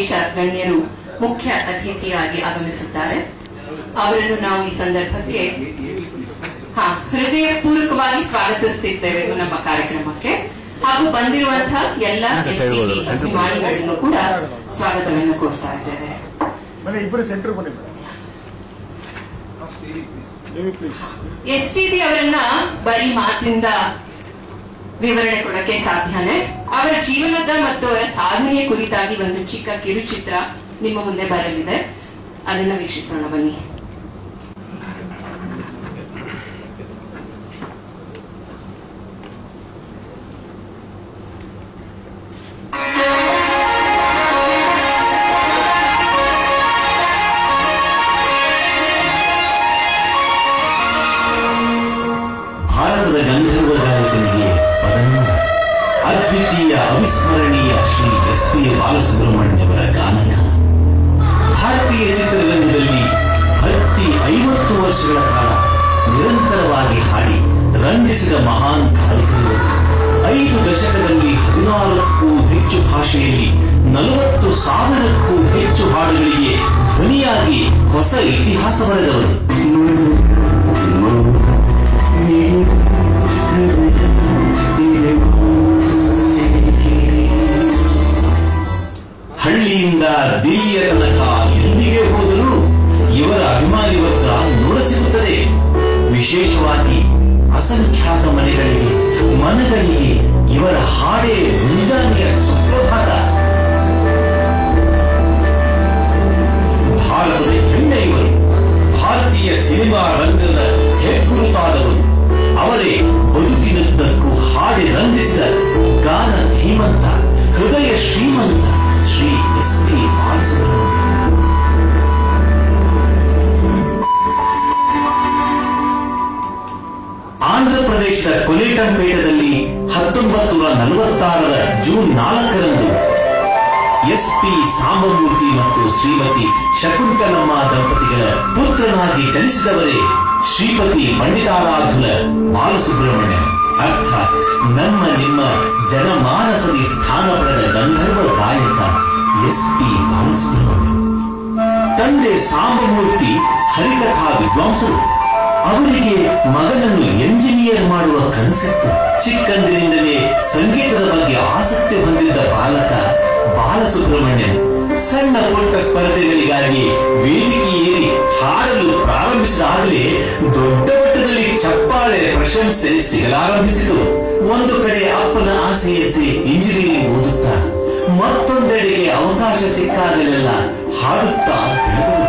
ವಿಶೇಷ ಗಣ್ಯರು ಮುಖ್ಯ ಅತಿಥಿಯಾಗಿ ಆಗಮಿಸುತ್ತಾರೆ. ಅವರನ್ನು ನಾವು ಈ ಸಂದರ್ಭಕ್ಕೆ ಹೃದಯಪೂರ್ವಕವಾಗಿ ಸ್ವಾಗತಿಸುತ್ತಿದ್ದೇವೆ ನಮ್ಮ ಕಾರ್ಯಕ್ರಮಕ್ಕೆ. ಹಾಗೂ ಬಂದಿರುವಂತಹ ಎಲ್ಲ ಎಸ್ಪಿಬಿ ಅಭಿಮಾನಿಗಳನ್ನು ಕೂಡ ಸ್ವಾಗತವನ್ನು ಕೋರ್ತಾ ಇದ್ದೇವೆ. ಎಸ್ಪಿಬಿ ಅವರನ್ನ ಬರೀ ಮಾತಿಂದ ವಿವರಣೆ ಕೊಡಕ್ಕೆ ಸಾಧ್ಯನೇ. ಅವರ ಜೀವನದ ಮತ್ತು ಅವರ ಸಾಧನೆಯ ಕುರಿತಾಗಿ ಒಂದು ಚಿಕ್ಕ ಕಿರುಚಿತ್ರ ನಿಮ್ಮ ಮುಂದೆ ಬರಲಿದೆ. ಅದನ್ನ ವೀಕ್ಷಿಸೋಣ ಬನ್ನಿ. ಭಾರತದ ಗಂಧರ್ವ ಗಾಯಕನಿಗೆ ಪದನ್ಮಾನ, ಅದ್ವಿತೀಯ ಅವಿಸ್ಮರಣೀಯ ಶ್ರೀ ಎಸ್.ಪಿ. ಬಾಲಸುಬ್ರಹ್ಮಣ್ಯವರ ಗಾನಕ. ಭಾರತೀಯ ಚಿತ್ರರಂಗದಲ್ಲಿ 50 ವರ್ಷಗಳ ಕಾಲ ನಿರಂತರವಾಗಿ ಹಾಡಿ ರಂಜಿಸಿದ ಮಹಾನ್ ಗಾಯಕರು. 5 ದಶಕದಲ್ಲಿ 14ಕ್ಕೂ ಹೆಚ್ಚು ಭಾಷೆಯಲ್ಲಿ 40,000ಕ್ಕೂ ಹೆಚ್ಚು ಹಾಡುಗಳಿಗೆ ಧ್ವನಿಯಾಗಿ ಹೊಸ ಇತಿಹಾಸ ಬರೆದವರು. ಹಳ್ಳಿಯಿಂದ ದಿಲ್ಲಿಯ ತನಕ ಎಲ್ಲಿಗೆ ಹೋದರೂ ಇವರ ಅಭಿಮಾನಿ ವರ್ಗ ನೋಡಸಿಗುತ್ತದೆ. ವಿಶೇಷವಾಗಿ ಅಸಂಖ್ಯಾತ ಮನಗಳಿಗೆ ಇವರ ಹಾಡೇ ಮುಂಜಾನೆಯ ಸುಪ್ರಭಾತ. ಭಾರತದ ಹೆಮ್ಮೆ ಇವರು. ಭಾರತೀಯ ಸಿನಿಮಾ ರಂಗದ ಹೆಗ್ಗುರುತಾದವರು. ಅವರೇ ಬದುಕಿನುದ್ದಕ್ಕೂ ಹಾಡಿ ರಂಜಿಸಿದ ಗಾನ ಧೀಮಂತ, ಹೃದಯ ಶ್ರೀಮಂತ ಶ್ರೀ ಎಸ್.ಪಿ. ಬಾಲಸುಬ್ರಹ್ಮಣ್ಯ. ಆಂಧ್ರಪ್ರದೇಶದ ಕೊಲೆಟಂಪೇಟದಲ್ಲಿ 1946ರ ಜೂನ್ 4ರಂದು ಎಸ್.ಪಿ. ಸಾಂಬಮೂರ್ತಿ ಮತ್ತು ಶ್ರೀಮತಿ ಶಕುಂತಲಮ್ಮ ದಂಪತಿಗಳ ಪುತ್ರನಾಗಿ ಜನಿಸಿದವರೇ ಶ್ರೀಪತಿ ಪಂಡಿತಾರಾಧುಲ ಬಾಲಸುಬ್ರಹ್ಮಣ್ಯ. ಅರ್ಥ ನಮ್ಮ ನಿಮ್ಮ ಜನಮಾನಸದಿ ಸ್ಥಾನ ಪಡೆದ ಗಂಧರ್ವ ಗಾಯಕ ಎಸ್.ಪಿ. ಬಾಲಸುಬ್ರಹ್ಮಣ್ಯ. ತಂದೆ ಸಾಂಬಮೂರ್ತಿ ಹರಿಕಥಾ ವಿದ್ವಾಂಸರು. ಅವರಿಗೆ ಮಗನನ್ನು ಎಂಜಿನಿಯರ್ ಮಾಡುವ ಕನಸಿತ್ತು. ಚಿಕ್ಕಂದಿನಿಂದಲೇ ಸಂಗೀತದ ಬಗ್ಗೆ ಆಸಕ್ತಿ ಹೊಂದಿದ್ದ ಬಾಲಕ ಬಾಲಸುಬ್ರಹ್ಮಣ್ಯನ್ ಸಣ್ಣ ಪುಟ್ಟ ಸ್ಪರ್ಧೆಗಳಿಗಾಗಿ ವೇದಿಕೆ ಏರಿ ಹಾಡಲು ಪ್ರಾರಂಭಿಸಿದಾಗಲೇ ದೊಡ್ಡ ಮಟ್ಟದಲ್ಲಿ ಚಪ್ಪಾಳೆ ಪ್ರಶಂಸೆ ಸಿಗಲಾರಂಭಿಸಿತು. ಒಂದು ಕಡೆ ಅಪ್ಪನ ಆಸೆಯಂತೆ ಇಂಜಿನಿಯರಿಂಗ್ ಓದುತ್ತಾ, ಮತ್ತೊಂದೆಡೆಗೆ ಅವಕಾಶ ಸಿಕ್ಕಾಗಲೆಲ್ಲ ಹಾಡುತ್ತಾ ಬೆಳೆದರು.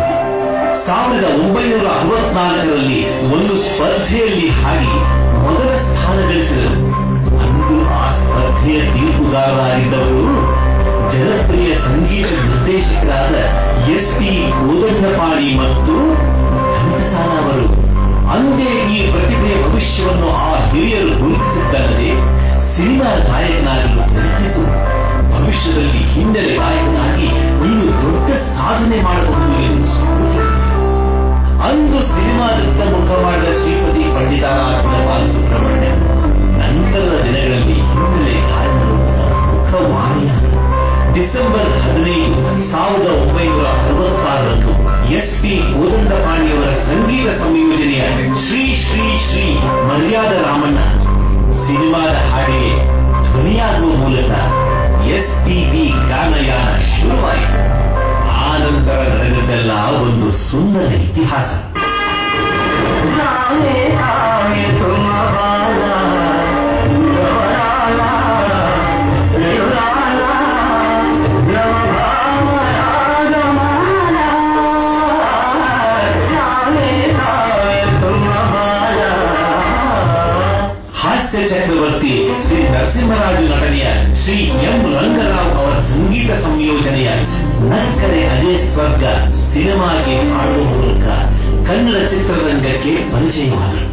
1964ರಲ್ಲಿ ಒಂದು ಸ್ಪರ್ಧೆಯಲ್ಲಿ ಹಾಡಿ ಮೊದಲ ಸ್ಥಾನ ಗಳಿಸಿದರು. ಅಂದು ಆ ಸ್ಪರ್ಧೆಯ ತೀರ್ಪುಗಾರರಾಗಿದ್ದವರು ಜನಪ್ರಿಯ ಸಂಗೀತ ನಿರ್ದೇಶಕರಾದ ಎಸ್.ಪಿ. ಕೋದಂಡಪಾಣಿ ಮತ್ತು ಘಂಟಸಾಲ ಅವರು. ಅಂದೇ ಈ ಪ್ರತಿಭೆಯ ಭವಿಷ್ಯವನ್ನು ಆ ಹಿರಿಯರು ಗುರುತಿಸಿದ್ದಲ್ಲದೆ ಸಿನಿಮಾ ಗಾಯಕನಾಗಲು ಪ್ರಯತ್ನಿಸು, ಭವಿಷ್ಯದಲ್ಲಿ ಹಿನ್ನೆಲೆ ಗಾಯಕನಾಗಿ ನೀನು ದೊಡ್ಡ ಸಾಧನೆ ಮಾಡಬಹುದು ಎಂದು ಸೂಚಿಸಿದರು. ಅಂದು ಸಿನಿಮಾದತ್ತ ಮುಖ ಮಾಡಿದ ಶ್ರೀಪತಿ ಪಂಡಿತಾರಾಧುಲ ಬಾಲಸುಬ್ರಹ್ಮಣ್ಯ ನಂತರದ ದಿನಗಳಲ್ಲಿ ಹಿನ್ನೆಲೆ ಗಾಯನಲೋಕದ ಮುಖವಾಣಿಯಾದ ಡಿಸೆಂಬರ್ 15, 1966ರಂದು ಎಸ್.ಪಿ. ಕೋದಂಡಪಾಣಿಯವರ ಸಂಗೀತ ಸಂಯೋಜನೆಯ ಶ್ರೀ ಶ್ರೀ ಶ್ರೀ ಮರ್ಯಾದ ರಾಮಣ್ಣ ಸಿನಿಮಾದ ಹಾಡಿಗೆ ಧ್ವನಿಯಾಗುವ ಮೂಲಕ ಎಸ್.ಪಿ.ಬಿ. ಗಾನಯಾನ ಶುರುವಾಯಿತು. ಆ ನಂತರ ನಡೆದದ್ದೆಲ್ಲ ಒಂದು ಸುಂದರ ಇತಿಹಾಸ. ಹಾಸ್ಯ ಚಕ್ರವರ್ತಿ ಶ್ರೀ ನರಸಿಂಹರಾಜು ನಟನೆಯ ಶ್ರೀ ಎಂ ರಂಗರಾವ್ ಅವರ ಸಂಗೀತ ಸಂಯೋಜನೆಯ ನಕ್ಕರೆ ಅದೇ ಸ್ವರ್ಗ ಸಿನಿಮಾಗೆ ಹಾಡುವ ಮೂಲಕ ಕನ್ನಡ ಚಿತ್ರರಂಗಕ್ಕೆ ಪರಿಚಯವಾದರು.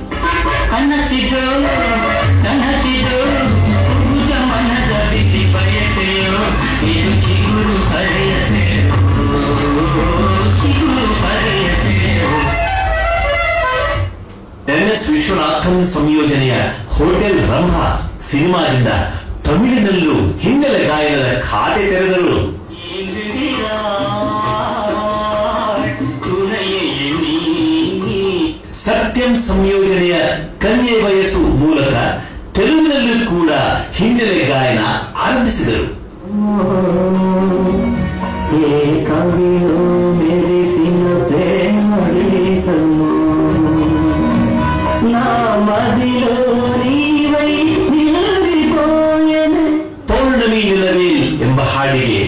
ಎನ್.ಎಸ್. ವಿಶ್ವನಾಥನ್ ಸಂಯೋಜನೆಯ ಹೋಟೆಲ್ ರಂಭ ಸಿನಿಮಾದಿಂದ ತಮಿಳಿನಲ್ಲೂ ಹಿನ್ನೆಲೆ ಗಾಯನದ ಖಾತೆ ತೆರೆದರು. ಸತ್ಯಂ ಸಂಯೋಜನೆಯ ಕನ್ಯೆ ವಯಸ್ಸು ಮೂಲಕ ತೆಲುಗಿನಲ್ಲೂ ಕೂಡ ಹಿನ್ನೆಲೆ ಗಾಯನ ಆರಂಭಿಸಿದರು. ಪೌರ್ಣಮಿ ನಿಲವೇಲ್ ಎಂಬ ಹಾಡಿಗೆ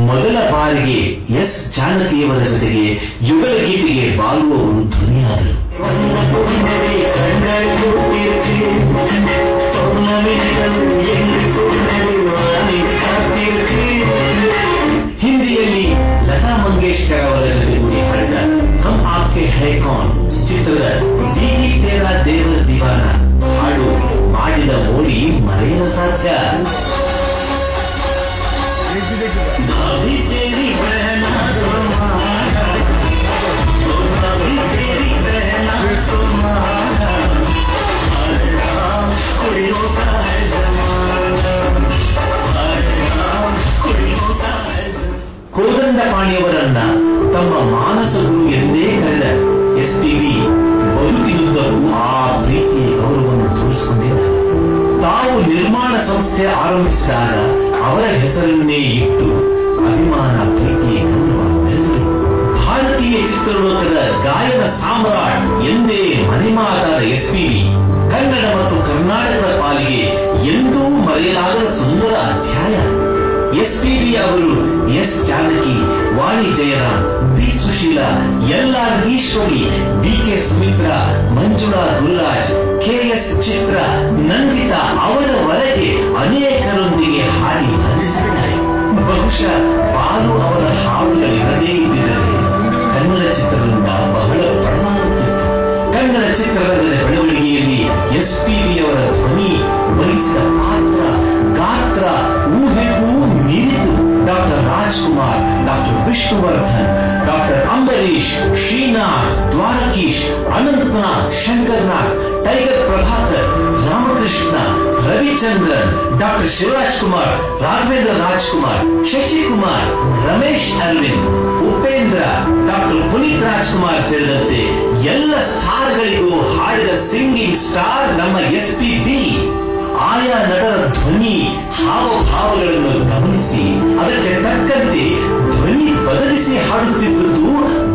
ಮೊದಲ ಬಾರಿಗೆ ಎಸ್ ಜಾನಕಿಯವರ ಜೊತೆಗೆ ಯುಗಲ ಗೀತೆಗೆ ಬಾಲು ಅವರು ಧ್ವನಿಯಾದರು. ಹಿಂದಿಯಲ್ಲಿ ಲತಾ ಮಂಗೇಶ್ಕರ್ ಅವರ ಜೊತೆಗೂಡಿ ಹಾಡಿದ ಹಮ್ ಆಪ್ಕೆ ಹೈ ಕೌನ್ ಚಿತ್ರದ ದೀದಿ ತೇರಾ ದೇವರ ದಿವಾನ ಹಾಡು ಮಾಡಿದ ಮೋಡಿ ಮರೆಯಲು ಸಾಧ್ಯ. ಕೋದಂಡಪಾಣಿಯವರನ್ನ ತಮ್ಮ ಮಾನಸ ಗುರು ಎಂದೇ ಕರೆದ ಎಸ್ಪಿಬಿ ಬದುಕಿನುದ್ದಕ್ಕೂ ಆ ಪ್ರೀತಿಯ ಗೌರವವನ್ನು ತೋರಿಸಿಕೊಂಡಿದ್ದಾರೆ. ತಾವು ನಿರ್ಮಾಣ ಸಂಸ್ಥೆ ಆರಂಭಿಸಿದಾಗ ಅವರ ಹೆಸರನ್ನೇ ಇಟ್ಟು ಅಭಿಮಾನ ಪ್ರೀತಿಯ ಗೌರವ ಮೆರೆದರು. ಭಾರತೀಯ ಚಿತ್ರಲೋಕದ ಗಾಯನ ಸಾಮ್ರಾಟ್ ಎಂದೇ ಮನೆಮಾತಾದ ಎಸ್ಪಿಬಿ ಕನ್ನಡ ಮತ್ತು ಕರ್ನಾಟಕದ ಪಾಲಿಗೆ ಎಂದೂ ಮರೆಯಲಾಗದ ಸುಂದರ ಅಧ್ಯಾಯ. ಎಸ್ಪಿಬಿ ಅವರು ಎಸ್ ಜಾನಕಿ, ವಾಣಿ ಜಯರಾಮ್, ಬಿ ಸುಶೀಲಾ, ಎಲ್ಆರ್ ಈಶ್ವರಿ, ಬಿಕೆ ಸುಮಿತ್ರಾ, ಮಂಜುಳಾ ಗುರುರಾಜ್, ಕೆಎಸ್ ಚಿತ್ರ, ನಂದಿತಾ ಅವರವರೆಗೆ ಅನೇಕರೊಂದಿಗೆ ಹಾಡಿ ರಂಜಿಸಿದ್ದಾರೆ. ಬಹುಶಃ ಬಾಲು ಅವರ ಹಾಡುಗಳಿರದೇ ಇದ್ದಿದ್ದರೆ ಕನ್ನಡ ಚಿತ್ರರಂಗ ಬಹಳ ಬಡವಾಗುತ್ತಿತ್ತು. ಕನ್ನಡ ಚಿತ್ರರಂಗದ ಬೆಳವಣಿಗೆಯಲ್ಲಿ ಎಸ್ಪಿಬಿ ಅವರ ಧ್ವನಿ ವಹಿಸಿದ ಪಾತ್ರ, ಗಾತ್ರ ಊಹೆಗೂ ಮೀರಿತು. Doctor Rajkumar, doctor Vishnuvardhan, doctor Ambareesh, Srinath, Dwarakish, Anant Nag, Shankar Nag, Tiger Prabhakar, Ramakrishna, Ravichandran, doctor Shivaraj Kumar, Raghavendra Rajkumar, Shashikumar, Ramesh Aravind, Upendra, doctor Puneeth Rajkumar ಸೇರಿದಂತೆ ಎಲ್ಲ ಸ್ಟಾರ್ಗಳಿಗೂ ಹಾಡಿದ ಸಿಂಗಿಂಗ್ ಸ್ಟಾರ್ ನಮ್ಮ ಎಸ್ಪಿಬಿ. ಆಯಾ ನಟರ ಧ್ವನಿ ಹಾವಭಾವಗಳನ್ನು ಗಮನಿಸಿ ಅದಕ್ಕೆ ತಕ್ಕಂತೆ ಧ್ವನಿ ಬದಲಿಸಿ ಹಾಡುತ್ತಿದ್ದುದು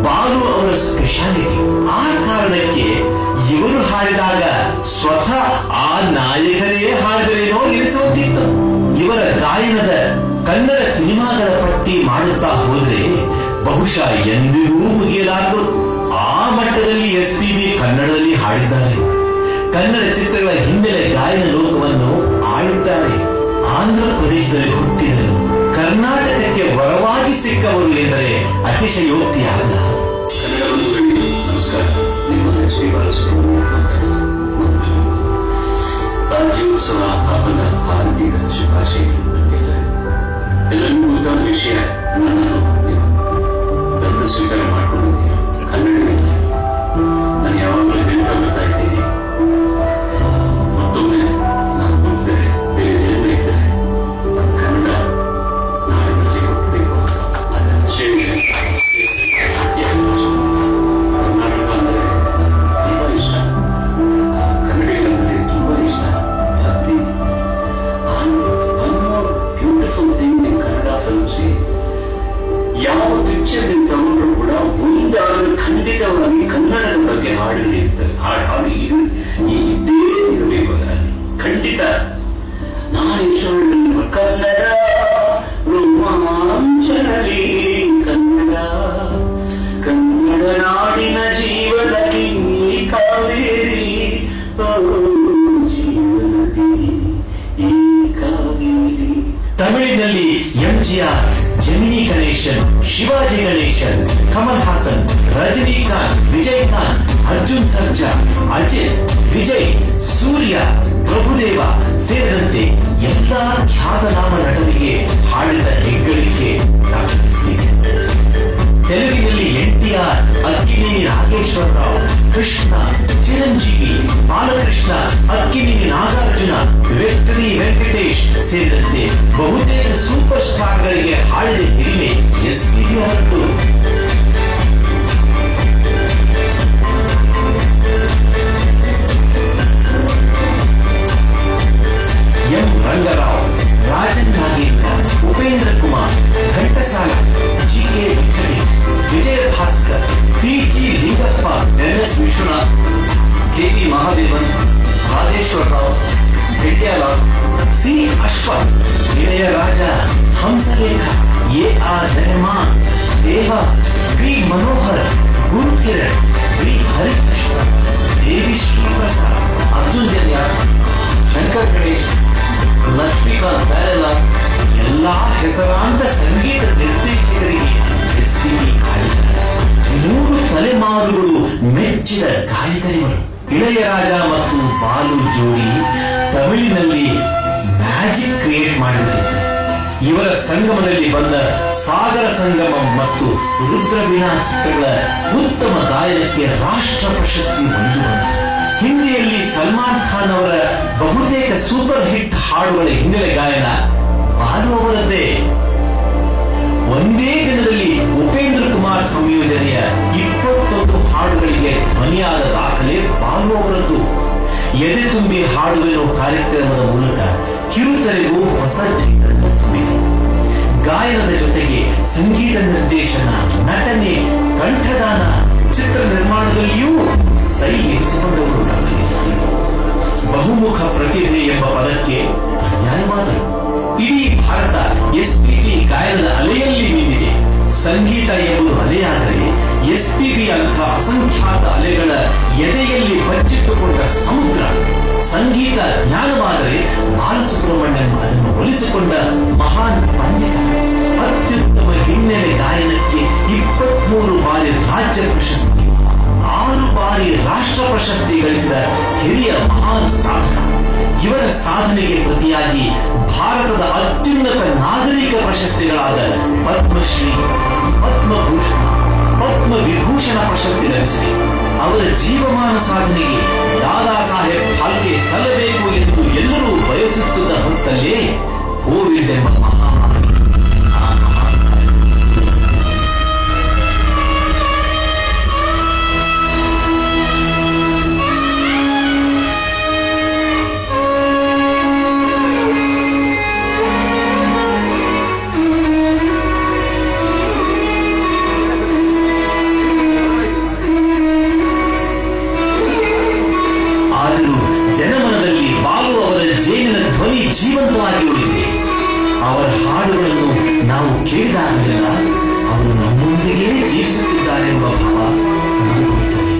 ಬಾಲು ಅವರ ಸ್ಪೆಷಾಲಿಟಿ. ಆ ಕಾರಣಕ್ಕೆ ಇವರು ಹಾಡಿದಾಗ ಸ್ವತಃ ಆ ನಾಯಕರೇ ಹಾಡಿದರೇನೋ ಎನಿಸುವಂತಿತ್ತು. ಇವರ ಗಾಯನದ ಕನ್ನಡ ಸಿನಿಮಾಗಳ ಪಟ್ಟಿ ಮಾಡುತ್ತಾ ಹೋದ್ರೆ ಬಹುಶಃ ಎಂದಿಗೂ ಮುಗಿಯಲಾಗದು. ಆ ಮಟ್ಟದಲ್ಲಿ ಎಸ್ಪಿಬಿ ಕನ್ನಡದಲ್ಲಿ ಹಾಡಿದ್ದಾರೆ. ಕನ್ನಡ ಚಿತ್ರಗಳ ಹಿನ್ನೆಲೆ ಗಾಯನ ಲೋಕವನ್ನು ಆಳಿದ್ದಾರೆ. ಆಂಧ್ರ ಪ್ರದೇಶದಲ್ಲಿ ಹುಟ್ಟಿದರು. ಕರ್ನಾಟಕಕ್ಕೆ ವರವಾಗಿ ಸಿಕ್ಕವರು ಎಂದರೆ ಅತಿಶಯೋಕ್ತಿಯಾಗಲ್ಲ. ಕನ್ನಡ ಬಂಧುಗಳಿಗೆ ನಮಸ್ಕಾರ. ನಿಮ್ಮ ಎಸ್ಪಿ ಬಾಲಸುಬ್ರಹ್ಮಣ್ಯ ಮಾತಾಡೋದು. ರಾಜ್ಯೋತ್ಸವ ಹಬ್ಬದ ಹಾರ್ದಿಕ ಶುಭಾಶಯಗಳು ನಮಗೆಲ್ಲರಿಗೂ. ಎಲ್ಲರಿಗೂ ಗೊತ್ತಾದ ವಿಷಯ, ನನ್ನನ್ನು ನೀವು ದತ್ತ ಸ್ವೀಕಾರ ಮಾಡಿಕೊಂಡಿದ್ದೀರಾ ಕನ್ನಡಿಗರಾಗಿ. ನಾನು ಯಾವಾಗಲೂ ಹೇಳ್ತಾ ಬರ್ತಾ ಇದ್ದೀನಿ, ಮತ್ತೊಮ್ಮೆ ನಾನು ಹುಟ್ಟಿದರೆ, ಬೇರೆ ಜನ್ಮ ಇದ್ದರೆ ನಾನು ಕನ್ನಡ ನಾಡಿನಲ್ಲಿ ಹುಟ್ಟಬೇಕು ಅಂತ. ಅದರ ಸತ್ಯ ಕರ್ನಾಟಕ ಅಂದರೆ ನನಗೆ ತುಂಬಾ ಇಷ್ಟ. ಕನ್ನಡಿಗರಂದರೆ ತುಂಬಾ ಇಷ್ಟ. ಭಕ್ತಿ. One more beautiful thing in Kannada films is, ಯಾವ ಪಿಕ್ಚರ್ ನೀವು ತಗೊಂಡ್ರು ಕೂಡ ಒಂದಾದರೂ ಖಂಡಿತವಾಗಿ ಕನ್ನಡದ ಬಗ್ಗೆ ಹಾಡುಗಳಿರ್ತದೆ. ಹಾಡು ಇದ್ದೇ ಇರಬೇಕು ಅದರಲ್ಲಿ, ಖಂಡಿತ. ನಾನೇಶ್ವರ ಕನ್ನಡ ರೋಮಾಂಚನಲಿ ಕನ್ನಡ, ಕನ್ನಡ ನಾಡಿನ ಜೀವನದಿ ಕಾವೇರಿ, ಜೀವನದಿ ಈ ಕಾವೇರಿ. ತಮಿಳಿನಲ್ಲಿ ಎಂಜಿಆರ್, ಜಮಿನಿ ಗಣೇಶನ್, ಶಿವಾಜಿ ಗಣೇಶನ್, ಕಮಲ್ ಹಾಸನ್, ರಜನಿಕಾಂತ್, ವಿಜಯಕಾಂತ್, ಅರ್ಜುನ್ ಸರ್ಜಾ, ಅಜಿತ್, ವಿಜಯ್, ಸೂರ್ಯ, ಪ್ರಭುದೇವ ಸೇರಿದಂತೆ ಎಲ್ಲಾ ಖ್ಯಾತನಾಮ ನಟರಿಗೆ ಹಾಡಿದ ಹೆಗ್ಗಳಿಕೆ ಡಾಕ್ಟರ್ ಶ್ರೀ. ತೆಲುಗಿನಲ್ಲಿ NTR, ಅಕ್ಕಿನೇನಿ ನಾಗೇಶ್ವರರಾವ್, ಕೃಷ್ಣ, ಚಿರಂಜೀವಿ, ಬಾಲಕೃಷ್ಣ, ಅಕ್ಕಿನೇನಿ ನಾಗಾರ್ಜುನ, ವಿಕ್ಟರಿ ವೆಂಕಟೇಶ್ ಸೇರಿದಂತೆ ಬಹುತೇಕ ಸೂಪರ್ ಸ್ಟಾರ್ಗಳಿಗೆ ಹಾಡಿದ ಹಿರಿಮೆ SPB ಅವರದ್ದು. M Ranga Rao, Rajan Nagendra, Upendra Kumar, Ghantasala, GK Venkatesh, Vijaya Bhaskar, PG Lingappa, NS Vishwanath, KV Mahadevan, Rajeswara Rao, ವೆಂಟ್ಯಾಲಾಲ್, C Ashwath, Ilaiyaraaja, Hamsalekha, AR Rahman, Deva, V Manohar, Gurukiran, V Harikrishna, ದೇವಿ ಶ್ರೀಪ್ರಸಾದ್, ಅರ್ಜುನ್ ಜನ್ಯ, ಶಂಕರ್ ಗಣೇಶ್, ಲಕ್ಷ್ಮೀಕಾಂತ್ ಬ್ಯಾರೆಲ, ಎಲ್ಲಾ ಹೆಸರಾಂತ ಸಂಗೀತ ನಿರ್ದೇಶಕರಿಗೆ SPB ಹಾಡಿದ್ದಾರೆ. 3 ತಲೆಮಾರುಗಳು ಮೆಚ್ಚಿದ ಗಾಯಕರಿವರು. ಇಳೆಯರಾಜ ಮತ್ತು ಬಾಲು ಜೋಡಿ ತಮಿಳಿನಲ್ಲಿ ಮ್ಯಾಜಿಕ್ ಕ್ರಿಯೇಟ್ ಮಾಡಿದ್ದಾರೆ. ಇವರ ಸಂಗಮದಲ್ಲಿ ಬಂದ ಸಾಗರ ಸಂಗಮಂ ಮತ್ತು ರುದ್ರವೀಣಾ ಚಿತ್ರಗಳ ಉತ್ತಮ ಗಾಯನಕ್ಕೆ ರಾಷ್ಟ್ರ ಪ್ರಶಸ್ತಿ ಬಂದು ಬಂತು. ಹಿಂದಿಯಲ್ಲಿ ಸಲ್ಮಾನ್ ಖಾನ್ ಅವರ ಬಹುತೇಕ ಸೂಪರ್ ಹಿಟ್ ಹಾಡುಗಳ ಹಿನ್ನೆಲೆ ಗಾಯನ ಬಾಲು ಅವರದ್ದೇ. ಒಂದೇ ದಿನದಲ್ಲಿ ಉಪೇಂದ್ರ ಕುಮಾರ್ ಸಂಯೋಜನೆಯ 21 ಹಾಡುಗಳಿಗೆ ಧ್ವನಿಯಾದ ದಾಖಲೆ ಬಾಲು ಅವರದ್ದು. ಎದೆ ತುಂಬಿ ಹಾಡುವೆನೋ ಕಾರ್ಯಕ್ರಮದ ಮೂಲಕ ಕಿರುತೆರೆಗೂ ಹೊಸ ಚೈತನ್ಯ ತುಂಬಿದೆ. ಗಾಯನದ ಜೊತೆಗೆ ಸಂಗೀತ ನಿರ್ದೇಶನ, ನಟನೆ, ಕಂಠದಾನ, ಚಿತ್ರ ನಿರ್ಮಾಣದಲ್ಲಿಯೂ ಸೈ ಎನಿಸಿಕೊಂಡವರು ಡಾಕ್ಟರ್ SPB. ಬಹುಮುಖ ಪ್ರತಿಭೆ ಎಂಬ ಪದಕ್ಕೆ ಪರ್ಯಾಯವಾದರು. ಇಡೀ ಭಾರತ SPB ಗಾಯನದ ಅಲೆಯಲ್ಲಿ ನಿಂತಿದೆ. ಸಂಗೀತ ಎಂಬುದು ಅಲೆಯಾದರೆ SPB ಅಂಥ ಅಸಂಖ್ಯಾತ ಅಲೆಗಳ ಎದೆಯಲ್ಲಿ ಬಚ್ಚಿಟ್ಟುಕೊಂಡ ಸಮುದ್ರ. ಸಂಗೀತ ಜ್ಞಾನವಾದರೆ ಬಾಲಸುಬ್ರಹ್ಮಣ್ಯಂ ಅದನ್ನು ಒಲಿಸಿಕೊಂಡ ಮಹಾನ್ ಪಂಡಿತ. ಅತ್ಯುತ್ತಮ ಹಿನ್ನೆಲೆ ಗಾಯನಕ್ಕೆ 23 ಬಾರಿ ರಾಜ್ಯ ಪ್ರಶಸ್ತಿ, 6 ಬಾರಿ ರಾಷ್ಟ್ರ ಪ್ರಶಸ್ತಿ ಗಳಿಸಿದ ಹಿರಿಯ ಮಹಾನ್ ಸಾಧಕ. ಇವರ ಸಾಧನೆಗೆ ಪ್ರತಿಯಾಗಿ ಭಾರತದ ಅತ್ಯುನ್ನತ ನಾಗರಿಕ ಪ್ರಶಸ್ತಿಗಳಾದ ಪದ್ಮಶ್ರೀ, ಪದ್ಮಭೂಷಣ, ಪದ್ಮವಿಭೂಷಣ ಪ್ರಶಸ್ತಿ ಲಭಿಸಿದೆ. ಅವರ ಜೀವಮಾನ ಸಾಧನೆಗೆ ದಾದಾ ಸಾಹೇಬ್ ಫಾಲ್ಕೆ ಸಲ್ಲಬೇಕು ಎಂದು ಎಲ್ಲರೂ ಬಯಸುತ್ತಿದ್ದ ಹೊತ್ತಲ್ಲೇ ಕೋವಿಡ್ ಎಂಬ ಮಹಾಮಾರಿ ಜೀವಂತವಾಗಿ ಉಳಿದಿದೆ. ಅವರ ಹಾಡುಗಳನ್ನು ನಾವು ಕೇಳಿದಾಗಲೆಲ್ಲ ಅವರು ನಮ್ಮೊಂದಿಗೆ ಜೀವಿಸುತ್ತಿದ್ದಾರೆ ಎಂಬ ಭಾವ ನಮಗುತ್ತದೆ.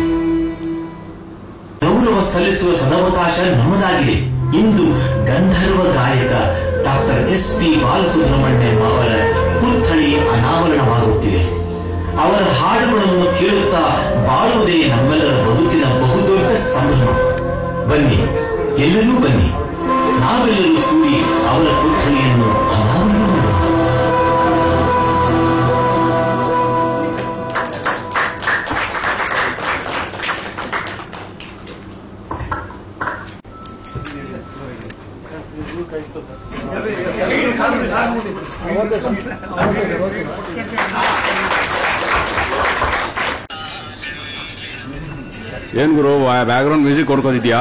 ಗೌರವ ಸಲ್ಲಿಸುವ ಸದವಕಾಶ ನಮ್ಮದಾಗಿದೆ. ಇಂದು ಗಂಧರ್ವ ಗಾಯಕ ಡಾಕ್ಟರ್ SP ಬಾಲಸುಬ್ರಹ್ಮಣ್ಯಂ ಅವರ ಪುತ್ಥಳಿ ಅನಾವರಣವಾಗುತ್ತಿದೆ. ಅವರ ಹಾಡುಗಳನ್ನು ಕೇಳುತ್ತಾ ಬಾಳುವುದೇ ನಮ್ಮೆಲ್ಲರ ಬದುಕಿನ ಬಹುದೊಡ್ಡ ಸಂಭ್ರಮ. ಬನ್ನಿ, ಎಲ್ಲರೂ ಬನ್ನಿ, ನಾವೆಲ್ಲರೂ ಕೂಡಿ ಅವರ ಪುತ್ಥಳಿಯನ್ನು ಅನಾವರಣ ಮಾಡೋಣ. ಏನ್ ಗುರು ಬ್ಯಾಕ್ಗ್ರೌಂಡ್ ಮ್ಯೂಸಿಕ್ ಕೊಡ್ಕೋದಿದ್ಯಾ?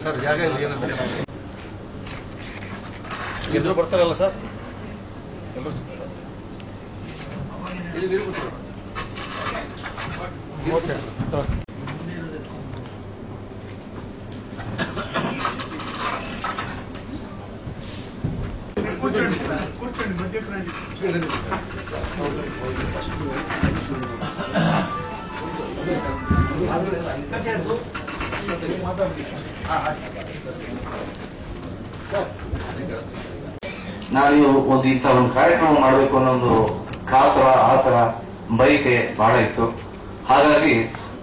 ಸರ್ ಜಾಗ ಇಲ್ಲಿ ಏನಂದ್ರೆ ಎಲ್ಲರೂ ಬರ್ತಾರಲ್ಲ ಸರ್, ಎಲ್ಲರೂ ಇಲ್ಲಿ ಓಕೆ. ಕೂತ್ಕೊಂಡು ಮಧ್ಯಕ್ಕೆ ನಾನು ಇಂಥ ಒಂದು ಕಾರ್ಯಕ್ರಮ ಮಾಡಬೇಕು ಅನ್ನೋ ಒಂದು ಕಾತರ ಆತರ ಬಯಕೆ ಬಹಳ ಇತ್ತು. ಹಾಗಾಗಿ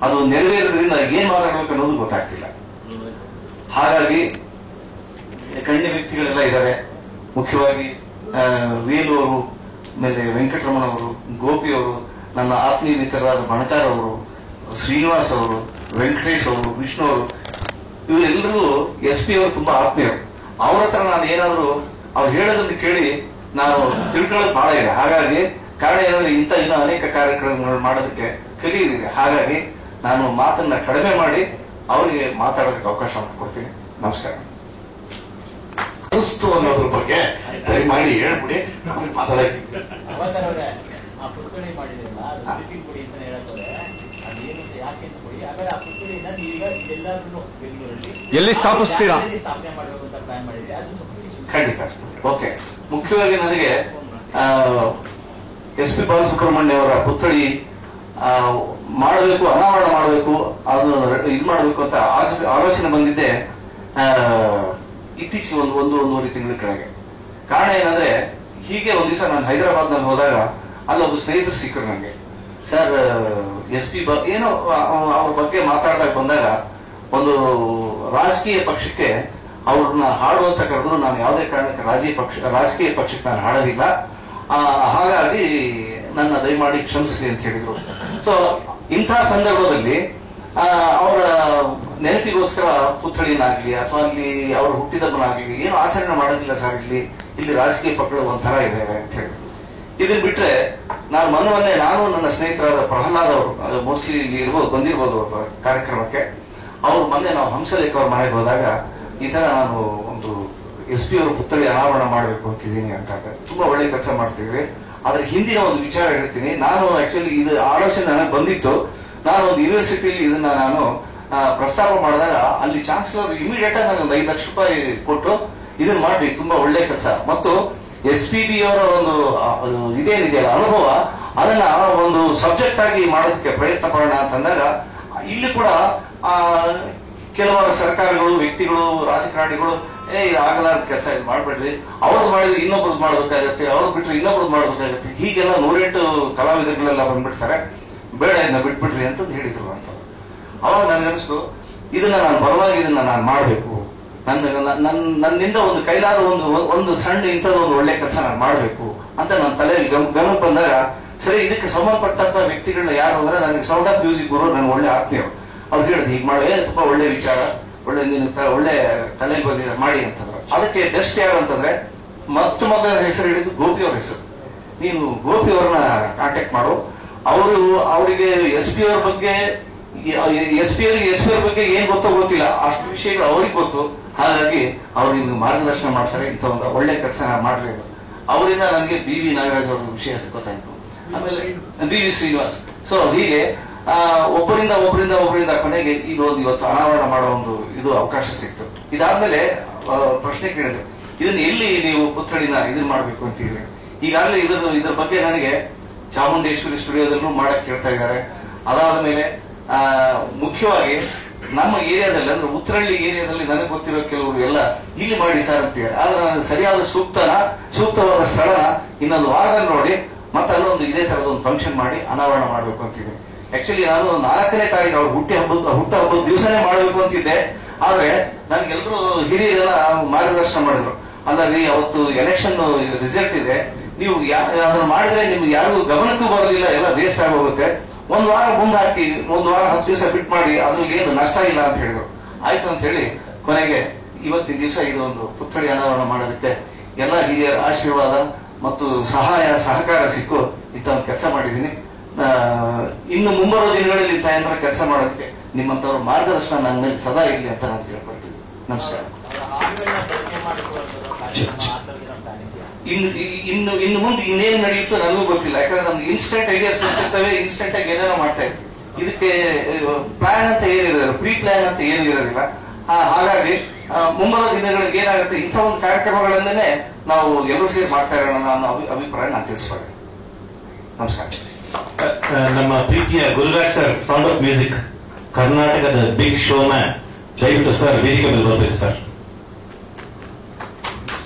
ಅದು ನೆರವೇರೋದ್ರಿಂದ ಏನ್ ಮಾತಾಡ್ಬೇಕು ಅನ್ನೋದು ಗೊತ್ತಾಗ್ತಿಲ್ಲ. ಹಾಗಾಗಿ ಗಣ್ಯ ವ್ಯಕ್ತಿಗಳೆಲ್ಲ ಇದ್ದಾರೆ. ಮುಖ್ಯವಾಗಿ ವೇಲು ಅವರು, ಆಮೇಲೆ ವೆಂಕಟರಮಣ ಅವರು, ಗೋಪಿ ಅವರು, ನನ್ನ ಆತ್ಮೀಯ ಮಿತ್ರರಾದ ಬಣಕಾರ್ ಅವರು, ಶ್ರೀನಿವಾಸ್ ಅವರು, ವೆಂಕಟೇಶ್ ಅವರು, ವಿಷ್ಣು ಅವರು, ಇವರೆಲ್ಲರೂ SP ಅವರು ತುಂಬಾ ಆತ್ಮೀಯರು. ಅವ್ರ ಹತ್ರ ನಾನು ಏನಾದ್ರು ಅವ್ರು ಹೇಳೋದನ್ನು ಕೇಳಿ ನಾನು ತಿಳ್ಕೊಳ್ಳೋದು ಬಹಳ ಇದೆ. ಹಾಗಾಗಿ ಕಾರಣ ಏನಂದ್ರೆ ಇನ್ನೂ ಅನೇಕ ಕಾರ್ಯಕ್ರಮಗಳು ಮಾಡೋದಕ್ಕೆ ಕಲಿಯಿದೆ. ಹಾಗಾಗಿ ನಾನು ಮಾತನ್ನ ಕಡಿಮೆ ಮಾಡಿ ಅವರಿಗೆ ಮಾತಾಡೋದಕ್ಕೆ ಅವಕಾಶ ಕೊಡ್ತೀನಿ. ನಮಸ್ಕಾರ. ಅನಿಸ್ತು ಅನ್ನೋದ್ರ ಬಗ್ಗೆ ದಯಮಾಡಿ ಹೇಳ್ಬಿಡಿ, ಮಾತಾಡಕ್ಕೆ. ಎಲ್ಲಿ ಸ್ಥಾಪಿಸ್ತೀರಾ? ಖಂಡಿತ. ಓಕೆ. ಮುಖ್ಯವಾಗಿ ನನಗೆ SP ಬಾಲಸುಬ್ರಹ್ಮಣ್ಯ ಅವರ ಪುತ್ಥಳಿ ಮಾಡಬೇಕು, ಅನಾವರಣ ಮಾಡಬೇಕು, ಅದು ಇದು ಮಾಡಬೇಕು ಅಂತ ಆಲೋಚನೆ ಬಂದಿದ್ದೆ ಇತ್ತೀಚೆಗೆ ಒಂದೂವರೆ ತಿಂಗಳ ಕೆಳಗೆ. ಕಾರಣ ಏನಂದ್ರೆ, ಹೀಗೆ ಒಂದ್ ದಿವಸ ನಾನು ಹೈದರಾಬಾದ್ ನಲ್ಲಿ ಹೋದಾಗ ಅಲ್ಲೊಬ್ಬ ಸ್ನೇಹಿತರು ಸಿಕ್ಕರು ನನಗೆ. ಸರ್ SP ಏನೋ ಅವ್ರ ಬಗ್ಗೆ ಮಾತಾಡಕ್ ಬಂದಾಗ ಒಂದು ರಾಜಕೀಯ ಪಕ್ಷಕ್ಕೆ ಅವ್ರನ್ನ ಹಾಡು ಅಂತ ಕರೆದ್ರು. ನಾನು ಯಾವುದೇ ಕಾರಣಕ್ಕೆ ರಾಜಕೀಯ ಪಕ್ಷಕ್ಕೆ ನಾನು ಹಾಡೋದಿಲ್ಲ, ಹಾಗಾಗಿ ನನ್ನ ದಯಮಾಡಿ ಕ್ಷಮಿಸ್ಲಿ ಅಂತ ಹೇಳಿದ್ರು. ಸೊ ಇಂಥ ಸಂದರ್ಭದಲ್ಲಿ ಅವರ ನೆನಪಿಗೋಸ್ಕರ ಪುತ್ಥಳಿನಾಗ್ಲಿ ಅಥವಾ ಅಲ್ಲಿ ಅವ್ರ ಹುಟ್ಟಿದಬ್ಬನಾಗ್ಲಿ ಏನು ಆಚರಣೆ ಮಾಡೋದಿಲ್ಲ ಸರ್. ಇಲ್ಲಿ ರಾಜಕೀಯ ಪಕ್ಷಗಳು ಒಂಥರ ಇದ್ದಾವೆ ಅಂತ ಹೇಳಿ. ಇದನ್ ಬಿಟ್ರೆ ನಾನು ಮೊನ್ನೆ ನಾನು ನನ್ನ ಸ್ನೇಹಿತರಾದ ಪ್ರಹ್ಲಾದ್ ಅವರು ಮೋಸ್ಟ್ಲಿ ಇಲ್ಲಿ ಬಂದಿರ್ಬೋದು ಕಾರ್ಯಕ್ರಮಕ್ಕೆ. ಅವ್ರು ಮೊನ್ನೆ ನಾವು ಹಂಸಲೇಖ ಅವ್ರ ಮನೆಗೆ ಹೋದಾಗ ಈ ತರ ನಾನು ಒಂದು SP ಅವರ ಪುತ್ಥಳಿ ಅನಾವರಣ ಮಾಡಬೇಕು ಅಂತಿದ್ದೀನಿ ಅಂತ. ತುಂಬಾ ಒಳ್ಳೆ ಕೆಲಸ ಮಾಡ್ತಿದ್ವಿ. ಆದ್ರೆ ಹಿಂದಿನ ಒಂದು ವಿಚಾರ ಹೇಳ್ತೀನಿ. ನಾನು ಆಕ್ಚುಲಿ ಇದು ಆಲೋಚನೆ ನನಗೆ ಬಂದಿತ್ತು. ನಾನು ಒಂದು ಯೂನಿವರ್ಸಿಟಿಯಲ್ಲಿ ಇದನ್ನ ನಾನು ಪ್ರಸ್ತಾಪ ಮಾಡಿದಾಗ ಅಲ್ಲಿ ಚಾನ್ಸಲರ್ ಇಮಿಡಿಯೇಟ್ ಆಗಿ ನನಗೆ 5 ಲಕ್ಷ ರೂಪಾಯಿ ಕೊಟ್ಟು ಇದನ್ನ ಮಾಡಿ ತುಂಬಾ ಒಳ್ಳೆ ಕೆಲಸ ಮತ್ತು SPB ಅವರ ಒಂದು ಇದೇನಿದೆಯಲ್ಲ ಅನುಭವ, ಅದನ್ನ ಒಂದು ಸಬ್ಜೆಕ್ಟ್ ಆಗಿ ಮಾಡೋದಕ್ಕೆ ಪ್ರಯತ್ನ ಪಡೋಣ ಅಂತಂದಾಗ ಇಲ್ಲಿ ಕೂಡ ಕೆಲವಾರು ಸರ್ಕಾರಗಳು, ವ್ಯಕ್ತಿಗಳು, ರಾಜಕಾರಣಿಗಳು ಇದು ಆಗಲಾರ ಕೆಲಸ ಇದು ಮಾಡ್ಬೇಡ್ರಿ, ಅವ್ರದ್ದು ಮಾಡಿದ್ರೆ ಇನ್ನೊಬ್ರದ್ದು ಮಾಡ್ಬೇಕಾಗತ್ತೆ, ಅವ್ರದ್ದು ಬಿಟ್ರೆ ಇನ್ನೊಬ್ರದ್ದು ಮಾಡ್ಬೇಕಾಗತ್ತೆ, ಹೀಗೆಲ್ಲ 108 ಕಲಾವಿದಗಳೆಲ್ಲ ಬಂದ್ಬಿಡ್ತಾರೆ, ಬೇಡ ಇದನ್ನ ಬಿಟ್ಬಿಟ್ರಿ ಅಂತ ಹೇಳಿದ್ರು ಅಂತ. ಅವಾಗ ನನಗನ್ನಿಸ್ತು ಇದನ್ನ ನಾನು ಬಲವಾಗಿ ಇದನ್ನ ನಾನು ಮಾಡಬೇಕು, ನನ್ನಿಂದ ಒಂದು ಕೈಲಾದ ಒಂದು ಸಣ್ಣ ಇಂಥದ್ದು ಒಂದು ಒಳ್ಳೆ ಕೆಲಸ ನಾನು ಮಾಡಬೇಕು ಅಂತ ನನ್ನ ತಲೆಯಲ್ಲಿ ಗಮನಕ್ಕೆ ಬಂದಾಗ, ಸರಿ ಇದಕ್ಕೆ ಸಂಬಂಧಪಟ್ಟಂತ ವ್ಯಕ್ತಿಗಳನ್ನ ಯಾರು ಅಂದ್ರೆ ನನಗೆ ಸೌಂಡ್ ಆಫ್ ಮ್ಯೂಸಿಕ್ ಗುರು ನನ್ನ ಒಳ್ಳೆ ಆತ್ಮೀಯರು. ಅವ್ರು ಹೇಳಿದ್ರು ಹೀಗೆ ಮಾಡಿ, ತುಂಬಾ ಒಳ್ಳೆ ವಿಚಾರ, ಒಳ್ಳೆ ತಲೆಯಲ್ಲಿ ಬಂದಿದೆ ಮಾಡಿ ಅಂತಂದ್ರು. ಅದಕ್ಕೆ ಬೆಸ್ಟ್ ಯಾರು ಅಂತಂದ್ರೆ ಮೊದಲ ಹೆಸರು ಹೇಳಿದ್ರು ಗೋಪಿ ಅವ್ರ ಹೆಸರು. ನೀನು ಗೋಪಿ ಅವ್ರನ್ನ ಕಾಂಟ್ಯಾಕ್ಟ್ ಮಾಡು, ಅವರಿಗೆ SP ಅವ್ರ ಬಗ್ಗೆ SP ಅವ್ರ ಬಗ್ಗೆ ಏನ್ ಗೊತ್ತೋ ಗೊತ್ತಿಲ್ಲ, ಅಷ್ಟು ವಿಷಯಗಳು ಅವ್ರಿಗೆ ಗೊತ್ತು. ಹಾಗಾಗಿ ಅವ್ರು ನಿಮ್ಗೆ ಮಾರ್ಗದರ್ಶನ ಮಾಡ್ತಾರೆ, ಇಂಥ ಒಂದು ಒಳ್ಳೆ ಕೆಲಸ ಮಾಡ್ರಿ. ಅವರಿಂದ ನನಗೆ BV ನಾಗರಾಜ್ ಅವ್ರ ವಿಷಯ ಗೊತ್ತಾಯ್ತು, ಆಮೇಲೆ BV ಶ್ರೀನಿವಾಸ್. ಸೊ ಹೀಗೆ ಒಬ್ಬರಿಂದ ಕೊನೆಗೆ ಇದೊಂದು ಇವತ್ತು ಅನಾವರಣ ಮಾಡೋ ಒಂದು ಇದು ಅವಕಾಶ ಸಿಕ್ತು. ಇದಾದ್ಮೇಲೆ ಪ್ರಶ್ನೆ ಕೇಳಿದ್ರು, ಇದನ್ನ ಎಲ್ಲಿ ನೀವು ಪುತ್ಥಳಿನ ಇದನ್ನ ಮಾಡ್ಬೇಕು ಅಂತಿದ್ರಿ. ಈಗಾಗಲೇ ಇದ್ರ ಬಗ್ಗೆ ನನಗೆ ಚಾಮುಂಡೇಶ್ವರಿ ಸ್ಟುಡಿಯೋದಲ್ಲೂ ಮಾಡಕ್ ಕೇಳ್ತಾ ಇದ್ದಾರೆ. ಅದಾದ ಮೇಲೆ ಮುಖ್ಯವಾಗಿ ನಮ್ಮ ಏರಿಯಾದಲ್ಲಿ ಅಂದ್ರೆ ಉತ್ತರಹಳ್ಳಿ ಏರಿಯಾದಲ್ಲಿ ನನಗೆ ಗೊತ್ತಿರೋ ಕೆಲವರು ಎಲ್ಲ ಇಲ್ಲಿ ಮಾಡಿ ಸರ್ ಅಂತಿದ್ದಾರೆ. ಆದ್ರೆ ನನಗೆ ಸರಿಯಾದ ಸೂಕ್ತವಾದ ಸ್ಥಳನ ಇನ್ನೊಂದು ವಾರದಲ್ಲಿ ನೋಡಿ ಮತ್ತೆ ಅಲ್ಲೊಂದು ಇದೇ ತರದ ಒಂದು ಫಂಕ್ಷನ್ ಮಾಡಿ ಅನಾವರಣ ಮಾಡ್ಬೇಕು ಅಂತಿದ್ದೆ. ಆಕ್ಚುಲಿ ನಾನು 4ನೇ ತಾರೀಕು ಅವ್ರ ಹುಟ್ಟಹಬ್ಬದ ದಿವಸನೇ ಮಾಡಬೇಕು ಅಂತಿದ್ದೆ. ಆದ್ರೆ ನನ್ಗೆಲ್ಲರೂ ಹಿರಿಯರೆಲ್ಲ ಮಾರ್ಗದರ್ಶನ ಮಾಡಿದ್ರು, ಅಲ್ಲರಿ ಅವತ್ತು ಎಲೆಕ್ಷನ್ ರಿಸಲ್ಟ್ ಇದೆ, ನೀವು ಅದನ್ನ ಮಾಡಿದ್ರೆ ನಿಮ್ಗೆ ಯಾರಿಗೂ ಗಮನಕ್ಕೂ ಬರೋದಿಲ್ಲ, ಎಲ್ಲ ವೇಸ್ಟ್ ಆಗಿ ಹೋಗುತ್ತೆ, ಒಂದು ವಾರ ಮುಂದೆ ಹಾಕಿ 1 ವಾರ 10 ದಿವಸ ಬಿಟ್ಟು ಮಾಡಿ, ಅದ್ರಲ್ಲಿ ಏನು ನಷ್ಟ ಇಲ್ಲ ಅಂತ ಹೇಳಿದ್ರು. ಆಯ್ತು ಅಂತ ಹೇಳಿ ಕೊನೆಗೆ ಇವತ್ತಿನ ದಿವಸ ಇದೊಂದು ಪುತ್ಥಳಿ ಅನಾವರಣ ಮಾಡೋದಕ್ಕೆ ಎಲ್ಲ ಹಿರಿಯರ ಆಶೀರ್ವಾದ ಮತ್ತು ಸಹಕಾರ ಸಿಕ್ಕು ಇಂಥ ಒಂದು ಕೆಲಸ ಮಾಡಿದ್ದೀನಿ. ಇನ್ನು ಮುಂಬರುವ ದಿನಗಳಲ್ಲಿ ಇಂಥ ಏನಾರ ಕೆಲಸ ಮಾಡೋದಕ್ಕೆ ನಿಮ್ಮಂತವ್ರ ಮಾರ್ಗದರ್ಶನ ನನ್ನ ಮೇಲೆ ಸದಾ ಇರಲಿ ಅಂತ ನಾನು ಕೇಳ್ಕೊಳ್ತೀನಿ. ನಮಸ್ಕಾರ. ಇನ್ನು ಮುಂದೆ ಇನ್ನೇನು ನಡೆಯುತ್ತೋ ನನಗೂ ಗೊತ್ತಿಲ್ಲ, ಯಾಕಂದ್ರೆ ನಮ್ಗೆ ಇನ್ಸ್ಟೆಂಟ್ ಐಡಿಯಾಸ್ ಬರ್ತಿರ್ತವೆ, ಇನ್ಸ್ಟೆಂಟ್ ಆಗಿ ಏನೇನೋ ಮಾಡ್ತಾ ಇರ್ತೀವಿ. ಇದಕ್ಕೆ ಪ್ಲಾನ್ ಅಂತ ಏನಿರೋದಿಲ್ಲ, ಪ್ರೀ ಪ್ಲಾನ್ ಅಂತ ಏನು ಇರೋದಿಲ್ಲ. ಹಾಗಾಗಿ ಮುಂಬರುವ ದಿನಗಳಿಗೆ ಏನಾಗುತ್ತೆ, ಇಂಥ ಒಂದು ಕಾರ್ಯಕ್ರಮಗಳನ್ನೇ ನಾವು ಎಲ್ಲರೂ ಸೇರಿ ಮಾಡ್ತಾ ಇರೋಣ ಅನ್ನೋ ಅಭಿಪ್ರಾಯ ನಾನು ತಿಳಿಸ್ಬಾರ್ದು. ನಮಸ್ಕಾರ. ನಮ್ಮ ಪ್ರೀತಿಯ Gururaj sir, sound of music ಕರ್ನಾಟಕದ ಬಿಗ್ ಶೋ ಮ್ಯಾನ್, ದಯವಿಟ್ಟು ಸರ್ ವೇದಿಕೆ ಮೇಲೆ ಬರಬೇಕು ಸರ್.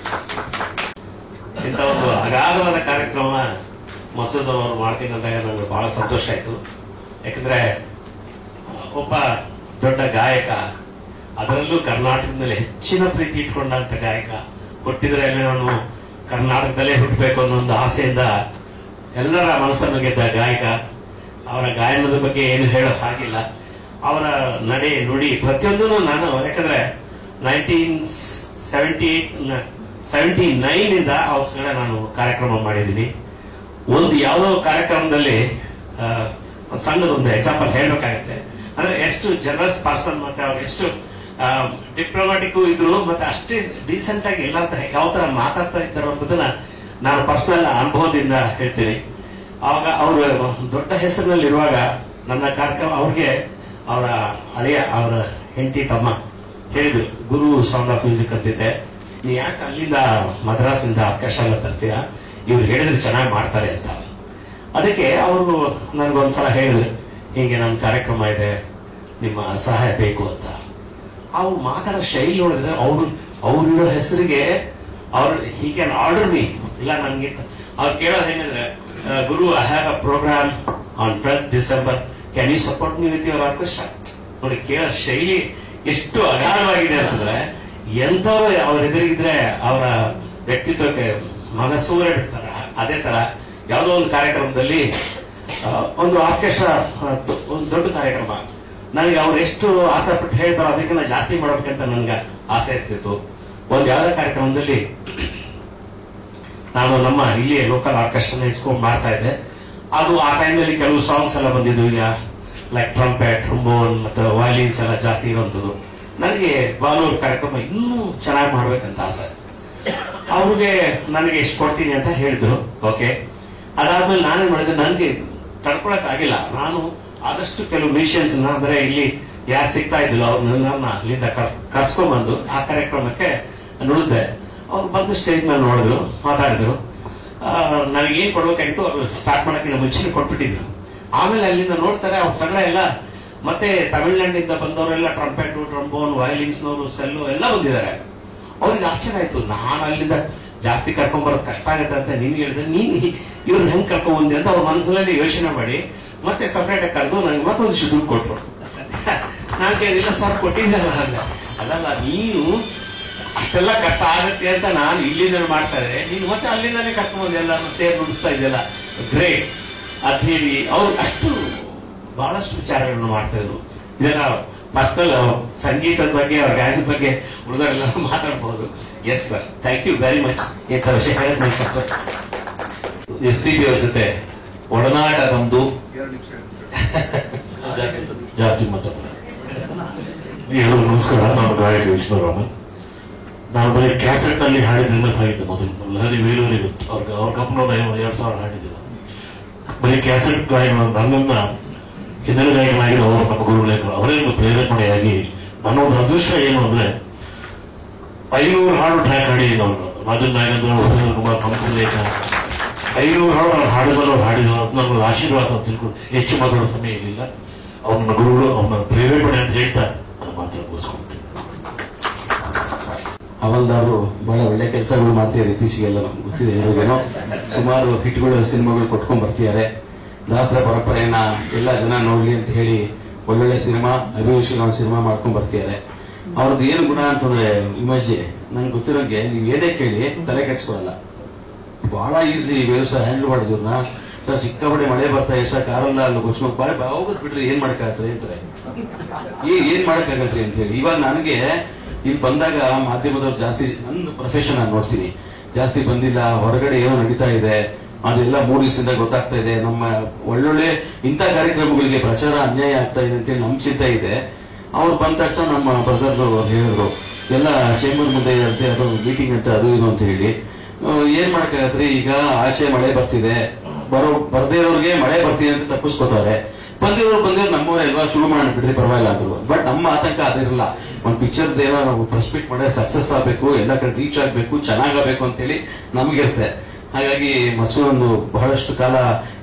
ಅಗಾಧವಾದ ಕಾರ್ಯಕ್ರಮ ಮಸೂದ್ ಅವರು ಮಾಡ್ತೀನಿ ಅಂತ ನನಗೆ ಬಹಳ ಸಂತೋಷ ಆಯ್ತು. ಯಾಕಂದ್ರೆ ಒಬ್ಬ ದೊಡ್ಡ ಗಾಯಕ, ಅದರಲ್ಲೂ ಕರ್ನಾಟಕದ ಮೇಲೆ ಹೆಚ್ಚಿನ ಪ್ರೀತಿ ಇಟ್ಕೊಂಡಂತ ಗಾಯಕ, ಹುಟ್ಟಿದ್ರೆ ನಾನು ಕರ್ನಾಟಕದಲ್ಲೇ ಹುಟ್ಟಬೇಕು ಅನ್ನೋ ಒಂದು ಆಸೆಯಿಂದ ಎಲ್ಲರ ಮನಸ್ಸನ್ನು ಗೆದ್ದ ಗಾಯಕ. ಅವರ ಗಾಯನದ ಬಗ್ಗೆ ಏನು ಹೇಳೋ ಹಾಗಿಲ್ಲ. ಅವರ ನಡೆ ನುಡಿ ಪ್ರತಿಯೊಂದೂ ನಾನು, ಯಾಕಂದ್ರೆ 1979 ಇಂದ ಅವ್ರ ಕಡೆ ನಾನು ಕಾರ್ಯಕ್ರಮ ಮಾಡಿದ್ದೀನಿ. ಒಂದು ಯಾವುದೋ ಕಾರ್ಯಕ್ರಮದಲ್ಲಿ ಒಂದು ಸಣ್ಣದೊಂದು ಎಕ್ಸಾಂಪಲ್ ಹೇಳ್ಬೇಕಾಗತ್ತೆ. ಅಂದ್ರೆ ಎಷ್ಟು ಜನರಸ್ ಪರ್ಸನ್, ಮತ್ತೆ ಅವ್ರು ಎಷ್ಟು ಡಿಪ್ಲೊಮ್ಯಾಟಿಕ್ ಇದ್ರು, ಮತ್ತೆ ಅಷ್ಟೇ ಡೀಸೆಂಟ್ ಆಗಿ ಇಲ್ಲ ಅಂತ ಯಾವ ತರ ಮಾತಾಡ್ತಾ ಇದ್ದಾರೆ ಅನ್ನೋದನ್ನ ನಾನು ಪರ್ಸನಲ್ ಅನುಭವದಿಂದ ಹೇಳ್ತೀನಿ. ಆವಾಗ ಅವರು ದೊಡ್ಡ ಹೆಸರಿನಲ್ಲಿರುವಾಗ ನನ್ನ ಕಾರ್ಯಕ್ರಮ ಅವ್ರಿಗೆ ಅವರ ಹಳೆಯ ಅವರ ಹೆಂಡತಿ ತಮ್ಮ ಹೇಳಿದ್ರು, ಗುರು ಸೌಂಡ್ ಆಫ್ ಮ್ಯೂಸಿಕ್ ಅಂತಿದ್ದೆ, ನೀ ಯಾಕೆ ಅಲ್ಲಿಂದ ಮದ್ರಾಸಿಂದ ಅವಕಾಶ ಎಲ್ಲ ತರ್ತೀಯ, ಇವ್ರು ಹೇಳಿದ್ರೆ ಚೆನ್ನಾಗಿ ಮಾಡ್ತಾರೆ ಅಂತ. ಅದಕ್ಕೆ ಅವರು ನನ್ಗೊಂದ್ಸಲ ಹೇಳಿದ್ರು, ಹೀಗೆ ನನ್ನ ಕಾರ್ಯಕ್ರಮ ಇದೆ, ನಿಮ್ಮ ಸಹಾಯ ಬೇಕು ಅಂತ. ಅವ್ರು ಮಾತಾಡೋ ಶೈಲಿ ನೋಡಿದ್ರೆ ಅವ್ರಿರೋ ಹೆಸರಿಗೆ ಅವ್ರು ಹೀ ಕ್ಯಾನ್ ಆರ್ಡರ್ ಮೀ, ಇಲ್ಲ ನನ್ಗೆ ಅವ್ರು ಕೇಳೋದು ಏನಂದ್ರೆ, ಗುರು I have a program on 12th December, can you support me with your orchestra. ನೋಡಿ, ಕೇಳೋ ಶೈಲಿ ಎಷ್ಟು ಅಗಾಧವಾಗಿದೆ ಅಂತಂದ್ರೆ, ಎಂಥವ್ರು ಅವ್ರ ಎದುರಿಗಿದ್ರೆ ಅವರ ವ್ಯಕ್ತಿತ್ವಕ್ಕೆ ಮನಸ್ಸೂರೇ ಬಿಡ್ತಾರೆ. ಅದೇ ತರ ಯಾವುದೋ ಒಂದು ಕಾರ್ಯಕ್ರಮದಲ್ಲಿ ಒಂದು ಆರ್ಕೆಸ್ಟ್ರಾ, ಒಂದು ದೊಡ್ಡ ಕಾರ್ಯಕ್ರಮ, ನನಗೆ ಅವ್ರು ಎಷ್ಟು ಆಸೆ ಪಟ್ಟು ಹೇಳ್ತಾರೋ ಅದಕ್ಕಿಂತ ಜಾಸ್ತಿ ಮಾಡ್ಬೇಕಂತ ನನ್ಗೆ ಆಸೆ ಇರ್ತಿತ್ತು. ಒಂದು ಯಾವ್ದೋ ಕಾರ್ಯಕ್ರಮದಲ್ಲಿ ನಾನು ನಮ್ಮ ಇಲ್ಲಿ ಲೋಕಲ್ ಆರ್ಕೆಸ್ಟ್ರಾ ಇಸ್ಕೊಂಡು ಮಾಡ್ತಾ ಇದ್ದೆ. ಅದು ಆ ಟೈಮ್ನಲ್ಲಿ ಕೆಲವು ಸಾಂಗ್ಸ್ ಎಲ್ಲ ಬಂದಿದ್ದು, ಈಗ ಲೈಕ್ ಟ್ರಂಪೆಟ್, ಟ್ರಂಬೋನ್ ಮತ್ತೆ ವಯಲಿನ್ಸ್ ಎಲ್ಲ ಜಾಸ್ತಿ ಇರುವಂತದ್ದು. ನನಗೆ ಬಾಲೂರು ಕಾರ್ಯಕ್ರಮ ಇನ್ನೂ ಚೆನ್ನಾಗಿ ಮಾಡ್ಬೇಕಂತ ಆಸೆ. ಅವ್ರಿಗೆ ನನಗೆ ಎಷ್ಟು ಕೊಡ್ತೀನಿ ಅಂತ ಹೇಳಿದ್ರು. ಓಕೆ, ಅದಾದ್ಮೇಲೆ ನಾನೇನ್ ಮಾಡಿದೆ, ನನಗೆ ತಡ್ಕೊಳಕ್ ಆಗಿಲ್ಲ. ನಾನು ಆದಷ್ಟು ಕೆಲವು ಮ್ಯೂಸಿಷಿಯನ್ಸ್ ಅಂದ್ರೆ ಇಲ್ಲಿ ಯಾರು ಸಿಗ್ತಾ ಇದ್ದಿಲ್ಲ ಅವ್ರನ್ನ ಅಲ್ಲಿಂದ ಕರ್ಸ್ಕೊಂಡ್ಬಂದು ಆ ಕಾರ್ಯಕ್ರಮಕ್ಕೆ ನುಡಿಸ್ದೆ. ಅವ್ರು ಬಂದು ಸ್ಟೇಜ್ ಮೇಲೆ ನೋಡಿದ್ರು, ಮಾತಾಡಿದ್ರು. ನನಗೇನ್ ಕೊಡ್ಬೇಕಾಗಿತ್ತು ಅವ್ರು ಸ್ಟಾರ್ಟ್ ಮಾಡಕ್ಕಿಂತ ಮುಂಚೆ ಕೊಟ್ಬಿಟ್ಟಿದ್ರು. ಆಮೇಲೆ ಅಲ್ಲಿಂದ ನೋಡ್ತಾರೆ ಅವ್ರ ಸಂಗಡ ಎಲ್ಲ, ಮತ್ತೆ ತಮಿಳ್ನಾಡಿನಿಂದ ಬಂದವರೆಲ್ಲ ಟ್ರಂಪೆಟ್, ಟ್ರಂಬೋನ್, ವಯಲಿನ್ಸ್ನವರು, ಸೆಲ್ಲು ಎಲ್ಲ ಬಂದಿದ್ದಾರೆ. ಅವ್ರಿಗೆ ಆಶ್ಚರ್ಯ ಆಯ್ತು, ನಾನು ಅಲ್ಲಿಂದ ಜಾಸ್ತಿ ಕರ್ಕೊಂಡ್ ಬರೋದು ಕಷ್ಟ ಆಗತ್ತೆ ಅಂತ ನಿನ್ಗೆ ಹೇಳಿದ್ರೆ, ನೀನ್ ಇವ್ರನ್ನ ಹೆಂಗ್ ಕರ್ಕೊಂಡ್ ಬಂದಿ ಅಂತ ಅವ್ರ ಮನಸ್ಸಲ್ಲಿ ಯೋಚನೆ ಮಾಡಿ ಮತ್ತೆ ಸಪರೇಟ್ ಆಗಿ ಕರೆದು ನನಗೆ ಮತ್ತೊಂದಿಷ್ಟು ದುಡ್ಡು ಕೊಟ್ರು. ನಾನ್ ಕೇಳಿಲ್ಲ, ಸರ್ ಕೊಟ್ಟಿದ್ದಲ್ಲ ಅಲ್ಲ, ಅಲ್ಲಲ್ಲ ನೀನು ಅಷ್ಟೆಲ್ಲ ಕಷ್ಟ ಆಗತ್ತೆ ಅಂತ ನಾನು ಇಲ್ಲಿಂದ ಮಾಡ್ತಾ ಇದ್ರೆ, ನೀನು ಮತ್ತೆ ಅಲ್ಲಿಂದಾನೇ ಕರ್ಕೊಂಡ್ಬಂದು ಎಲ್ಲಾರು ಸೇರಿ ನುಡಿಸ್ತಾ ಇದೆಯಲ್ಲ, ಗ್ರೇಟ್ ಅಂತ ಹೇಳಿ ಅವ್ರು ಅಷ್ಟು ಬಹಳಷ್ಟು ವಿಚಾರಗಳನ್ನು ಮಾಡ್ತಾ ಇದ್ರು. ಇದೆಲ್ಲ ಪರ್ಸನಲ್ ಸಂಗೀತದ ಬಗ್ಗೆ, ಅವ್ರ ಗಾಯನದ ಬಗ್ಗೆ ಉಳಿದವರೆಲ್ಲ ಮಾತಾಡಬಹುದು. Yes sir, thank you very much. ಇಂಥ ವಿಷಯ ಹೇಳೋದು ನನಗೆ ಸಂತೋಷ. SPB ಅವ್ರ ಜೊತೆ ಒಡನಾಟ ನಮ್ದು ಜಾಸ್ತಿ ಮಾತಾಡ. ಎಲ್ಲರೂ ನಮಸ್ಕಾರ. ನಾನು ಗಾಯಕ ವಿಷ್ಣುರಾಮನ್. ನಾನು ಬರೀ ಕ್ಯಾಸೆಟ್ ನಲ್ಲಿ ಹಾಡಿ ರಿಲೀಸ್ ಆಗಿದ್ದೆ ಮೊದಲು. ಲಹರಿ ವೇಲೂರಿ ಗೊತ್ತು, ಅವ್ರ ಕಂಪ್ನಿ 2000 ಹಾಡಿದ್ದೆ. ಬರೀ ಕ್ಯಾಸೆಟ್ ಗಾಯನ ನನ್ನನ್ನ ಹಿನ್ನೆಲೆ ಗಾಯಕನಾಗಿ ಅವರು ನಮ್ಮ ಗುರುಗಳೇ ಅವರೇ ಪ್ರೇರೇಪಣೆಯಾಗಿ ನನ್ನೊಂದು ಅದೃಷ್ಟ ಏನು ಅಂದ್ರೆ 500 ಹಾಡು ಟ್ರ್ಯಾಕ್ ಹಾಡಿದ್ದೀನಿ. ಅವರು ರಾಜನ್ ನಾಯಕಂದ್ರ, ಉಪೇಂದ್ರ ಕುಮಾರ್, ಹಂಸಲೇಖ 500 ಹಾಡು ಅವ್ರು ಹಾಡಿದ್ರು. ಅವ್ರು ಹಾಡಿದ್ರು, ಅದು ನನ್ನೊಂದು ಆಶೀರ್ವಾದ ಅಂತ ತಿಳ್ಕೊಂಡು ಹೆಚ್ಚು ಮಾತಾಡೋ ಸಮಯ ಇರಲಿಲ್ಲ. ಅವ್ರನ್ನ ಗುರುಗಳು ಅವ್ರನ್ನ ಪ್ರೇರೇಪಣೆ ಅಂತ ಹೇಳ್ತಾ ನನ್ನ ಮಾತ್ರ ಮುಗಿಸ್ಕೊಳ್ತೀನಿ. ಹವಲ್ದಾರರು ಬಹಳ ಒಳ್ಳೆ ಕೆಲಸಗಳು ಮಾಡ್ತಿದ್ದಾರೆ. ಇತ್ತೀಚೆಗೆಲ್ಲ ನಮ್ಗೆ ಗೊತ್ತಿದೆ, ಇವಾಗೇನೋ ಸುಮಾರು ಹಿಟ್ಗಳು, ಸಿನಿಮಾಗಳು ಕೊಟ್ಕೊಂಡ್ ಬರ್ತಿದ್ದಾರೆ. ದಾಸರ ಪರಂಪರೆಯನ್ನ ಎಲ್ಲ ಜನ ನೋಡ್ಲಿ ಅಂತ ಹೇಳಿ ಒಳ್ಳೊಳ್ಳೆ ಸಿನಿಮಾ, ಅಭಿರುಚಿಗಳ ಸಿನಿಮಾ ಮಾಡ್ಕೊಂಡ್ ಬರ್ತಿದ್ದಾರೆ. ಅವ್ರದ್ದು ಏನು ಗುಣ ಅಂತಂದ್ರೆ, ಇಮೇಜ್ ನಂಗೆ ಗೊತ್ತಿರೋಂಗೆ ನೀವು ಏನೇ ಕೇಳಿ ತಲೆ ಕೆಡ್ಸ್ಕೊಳಲ್ಲ. ಬಹಳ ಈಸಿ ವ್ಯವಸಾಯ ಹ್ಯಾಂಡಲ್ ಮಾಡಿದ್ರನ್ನ. ಸರ್ ಸಿಕ್ಕಾಪಟ್ಟೆ ಮಳೆ ಬರ್ತಾ ಇದೆ ಸರ್, ಕಾರಲ್ಲ ಅಲ್ಲಿ ಗೊಚ್ಕೊಂಡು ಬಾಳೆ ಹೋಗೋದ್ ಬಿಟ್ರಿ ಏನ್ ಮಾಡಕ್ಕಾಗತ್ತೆ ಅಂತಾರೆ. ಏನ್ ಮಾಡಕ್ಕಾಗತ್ತೆ ಅಂತ ಹೇಳಿ. ಇವಾಗ ನನಗೆ ಇಲ್ಲಿ ಬಂದಾಗ ಮಾಧ್ಯಮದವ್ರು ಜಾಸ್ತಿ, ನನ್ನ ಪ್ರೊಫೆಷನ್ ನಾನು ನೋಡ್ತೀನಿ, ಜಾಸ್ತಿ ಬಂದಿಲ್ಲ. ಹೊರಗಡೆ ಏನೋ ನಡೀತಾ ಇದೆ ಅದೆಲ್ಲ 3 ದಿವಸದಿಂದ ಗೊತ್ತಾಗ್ತಾ ಇದೆ. ನಮ್ಮ ಒಳ್ಳೊಳ್ಳೆ ಇಂಥ ಕಾರ್ಯಕ್ರಮಗಳಿಗೆ ಪ್ರಚಾರ ಅನ್ಯಾಯ ಆಗ್ತಾ ಇದೆ ಅಂತೇಳಿ ನಮ್ ಚಿಂತೆ ಇದೆ. ಅವ್ರು ಬಂದ ತಕ್ಷಣ ನಮ್ಮ ಬ್ರದರ್ ಹೇಳಿದ್ರು, ಎಲ್ಲ ಚೇಂಬರ್ ಮುಂದೆ ಇರುತ್ತೆ, ಅದು ಮೀಟಿಂಗ್ ಅಂತ ಅದು ಇದು ಅಂತ ಹೇಳಿ. ಏನ್ ಮಾಡಕ್ಕಾಗತ್ರಿ, ಈಗ ಆಚೆ ಮಳೆ ಬರ್ತಿದೆ, ಬರ್ದೇ ಇರೋರಿಗೆ ಮಳೆ ಬರ್ತಿದೆ ಅಂತ ತಪ್ಪಿಸ್ಕೋತಾರೆ. ಬಂದಿರೋರು ನಮ್ಮವರೇ ಅಲ್ವಾ, ಶುರು ಮಾಡೋಣ ಬಿಡ್ರಿ ಪರವಾಗಿಲ್ಲ ಅಂದ್ರು. ಬಟ್ ನಮ್ಮ ಆತಂಕ ಅದಿರಲ್ಲ. ಒಂದ್ ಪಿಕ್ಚರ್ ಏನೋ ನಾವು ಪ್ರೆಸ್ ಮೀಟ್ ಮಾಡಿ ಸಕ್ಸಸ್ ಆಗ್ಬೇಕು, ಎಲ್ಲ ಕಡೆ ರೀಚ್ ಆಗ್ಬೇಕು, ಚೆನ್ನಾಗಬೇಕು ಅಂತ ಹೇಳಿ ನಮ್ಗಿರುತ್ತೆ. ಹಾಗಾಗಿ ಮಸೂರೊಂದು ಬಹಳಷ್ಟು ಕಾಲ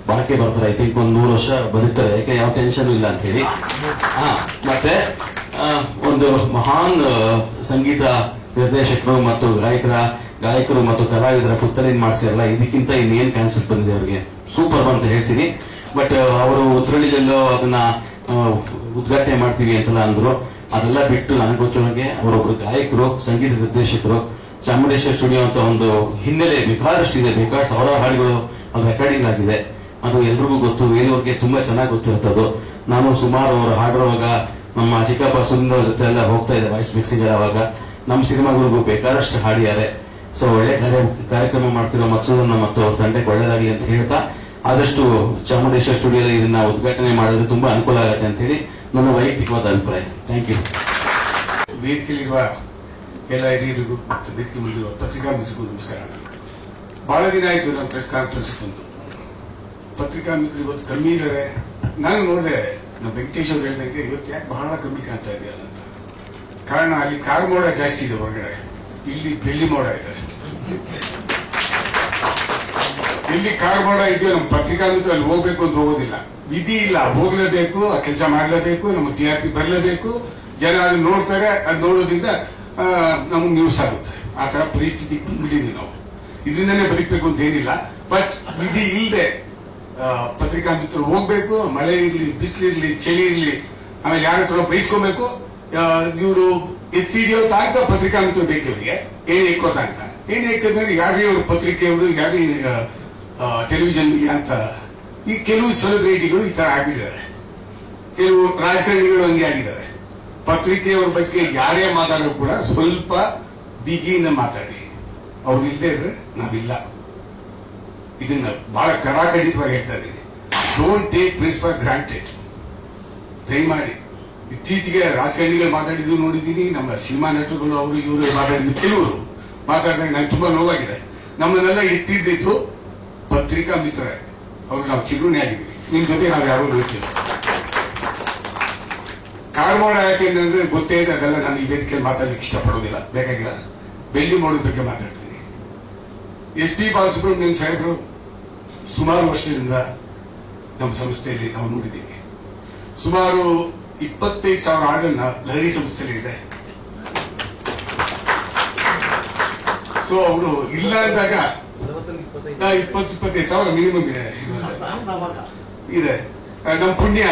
ಬಾಳಿಕೆ ಬರ್ತಾರೆ. ಐ ಥಿಂಕ್ 100 ವರ್ಷ ಬದುಕ್ತಾರೆ, ಯಾಕೆ ಯಾವ ಟೆನ್ಷನ್ ಇಲ್ಲ ಅಂತ ಹೇಳಿ. ಮತ್ತೆ ಒಂದು ಮಹಾನ್ ಸಂಗೀತ ನಿರ್ದೇಶಕರು ಮತ್ತು ಗಾಯಕರು ಮತ್ತು ಕಲಾವಿದರ ಪುತ್ತಲಿನ ಮಾಡಿಸಿರಲ್ಲ, ಇದಕ್ಕಿಂತ ಇನ್ನೇನ್ ಕ್ಯಾನ್ಸರ್ ಬಂದಿದೆ ಅವ್ರಿಗೆ, ಸೂಪರ್ ಅಂತ ಹೇಳ್ತೀನಿ. ಬಟ್ ಅವರು ಉತ್ತರಳ್ಳಿಲೆಲ್ಲೋ ಅದನ್ನ ಉದ್ಘಾಟನೆ ಮಾಡ್ತೀವಿ ಅಂತೆಲ್ಲ ಅಂದ್ರು. ಅದೆಲ್ಲ ಬಿಟ್ಟು ನನಗೆ ಗೊತ್ತಿರೋಂಗೆ ಅವರೊಬ್ರು ಗಾಯಕರು, ಸಂಗೀತ ನಿರ್ದೇಶಕರು, ಚಾಮುಂಡೇಶ್ವರಿ ಸ್ಟುಡಿಯೋ ಅಂತ ಒಂದು ಹಿನ್ನೆಲೆ ಬೇಕಾದಷ್ಟಿದೆ, ಬೇಕಾದ ಸಾವಿರಾರು ಹಾಡುಗಳು ಅದು ರೆಕಾರ್ಡಿಂಗ್ ಆಗಿದೆ. ಅದು ಎಲ್ರಿಗೂ ಗೊತ್ತು, ವೇಲೂರ್ಗೆ ತುಂಬಾ ಚೆನ್ನಾಗಿ ಗೊತ್ತಿರ್ತದ್ದು. ನಾನು ಸುಮಾರು ಅವರು ಹಾಡಿರುವಾಗ ನಮ್ಮ ಚಿಕ್ಕಪ್ಪ ಸುಂದರ ಜೊತೆ ಎಲ್ಲ ಹೋಗ್ತಾ ಇದ್ದೆ ವಾಯ್ಸ್ ಮಿಕ್ಸಿಂಗ್ ಅವಾಗ. ನಮ್ಮ ಸಿನಿಮಾಗಳಿಗೂ ಬೇಕಾದಷ್ಟು ಹಾಡಿದ್ದಾರೆ. ಸೊ ಒಳ್ಳೆ ಕಾರ್ಯಕ್ರಮ ಮಾಡ್ತಿರೋ ಮಕ್ಸೂದನ್ನ ಮತ್ತು ಅವ್ರ ತಂಡಕ್ಕೆ ಒಳ್ಳೇದಾಗಲಿ ಅಂತ ಹೇಳ್ತಾ, ಆದಷ್ಟು ಚಾಮುಂಡೇಶ್ವರಿ ಸ್ಟುಡಿಯೋ ಇದನ್ನ ಉದ್ಘಾಟನೆ ಮಾಡಿದ್ರೆ ತುಂಬಾ ಅನುಕೂಲ ಆಗುತ್ತೆ ಅಂತ ಹೇಳಿ ನನ್ನ ವೈಯಕ್ತಿಕವಾದ ಅಭಿಪ್ರಾಯ. Thank you. ವೇದಿಕೆಯಲ್ಲಿರುವ ಎಲ್ಲ ಹಿರಿಯರಿಗೂ ಮತ್ತು ವೇದಿಕೆ ಮುಂದಿರುವ ಪತ್ರಿಕಾ ಮಿತ್ರರಿಗೂ ನಮಸ್ಕಾರ. ಬಹಳ ದಿನ ಆಯ್ತು ನಾನು ಪ್ರೆಸ್ ಕಾನ್ಫರೆನ್ಸ್ ಬಂದು. ಪತ್ರಿಕಾ ಮಿತ್ರರು ಇವತ್ತು ಕಮ್ಮಿ ಇದ್ದಾರೆ. ನಾನು ನೋಡಿದೆ, ನಮ್ಮ ವೆಂಕಟೇಶ್ ಅವ್ರು ಹೇಳಿದಂಗೆ ಇವತ್ತು ಯಾಕೆ ಬಹಳ ಕಮ್ಮಿ ಕಾಣ್ತಾ ಇದೆಯಲ್ಲ ಅಂತ. ಕಾರಣ ಅಲ್ಲಿ ಕಾರ್ ಮೋಡ ಜಾಸ್ತಿ ಇದೆ ಹೊರಗಡೆ, ಇಲ್ಲಿ ಬೆಳ್ಳಿ ಮೋಡ ಇದೆ. ಎಲ್ಲಿ ಕಾರ್ ಮೋಡ ಇದೆಯೋ ನಮ್ಮ ಪತ್ರಿಕಾ ಮಿತ್ರ ಅಲ್ಲಿ ಹೋಗ್ಬೇಕು ಅಂತ ಹೋಗೋದಿಲ್ಲ, ವಿಧಿ ಇಲ್ಲ, ಹೋಗ್ಲೇಬೇಕು, ಆ ಕೆಲಸ ಮಾಡ್ಲೇಬೇಕು, ನಮ್ಮ TRP ಬರಲೇಬೇಕು, ಜನ ಅದನ್ನ ನೋಡ್ತಾರೆ. ಅದು ನೋಡೋದ್ರಿಂದ ನಮ್ಗೆ ನ್ಯೂಸ್ ಆಗುತ್ತೆ. ಆ ತರ ಪರಿಸ್ಥಿತಿ ಬಂದ್ಬಿಟ್ಟಿದ್ವಿ ನಾವು. ಇದರಿಂದನೇ ಬದುಕಬೇಕು ಅಂತ ಏನಿಲ್ಲ, ಬಟ್ ವಿಧಿ ಇಲ್ಲದೆ ಪತ್ರಿಕಾ ಮಿತ್ರರು ಹೋಗ್ಬೇಕು. ಮಳೆ ಇರ್ಲಿ, ಬಿಸಿಲಿರ್ಲಿ, ಚಳಿ ಇರ್ಲಿ, ಆಮೇಲೆ ಯಾರ ಹತ್ರ ಬೈಸ್ಕೋಬೇಕು. ಇವರು ಎತ್ತಿಡಿಯೋ ತಾಂತ ಪತ್ರಿಕಾ ಮಿತ್ರರು ಬೇಕು ಇವರಿಗೆ, ಏಣಿ ಎಕ್ಕೋ ತಾಂತ. ಏಣಿ ಎಕ್ಕಿದ್ರೆ ಯಾರೇ ಅವರು ಪತ್ರಿಕೆಯವರು, ಯಾರೇ ಟೆಲಿವಿಷನ್ ಅಂತ. ಈ ಕೆಲವು ಸೆಲೆಬ್ರಿಟಿಗಳು ಈ ತರ ಆಗಿದ್ದಾರೆ, ಕೆಲವು ರಾಜಕಾರಣಿಗಳು ಹಂಗೆ ಆಗಿದ್ದಾರೆ. ಪತ್ರಿಕೆಯವ್ರ ಬಗ್ಗೆ ಯಾರೇ ಮಾತಾಡೋದು ಕೂಡ ಸ್ವಲ್ಪ ಬಿಗಿಯಿಂದ ಮಾತಾಡಿ, ಅವ್ರು ಇಲ್ಲದೆ ಇದ್ರೆ ನಾವಿಲ್ಲ. ಇದನ್ನ ಬಹಳ ಕರಾಖಂಡಿತವಾಗಿ ಹೇಳ್ತಾ ಇದ್ದೀನಿ. Don't take press for granted. ದಯಮಾಡಿ. ಇತ್ತೀಚೆಗೆ ರಾಜಕಾರಣಿಗಳು ಮಾತಾಡಿದ್ದು ನೋಡಿದ್ದೀನಿ, ನಮ್ಮ ಸಿನಿಮಾ ನಟರುಗಳು ಅವರು ಇವರು ಮಾತಾಡಿದ್ದು, ಕೆಲವರು ಮಾತಾಡಿದಾಗ ನಂಗೆ ತುಂಬಾ ನೋವಾಗಿದೆ. ನಮ್ಮನ್ನೆಲ್ಲ ಎತ್ತಿದ್ದು ಪತ್ರಿಕಾ ಮಿತ್ರ, ಅವ್ರು ನಾವು ಚಿರುಣಿ ಆಗಿದ್ದೀವಿ. ನಿಮ್ ಜೊತೆ ನಾವು ಯಾರು ನೋಡ್ತೀವಿ. ಕಾರ್ಮೋಡ ಯಾಕೆಂದ್ರೆ ಗೊತ್ತೇ ಇದೆ, ಅದೆಲ್ಲ ನಾನು ಈ ವೇದಿಕೆಯಲ್ಲಿ ಮಾತಾಡ್ಲಿಕ್ಕೆ ಇಷ್ಟಪಡೋದಿಲ್ಲ, ಬೇಕಾಗಿಲ್ಲ. ಬೆಳ್ಳಿ ಮೋಡದ ಬಗ್ಗೆ ಮಾತಾಡ್ತೀನಿ. SP ಬಾಲಸುಬ್ರಹ್ಮಣ್ಯಂ ಸಾಹೇಬರು ಸುಮಾರು ವರ್ಷದಿಂದ ನಮ್ಮ ಸಂಸ್ಥೆಯಲ್ಲಿ ನಾವು ನೋಡಿದ್ದೀವಿ. ಸುಮಾರು 25,000 ಹಾಡನ್ನ ಲಹರಿ ಸಂಸ್ಥೆಯಲ್ಲಿ ಇದೆ. ಸೊ ಅವರು ಇಲ್ಲ ಅಂದಾಗ 20-25,000 ಮಿನಿಮಮ್ ಇದೆ. ನಮ್ಮ ಪುಣ್ಯ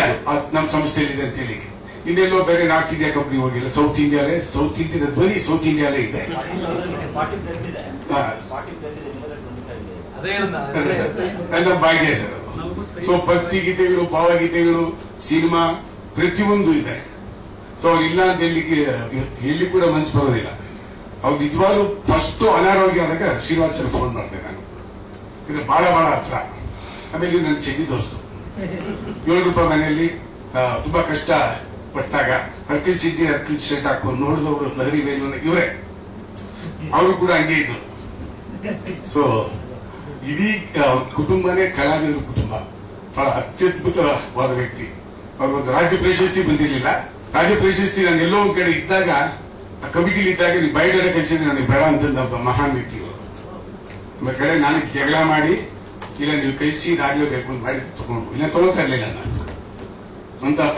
ನಮ್ಮ ಸಂಸ್ಥೆಯಲ್ಲಿ ಇದೆ ಅಂತ ಹೇಳಿ. ಇನ್ನೆಲ್ಲೋ ಬೇರೆ ನಾರ್ತ್ ಇಂಡಿಯಾ ಕಂಪನಿ ಹೋಗಿಲ್ಲ, ಸೌತ್ ಇಂಡಿಯಾಲೇ, ಸೌತ್ ಇಂಡಿಯಾದ ಧ್ವನಿ ಸೌತ್ ಇಂಡಿಯಾಲೇ ಇದೆ. ನಮ್ಮ ಭಾಗ್ಯ ಸರ್. ಸೊ ಭಕ್ತಿ ಗೀತೆಗಳು, ಭಾವಗೀತೆಗಳು, ಸಿನಿಮಾ ಪ್ರತಿಯೊಂದು ಇದೆ. ಸೊ ಅವ್ರು ಇಲ್ಲ ಅಂತ ಹೇಳಿ ಕೂಡ ಮನಸ್ಸು ಬರೋದಿಲ್ಲ. ಅವ್ರು ನಿಜವಾಗ್ಲೂ ಫಸ್ಟ್ ಅನಾರೋಗ್ಯ ಆದಾಗ ಶ್ರೀನಿವಾಸ್ ಸರ್ ಫೋನ್ ಮಾಡಿದೆ ನಾನು. ಬಹಳ ಹತ್ರ. ಆಮೇಲೆ ನನ್ನ ಚೆನ್ನಿ ದೋಸ್ತು ₹7 ಮನೆಯಲ್ಲಿ ತುಂಬಾ ಕಷ್ಟ ಪಟ್ಟಾಗ ಅರ್ಕಿಲ್ ಚಿದ್ದಿ, ಅರ್ಕಿಲ್ ಶರ್ಟ್ ಹಾಕೊಂಡು ನೋಡಿದವರು ಲಹರಿ ವೇಲು ಇವರೇ. ಅವರು ಕೂಡ ಹಂಗೆ ಇದ್ರು. ಸೊ ಇಡೀ ಕುಟುಂಬನೇ ಕಲಾವಿದರ ಕುಟುಂಬ. ಬಹಳ ಅತ್ಯದ್ಭುತವಾದ ವ್ಯಕ್ತಿ. ಅವ್ರಿಗೊಂದು ರಾಜ್ಯ ಪ್ರಶಸ್ತಿ ಬಂದಿರಲಿಲ್ಲ. ರಾಜ್ಯ ಪ್ರಶಸ್ತಿ ನಾನು ಎಲ್ಲೋ ಒಂದ್ ಕಡೆ ಇದ್ದಾಗ, ಕಮಿಟಿಲಿ ಇದ್ದಾಗ, ನೀವು ಬಯಲಾಟ ಕಲಿಸಿದ್ರೆ ನನಗೆ ಬೇಡ ಅಂತ ಮಹಾನ್ ವ್ಯಕ್ತಿಗಳು. ನಮ್ಮ ಕಡೆ ನನಗೆ ಜಗಳ ಮಾಡಿ, ಇಲ್ಲ ನೀವು ಕಲಿಸಿ ಆಗ್ಲೇಬೇಕು ಅಂತ ಮಾಡಿ ತಗೊಂಡು, ಇಲ್ಲ ತಗೋತಾ ಇರ್ಲಿಲ್ಲ ನಾನು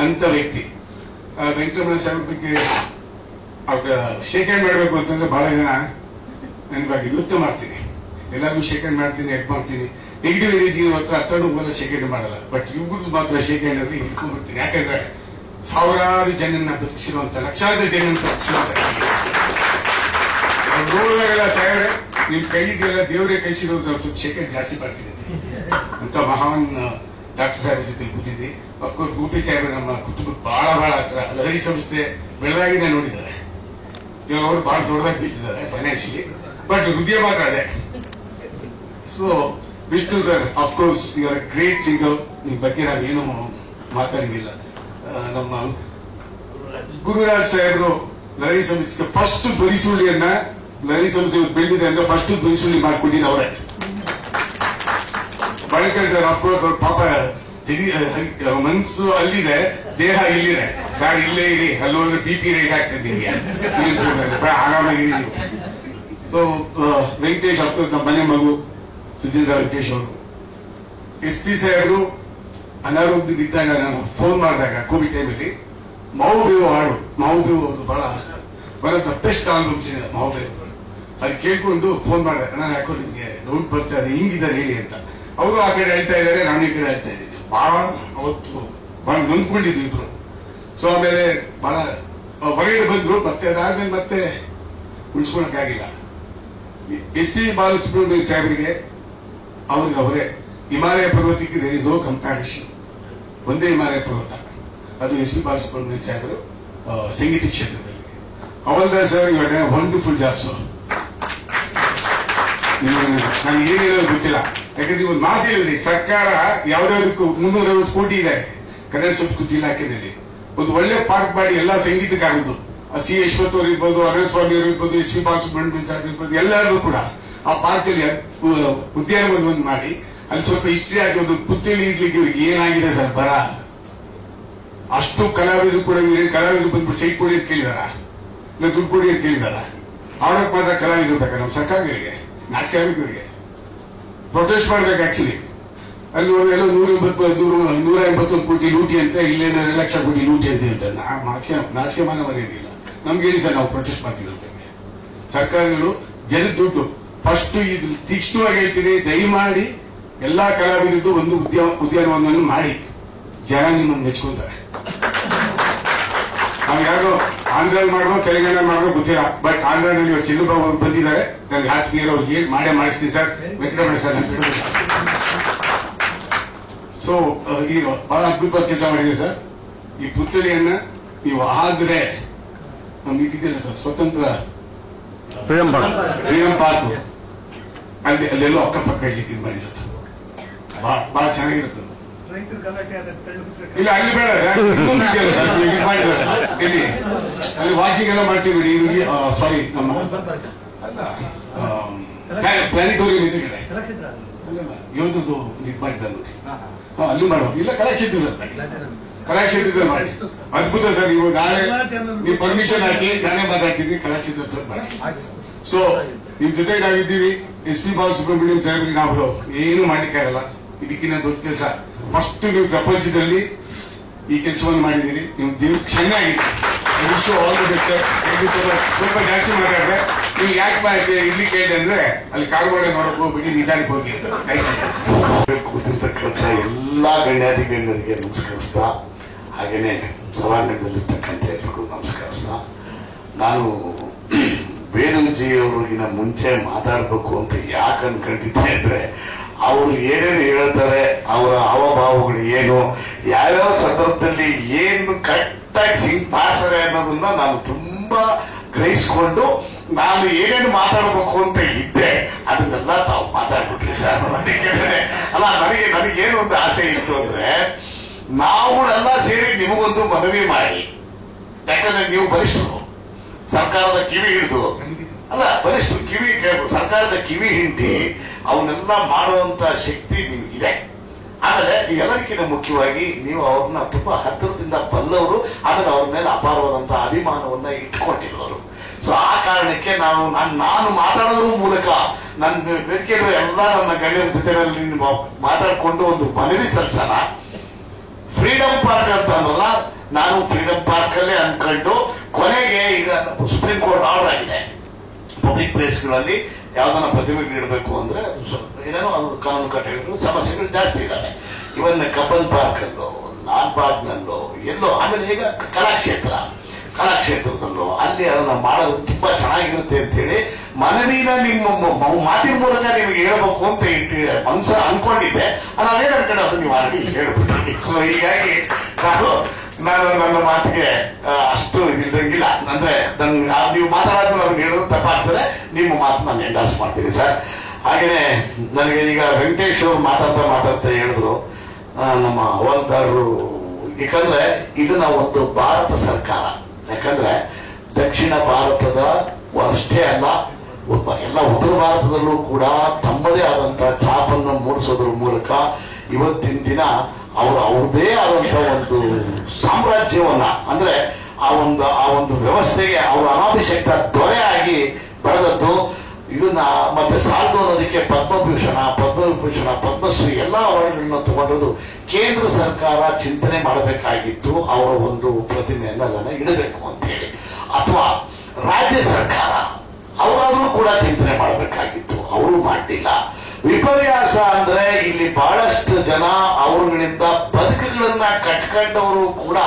ಅಂತ ವ್ಯಕ್ತಿ. ವೆಂಕಟರಮಣ ಸಾಹೇಬ್ ಬಗ್ಗೆ ಅವ್ರ ಶೇಕ್ ಹ್ಯಾಂಡ್ ಮಾಡಬೇಕು ಅಂತಂದ್ರೆ ಬಹಳ ಜನ ನನ್ ಬಗ್ಗೆ ಇವತ್ತು ಮಾಡ್ತೀನಿ, ಎಲ್ಲರಿಗೂ ಶೇಕ್ ಹ್ಯಾಂಡ್ ಮಾಡ್ತೀನಿ, ಹೆಲ್ಪ್ ಮಾಡ್ತೀನಿ. ನೆಗೆಟಿವ್ ಎನರ್ಜಿ ಹತ್ರ ಹೋಗಲ್ಲ, ಶೇಕ್ ಹ್ಯಾಂಡ್ ಮಾಡಲ್ಲ. ಬಟ್ ಇವ್ರದ್ದು ಮಾತ್ರ ಶೇಕ್ ಹ್ಯಾಂಡ್ ಅಂದ್ರೆ ಇಟ್ಕೊಂಡ್ಬಿಡ್ತೀನಿ. ಯಾಕಂದ್ರೆ ಸಾವಿರಾರು ಜನನ್ನ ಬದುಕಿಸಿರುವಂತ, ಲಕ್ಷಾಂತರ ಜನನ್ನ ಬದುಕಿಸಿರುವಂತ ನೋಡಿದಾಗೆಲ್ಲ ಸಾಹೇಬ್ರೆ ನಿಮ್ ಕೈಗೆಲ್ಲ ದೇವರೇ ಕಳಿಸಿರೋದು, ನಾವು ಸ್ವಲ್ಪ ಶೇಕ್ ಹ್ಯಾಂಡ್ ಜಾಸ್ತಿ ಮಾಡ್ತೀನಿ ಅಂತ ಮಹಾನ್ ಡಾಕ್ಟರ್ ಸಾಹೇಬ್ ಜೊತೆ ಕೂತಿದ್ವಿ. ಅಫ್ಕೋರ್ಸ್ ಊಟಿ ಸಾಹೇಬ್ ನಮ್ಮ ಕುಟುಂಬಕ್ಕೆ ಬಹಳ ಹತ್ರ. ಲಹರಿ ಸಂಸ್ಥೆ ಬೆಳಗಾಗಿನೇ ನೋಡಿದ್ದಾರೆ. ಇವಾಗ ಅವರು ಬಹಳ ದೊಡ್ಡದಾಗಿ ಬಿದ್ದಿದ್ದಾರೆ ಫೈನಾನ್ಷಿಯಲಿ, ಬಟ್ ಹೃದಯ ಮಾತ್ರ ಅದೇ. So Vishnu sir, of course you are great singer. ನಿಮ್ ಬಗ್ಗೆ ನಾವೇನು ಮಾತಾಡಿಲ್ಲ. ನಮ್ಮ ಗುರುರಾಜ್ ಸಾಹೇಬರು ಲಹರಿ ಸಂಸ್ಥೆಗೆ ಫಸ್ಟ್ ಧ್ವನಿಸುಳ್ಳಿಯನ್ನ, ಲಹರಿ ಸಂಸ್ಥೆ ಬೆಳೆದಿದೆ ಅಂದ್ರೆ ಫಸ್ಟ್ ಧ್ವನಿಸುಳ್ಳಿ ಮಾಡ್ಕೊಂಡಿದ್ದು ಅವರೇ. ಬಳಿಕರ್ ಸರ್ ಅಫ್ಕೋರ್ಸ್ ಅವ್ರ ಪಾಪ ಮನಸ್ಸು ಅಲ್ಲಿದೆ, ದೇಹ ಇಲ್ಲಿದೆ. ಸರ್ ಇಲ್ಲೇ ಇರಿ, ಅಲ್ಲೋದ್ರೆ BP ರೈಸ್ ಆಗ್ತದೆ ನಿಮಗೆ, ಆರಾಮಾಗಿ. ಸೊ ವೆಂಕಟೇಶ್ ಅಫ್ಕೋರ್ಸ್ ನಮ್ಮ ಮನೆ ಮಗು ಸುಧೀಂದ್ರ ವೆಂಕಟೇಶ್ ಅವರು. SP ಸಾಹೇಬರು ಅನಾರೋಗ್ಯದಿದ್ದಾಗ ನಾನು ಫೋನ್ ಮಾಡಿದಾಗ ಕೋವಿಡ್ ಟೈಮಲ್ಲಿ ಮಾವು ಬೇವು ಹಾಡು, ಮಾವು ಬೇವು ಅವರು ಬಹಳ one of the best albums ಇದೆ ಮಾವು ಬೇವು. ಅದು ಕೇಳ್ಕೊಂಡು ಫೋನ್ ಮಾಡಿದೆ, ನಾನು ಯಾಕೋ ನಿಮ್ಗೆ ಡೌಟ್ ಬರ್ತಾ ಇದೆ, ಹಿಂಗಿದ್ದಾರೆ ಹೇಳಿ ಅಂತ. ಅವರು ಆ ಕಡೆ ಹೇಳ್ತಾ ಇದ್ದಾರೆ, ನಾನು ಈ ಕಡೆ ಹೇಳ್ತಾ ಇದ್ದೀನಿ. ಬಹಳ ಅವತ್ತು ಬಹಳ ನೊಂದ್ಕೊಂಡಿದ್ವಿ ಇಬ್ರು. ಸೊ ಆಮೇಲೆ ಬಹಳ ಹೊರಗಡೆ ಬಂದ್ರು. ಮತ್ತೆ ಅದಾದ್ಮೇಲೆ ಮತ್ತೆ ಉಳಿಸ್ಕೊಳಕ್ಕಾಗಿಲ್ಲ. SP ಬಾಲಸುಬ್ರಹ್ಮಣ್ಯ ಸಾಹೇಬರಿಗೆ ಅವ್ರಿಗೆ ಅವರೇ ಹಿಮಾಲಯ ಪರ್ವತಕ್ಕೆ ದೇರ್ ಇಸ್ ನೋ ಕಂಪ್ಯಾರಿಷನ್. ಒಂದೇ ಹಿಮಾಲಯ ಪರ್ವತ, ಅದು SP ಬಾಲಸುಬ್ರಹ್ಮಣ್ಯ ಸಾಹೇಬರು ಸಂಗೀತ ಕ್ಷೇತ್ರದಲ್ಲಿ. ಹವಲ್ದಾರ್ ಸರ್ ಇವತ್ತು ವಂಡರ್ಫುಲ್ ಜಾಬ್ ಸರ್. ನಾನು ಏನ್ ಹೇಳೋದು ಗೊತ್ತಿಲ್ಲ, ಯಾಕಂದ್ರೆ ನೀವು ಮಾತು ಹೇಳಿದ್ರಿ, ಸರ್ಕಾರ ಯಾವ್ದಾವ್ದಕ್ಕೂ 350 ಕೋಟಿ ಇದೆ ಕನ್ನಡ ಸಂಸ್ಕೃತಿ ಇಲಾಖೆಯಲ್ಲಿ. ಒಂದು ಒಳ್ಳೆ ಪಾರ್ಕ್ ಮಾಡಿ ಎಲ್ಲಾ ಸಂಗೀತಕ್ಕಾಗೋದು. C. ಯಶವಂತ್ ಅವರು ಇರ್ಬೋದು, ಅನಂತಸ್ವಾಮಿ ಅವರು ಇರ್ಬೋದು, SP ಬಾಲಸುಬ್ರಹ್ಮಣ್ಯ ಸಾಹೇಬ್ ಇರ್ಬೋದು, ಎಲ್ಲರೂ ಕೂಡ ಆ ಪಾರ್ಕ್ ಅಲ್ಲಿ ಉದ್ಯಾನವನವನ್ನು ಮಾಡಿ ಅಲ್ಲಿ ಸ್ವಲ್ಪ ಹಿಸ್ಟ್ರಿ ಆಗಿ ಒಂದು ಪುತ್ಥಳಿ ಇಡ್ಲಿಕ್ಕೆ ಏನಾಗಿದೆ ಸರ್ ಬರ. ಅಷ್ಟು ಕಲಾವಿದರು ಕೂಡ ಕಲಾವಿದರು ಬಂದ್ಬಿಟ್ಟು ಸೈಟ್ ಕೊಡಿ ಅಂತ ಕೇಳಿದಾರ, ಇಲ್ಲ ದುಡ್ಡು ಕೊಡಿ ಅಂತ ಕೇಳಿದಾರ. ಆಡೋಕ್ ಮಾತ್ರ ಕಲಾವಿದರು ಬೇಕಾ ನಮ್ಮ ಸರ್ಕಾರಗಳಿಗೆ? ನಾಚಿಕೆ ಆಗಬೇಕು ಇವರಿಗೆ. ಪ್ರೊಟೆಸ್ಟ್ ಮಾಡ್ಬೇಕು ಆಕ್ಚುಲಿ. ಅಲ್ಲಿ ಎಲ್ಲ 181 ಕೋಟಿ ಲೂಟಿ ಅಂತ, ಇಲ್ಲೇ 2 ಲಕ್ಷ ಕೋಟಿ ಲೂಟಿ ಅಂತ ಹೇಳ್ತಾರೆ. ನಾಚಿಕೆ ಮಾನ ಮರ್ಯಾದಿಲ್ಲ ನಮ್ಗೆ. ಹೇಳಿ ಸರ್, ನಾವು ಪ್ರೊಟೆಸ್ಟ್ ಮಾಡ್ತೀವಿ ಅಂತ. ಸರ್ಕಾರಗಳು ಜನ ದುಡ್ಡು ಫಸ್ಟ್ ಇದು ತೀಕ್ಷ್ಣವಾಗಿ ಹೇಳ್ತೀನಿ, ದಯಮಾಡಿ ಎಲ್ಲಾ ಕಲಾವಿದರದ್ದು ಒಂದು ಉದ್ಯಾನವನವನ್ನು ಮಾಡಿ, ಜನ ನಿಮ್ಮನ್ನು ಮೆಚ್ಕೊಂತಾರೆ. ನಾವು ಯಾರೋ ಆಂಧ್ರಲ್ಲಿ ಮಾಡೋ ತೆಲಂಗಾಣ ಮಾಡೋ ಗೊತ್ತಿಲ್ಲ, ಬಟ್ ಆಂಧ್ರನಲ್ಲಿ ಚಂದ್ರಬಾಬು ಅವರು ಬಂದಿದ್ದಾರೆ. ನಾನು ಆತ್ಮೀಯರು ಅವ್ರಿಗೆ ಮಾಡೇ ಮಾಡಿಸ್ತೀನಿ ಸರ್, ವೆಂಕಟರಮಣ ಸರ್ ಅಂತ ಹೇಳೋದು. ಸೊ ಈಗ ಬಹಳ ಅದ್ಭುತವಾದ ಕೆಲಸ ಮಾಡಿದೆ ಸರ್. ಈ ಪುತ್ಥಳಿಯನ್ನ ನೀವು ಆದ್ರೆ ನಮ್ಗೆ ಇದ್ದಿದ್ದಿಲ್ಲ ಸರ್, ಸ್ವತಂತ್ರ ಫ್ರೀಡಂ ಪಾರ್ಕ್ ಅಲ್ಲೆಲ್ಲೋ ಅಕ್ಕಪಕ್ಕ ಇಡ್ಲಿಕ್ಕೆ ಮಾಡಿ ಸರ್, ಬಹಳ ಚೆನ್ನಾಗಿರುತ್ತೆ. ಇಲ್ಲ ಅಲ್ಲಿ ಬೇಡ ಸರ್, ಇನ್ನೊಂದು ಇದೆಯಲ್ಲ ಸರ್, ಮಾಡಿದ್ದಾರೆ ಇಲ್ಲಿ, ಅಲ್ಲಿ ವಾಕಿಂಗ್ ಎಲ್ಲ ಮಾಡ್ತೀವಿ ಬಿಡಿ. ಸಾರಿ, ನಮ್ಮ ಅಲ್ಲ ಪ್ಲಾನಿಟೋರಿಯಂ ಎದುರುಗಡೆ ಅಲ್ಲಲ್ಲ ಯೋಧದ್ದು ಇದು ಮಾಡಿದ್ದಾರೆ ನೋಡಿ, ಅಲ್ಲಿ ಮಾಡುವ. ಇಲ್ಲ ಕಲಾಕ್ಷೇತ್ರ ಸರ್, ಕಲಾಕ್ಷೇತ್ರದಲ್ಲಿ ಮಾಡಿ. ಅದ್ಭುತ ಸರ್. ನೀವು ನಾಳೆ ನೀವು ಪರ್ಮಿಷನ್ ಹಾಕಿ ನಾನೇ ಮಾತಾಡ್ತೀನಿ ಕಲಾಕ್ಷೇತ್ರ ಸರ್ ಮಾಡಿ. ಸೊ ನಿಮ್ ಜೊತೆ ನಾವಿದ್ದೀವಿ. SP ಬಾಲಸುಬ್ರಹ್ಮಣ್ಯಂ ಸಾಹೇಬ್ರಿಗೆ ನಾವು ಏನು ಮಾಡ್ಲಿಕ್ಕಾಗಲ್ಲ. ಇದಕ್ಕಿಂತ ದೊಡ್ಡ ಕೆಲಸ. ಫಸ್ಟ್ ನೀವು ಪ್ರಪಂಚದಲ್ಲಿ ಈ ಕೆಲಸವನ್ನು ಮಾಡಿದ್ದೀರಿ. ನೀವು ಚೆನ್ನಾಗಿ ಸ್ವಲ್ಪ ಜಾಸ್ತಿ ಮಾತಾಡಿದ್ರೆ ನೀವು ಯಾಕೆ ಇಲ್ಲಿ ಕೇಳಿದೆ ಅಂದ್ರೆ ಅಲ್ಲಿ ಕಾರ್ವಾಡ ನೋಡಕ್ ಹೋಗ್ಬಿಟ್ಟು ನಿಧಾನಕ್ಕೆ ಹೋಗಿ ಅಂತ ಕೂತಿರ್ತಕ್ಕಂಥ ಎಲ್ಲಾ ಗಣ್ಯಾಧಿ ಗಣ್ಯರಿಗೆ ನಮಸ್ಕರಿಸ್ತಾ, ಹಾಗೇನೆ ಸಭಾಂಗಣದಲ್ಲಿರ್ತಕ್ಕಂಥ ಎಲ್ರಿಗೂ ನಮಸ್ಕರಿಸ್ತಾ, ನಾನು ವೇಣುಜಿಯವರಿಗಿನ ಮುಂಚೆ ಮಾತಾಡ್ಬೇಕು ಅಂತ ಯಾಕೆ ಅನ್ಕೊಂಡಿದ್ದೆ ಅಂದ್ರೆ, ಅವರು ಏನೇನು ಹೇಳ್ತಾರೆ, ಅವರ ಹಾವಭಾವಗಳು ಏನು, ಯಾವ್ಯಾವ ಸಂದರ್ಭದಲ್ಲಿ ಏನು ಕರೆಕ್ಟಾಗಿ ಸಿಂಕ್ ಮಾಡ್ತಾರೆ ಅನ್ನೋದನ್ನ ನಾನು ತುಂಬಾ ಗ್ರಹಿಸ್ಕೊಂಡು ನಾನು ಏನೇನು ಮಾತಾಡಬೇಕು ಅಂತ ಇದ್ದೆ ಅದನ್ನೆಲ್ಲ ತಾವು ಮಾತಾಡ್ಬಿಟ್ರಿ ಸರ್. ಅಲ್ಲ, ನನಗೇನು ಒಂದು ಆಸೆ ಇತ್ತು ಅಂದ್ರೆ, ನಾವುಗಳೆಲ್ಲ ಸೇರಿ ನಿಮಗೊಂದು ಮನವಿ ಮಾಡಿ, ಯಾಕಂದ್ರೆ ನೀವು ಬಲಿಷ್ಠರು, ಸರ್ಕಾರದ ಕಿವಿ ಹಿಡಿದು ಅಲ್ಲ ಬಲಿಷ್ಠರು ಕಿವಿ ಸರ್ಕಾರದ ಕಿವಿ ಹಿಂಡಿ ಅವನ್ನೆಲ್ಲ ಮಾಡುವಂತ ಶಕ್ತಿ ನಿಮ್ಗಿದೆ. ಆಮೇಲೆ ಎಲ್ಲದಕ್ಕಿಂತ ಮುಖ್ಯವಾಗಿ ನೀವು ಅವ್ರನ್ನ ತುಂಬಾ ಹತ್ತಿರದಿಂದ ಬಲ್ಲವರು, ಆಮೇಲೆ ಅವ್ರ ಮೇಲೆ ಅಪಾರವಾದಂತಹ ಅಭಿಮಾನವನ್ನ ಇಟ್ಕೊಂಡಿರೋರು. ಸೊ ಆ ಕಾರಣಕ್ಕೆ ನಾನು ಮಾತಾಡೋದ್ರ ಮೂಲಕ ನನ್ನ ವೇದಿಕೆಗಳು ಎಲ್ಲ ನನ್ನ ಗಣ್ಯರ ಜೊತೆಯಲ್ಲಿ ಮಾತಾಡ್ಕೊಂಡು ಒಂದು ಮನವಿ ಸಲ್ಲಿಸೋಣ. ಫ್ರೀಡಂ ಪಾರ್ಕ್ ಅಂತ ಅಂದ್ರಲ್ಲ, ನಾನು ಫ್ರೀಡಂ ಪಾರ್ಕ್ ಅಲ್ಲೇ ಅನ್ಕೊಂಡು ಕೊನೆಗೆ ಈಗ ಸುಪ್ರೀಂ ಕೋರ್ಟ್ ಆರ್ಡರ್ ಆಗಿದೆ, ಪಬ್ಲಿಕ್ ಪ್ಲೇಸ್ಗಳಲ್ಲಿ ಯಾವ್ದನ್ನ ಪ್ರತಿಮೆಗಳಿಡಬೇಕು ಅಂದ್ರೆ ಏನೇನೋ ಅದು ಕಾನೂನು ಕಟ್ಟಡಗಳು ಸಮಸ್ಯೆಗಳು ಜಾಸ್ತಿ ಇದ್ದಾವೆ. ಇವನ್ ಕಬ್ಬನ್ ಪಾರ್ಕ್ ಅಲ್ಲೋ, ಲಾಲ್ ಬಾಗ್ನಲ್ಲೋ ಎಲ್ಲೋ, ಆಮೇಲೆ ಈಗ ಕಲಾಕ್ಷೇತ್ರದಲ್ಲೋ ಅಲ್ಲಿ ಅದನ್ನ ಮಾಡೋದು ತುಂಬಾ ಚೆನ್ನಾಗಿರುತ್ತೆ ಅಂತ ಹೇಳಿ ಮನವಿನ ನಿಮ್ಮ ಮಾತಿನ ಮೂಲಕ ನಿಮಗೆ ಹೇಳ್ಬೇಕು ಅಂತ ಮನ್ಸ ಅನ್ಕೊಂಡಿದ್ದೆ. ನಾವೇನ ಕಡೆ ಅದು ನೀವು ಆಲ್ರೆಡಿ ಹೇಳ್ಬಿಟ್ರಿ. ಸೊ ಹೀಗಾಗಿ ನಾನು ನನ್ನ ಮಾತಿಗೆ ಅಷ್ಟು ಇದಿಲ್ದಂಗಿಲ್ಲ. ಅಂದ್ರೆ ನೀವು ಮಾತಾಡೋದು ನಮ್ಗೆ ಹೇಳೋದು ತಪ್ಪಾಗ್ತದೆ, ನಿಮ್ಮ ಮಾತು ನಾನು ಎಂಡಾರ್ಸ್ ಮಾಡ್ತೀನಿ ಸರ್. ಹಾಗೇನೆ ನನಗೆ ಈಗ ವೆಂಕಟೇಶ್ ಅವರು ಮಾತಾಡ್ತಾ ಹೇಳಿದ್ರು ನಮ್ಮ ಹವಾಲ್ದಾರರು, ಯಾಕಂದ್ರೆ ಇದನ್ನ ಒಂದು ಭಾರತ ಸರ್ಕಾರ, ಯಾಕಂದ್ರೆ ದಕ್ಷಿಣ ಭಾರತದ ಅಷ್ಟೇ ಅಲ್ಲ, ಎಲ್ಲ ಉತ್ತರ ಭಾರತದಲ್ಲೂ ಕೂಡ ತಮ್ಮದೇ ಆದಂತಹ ಛಾಪನ್ನು ಮೂಡಿಸೋದ್ರ ಮೂಲಕ ಇವತ್ತಿನ ದಿನ ಅವ್ರದೇ ಆದಂತಹ ಒಂದು ಸಾಮ್ರಾಜ್ಯವನ್ನ, ಅಂದ್ರೆ ಆ ಒಂದು ವ್ಯವಸ್ಥೆಗೆ ಅವರು ಅನಾಭಿಷೇಕ ದೊರೆ ಆಗಿ ಬೆಳೆದದ್ದು. ಇದನ್ನ ಮತ್ತೆ ಸಾಲದು ಅನ್ನೋದಕ್ಕೆ ಪದ್ಮಭೂಷಣ, ಪದ್ಮಶ್ರೀ ಎಲ್ಲಾ ಅವಾರ್ಡ್ಗಳನ್ನ ತಗೊಂಡದ್ದು ಕೇಂದ್ರ ಸರ್ಕಾರ ಚಿಂತನೆ ಮಾಡಬೇಕಾಗಿತ್ತು. ಅವರ ಒಂದು ಪ್ರತಿಮೆಯನ್ನ ಇಡಬೇಕು ಅಂತ ಹೇಳಿ, ಅಥವಾ ರಾಜ್ಯ ಸರ್ಕಾರ ಅವರಾದ್ರೂ ಕೂಡ ಚಿಂತನೆ ಮಾಡಬೇಕಾಗಿತ್ತು, ಅವರು ಮಾಡಲಿಲ್ಲ. ವಿಪರ್ಯಾಸ ಅಂದ್ರೆ ಇಲ್ಲಿ ಬಹಳಷ್ಟು ಜನ ಅವರುಗಳಿಂದ ಬದುಕುಗಳನ್ನ ಕಟ್ಕೊಂಡವರು ಕೂಡ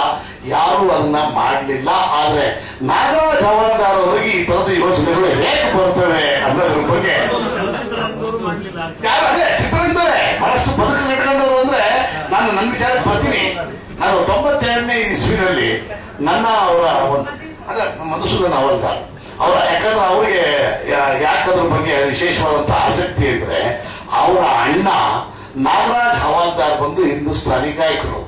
ಯಾರು ಅದನ್ನ ಮಾಡಲಿಲ್ಲ. ಆದ್ರೆ ನಾಗರಾಜ್ ಹವಾಲ್ದಾರ್ ಅವರಿಗೆ ಈ ತರದ ಯೋಚನೆಗಳು ಹೇಗೆ ಬರ್ತವೆ ಅನ್ನೋದ್ರ ಬಗ್ಗೆ ಅದೇ ಚಿತ್ರರಂಗದವರೇ ಬಹಳಷ್ಟು ಬದುಕು ಕಟ್ಕೊಂಡವರು ಅಂದ್ರೆ ನನ್ನ ವಿಚಾರಕ್ಕೆ ಬರ್ತೀನಿ. ನಾನು 92ನೇ ಇಸ್ವಿನಲ್ಲಿ ಅವರ ಅದೇ ಮಧುಸೂದನ್ ಹವಾಲ್ದಾರ್ ಅವರ, ಯಾಕಂದ್ರೆ ಅವರಿಗೆ ಯಾಕದ್ರ ಬಗ್ಗೆ ವಿಶೇಷವಾದಂತ ಆಸಕ್ತಿ ಅಂದ್ರೆ ಅವರ ಅಣ್ಣ ನಾಗರಾಜ್ ಹವಾಲ್ದಾರ್ ಬಂದು ಹಿಂದೂಸ್ತಾನಿ ಗಾಯಕರು.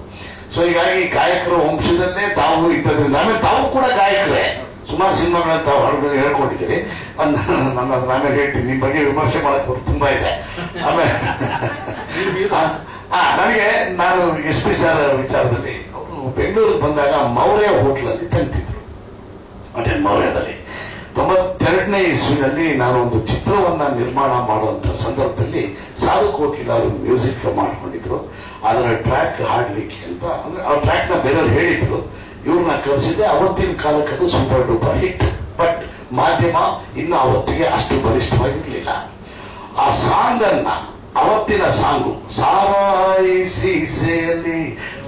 ಸೊ ಹೀಗಾಗಿ ಗಾಯಕರ ವಂಶದಲ್ಲೇ ತಾವು ಇದ್ದದ್ರಿಂದ ಆಮೇಲೆ ತಾವು ಕೂಡ ಗಾಯಕರೇ, ಸುಮಾರು ಸಿನಿಮಾಗಳನ್ನ ತಾವು ಹೊರಗಡೆ ಹೇಳ್ಕೊಂಡಿದ್ದೀರಿ. ನನ್ನ ಆಮೇಲೆ ಹೇಳ್ತೀನಿ, ನಿಮ್ ಬಗ್ಗೆ ವಿಮರ್ಶೆ ಮಾಡಕ್ ತುಂಬಾ ಇದೆ. ಆಮೇಲೆ ನಾನು SP ಸರ್ ವಿಚಾರದಲ್ಲಿ ಅವರು ಬೆಂಗಳೂರಿಗೆ ಬಂದಾಗ ಮೌರ್ಯ ಹೋಟ್ಲಲ್ಲಿ ತಂತಿದ್ರು. ಅದೇ ಮೌರ್ಯದಲ್ಲಿ 92ನೇ ಇಸ್ವಿನಲ್ಲಿ ನಾನು ಒಂದು ಚಿತ್ರವನ್ನ ನಿರ್ಮಾಣ ಮಾಡುವಂತ ಸಂದರ್ಭದಲ್ಲಿ ಸಾಧು ಕೋಕಿಲಾರು ಮ್ಯೂಸಿಕ್ ಮಾಡ್ಕೊಂಡಿದ್ರು. ಅದರ ಟ್ರ್ಯಾಕ್ ಹಾಡ್ಲಿಕ್ಕೆ ಅಂತ, ಅಂದ್ರೆ ಆ ಟ್ರ್ಯಾಕ್ ನ ಬೇರೆಯವ್ರು ಹೇಳಿದ್ರು, ಇವ್ರನ್ನ ಕರೆಸಿದೆ. ಅವತ್ತಿನ ಕಾಲಕ್ಕೆ ಅದು ಸೂಪರ್ ಡೂಪರ್ ಹಿಟ್. ಬಟ್ ಮಾಧ್ಯಮ ಇನ್ನು ಅವತ್ತಿಗೆ ಅಷ್ಟು ಬಲಿಷ್ಠವಾಗಿರ್ಲಿಲ್ಲ. ಆ ಸಾಂಗ್ ಅನ್ನ, ಅವತ್ತಿನ ಸಾಂಗು ಸಾರಾಯಿ ಸೀಸೆಯಲ್ಲಿ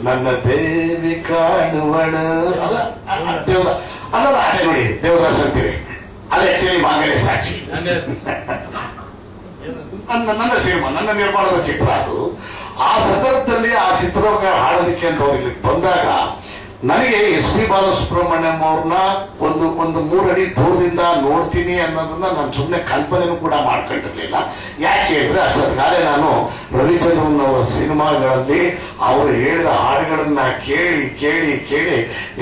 ನನ್ನ ದೇವಿ ಕಾಣುವಣ ಅಲ್ಲ, ಅದೇ ನೋಡಿ ದೇವದಾಸ್ ಅಂತೀರಿ, ಅದು ಆಕ್ಚುಲಿ ಮಾಂಗಲ್ಯ ಸಾಕ್ಷಿ. ನನ್ನ ಸಿನಿಮಾ, ನನ್ನ ನಿರ್ಮಾಣದ ಚಿತ್ರ ಅದು. ಆ ಸಂದರ್ಭದಲ್ಲಿ ಆ ಚಿತ್ರ ಹಾಡೋದಕ್ಕೆ ಅಂತ ಅವ್ರಿಗೆ ಬಂದಾಗ ನನಗೆ SP ಬಾಲಸುಬ್ರಹ್ಮಣ್ಯಂ ಅವ್ರನ್ನ ಒಂದು 3 ಅಡಿ ದೂರದಿಂದ ನೋಡ್ತೀನಿ ಅನ್ನೋದನ್ನ ನಾನು ಸುಮ್ಮನೆ ಕಲ್ಪನೆನೂ ಕೂಡ ಮಾಡ್ಕೊಂಡಿರ್ಲಿಲ್ಲ. ಯಾಕೆ ಹೇಳಿದ್ರೆ ಅಷ್ಟೊತ್ತಿಗಾಲೇ ನಾನು ರವಿಚಂದ್ರನ್ ಅವರ ಸಿನಿಮಾಗಳಲ್ಲಿ ಅವರು ಹೇಳಿದ ಹಾಡುಗಳನ್ನ ಕೇಳಿ ಕೇಳಿ ಕೇಳಿ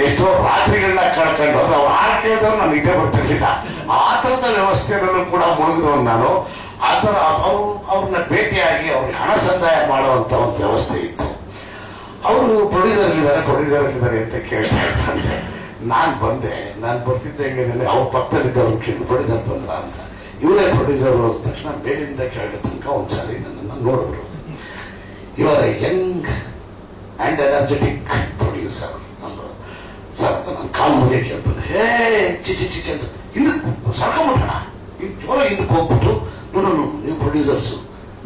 ಎಷ್ಟೋ ರಾತ್ರಿಗಳನ್ನ ಕಳ್ಕೊಂಡು, ಅವ್ರು ಹಾಡು ಕೇಳಿದವ್ರು ನಾನು ಇದೇ ಬರ್ತಿರ್ಲಿಲ್ಲ. ಆ ತರದ ವ್ಯವಸ್ಥೆಗಳಲ್ಲೂ ಕೂಡ ಮುಳುಗಿದವನು ನಾನು. ಆ ತರ ಅವ್ರನ್ನ ಭೇಟಿಯಾಗಿ ಅವ್ರಿಗೆ ಹಣ ಸಂದಾಯ ಮಾಡುವಂತ ಒಂದು ವ್ಯವಸ್ಥೆ ಇತ್ತು. ಅವರು ಪ್ರೊಡ್ಯೂಸರ್ ಇದ್ದಾರೆ ಅಂತ ಕೇಳ್ತಾ ಇದ್ದಾರೆ. ನಾನು ಬರ್ತಿದ್ದೆ ಹೆಂಗೆ ಅವ್ರ ಪಕ್ಕದಲ್ಲಿದ್ದವ್ರು ಕೇಳಿದ್ರು, ಪ್ರೊಡ್ಯೂಸರ್ ಬಂದ್ರ ಅಂತ. ಇವರೇ ಪ್ರೊಡ್ಯೂಸರ್ ಹೋದ ತಕ್ಷಣ ಬೇರೆಯಿಂದ ಕೇಳಿದ ತನಕ ಒಂದ್ಸರಿ ನನ್ನನ್ನು ನೋಡಿದ್ರು. ಇವರ ಯಂಗ್ ಅಂಡ್ ಎನರ್ಜೆಟಿಕ್ ಪ್ರೊಡ್ಯೂಸರ್ ಅಂದ್ರು. ಸರ್ ನಾನು ಕಾಲು ಮುಗಿಯ ಕೇಳ್ತದೆ, ಚಿಚಿ ಅಂತ ಹಿಂದಕ್ಕೆ ಸರ್ಕೊಂಬಿಟ್ಟಣ, ಹಿಂದಕ್ಕೆ ಹೋಗ್ಬಿಟ್ಟು ನೀವು ಪ್ರೊಡ್ಯೂಸರ್ಸು,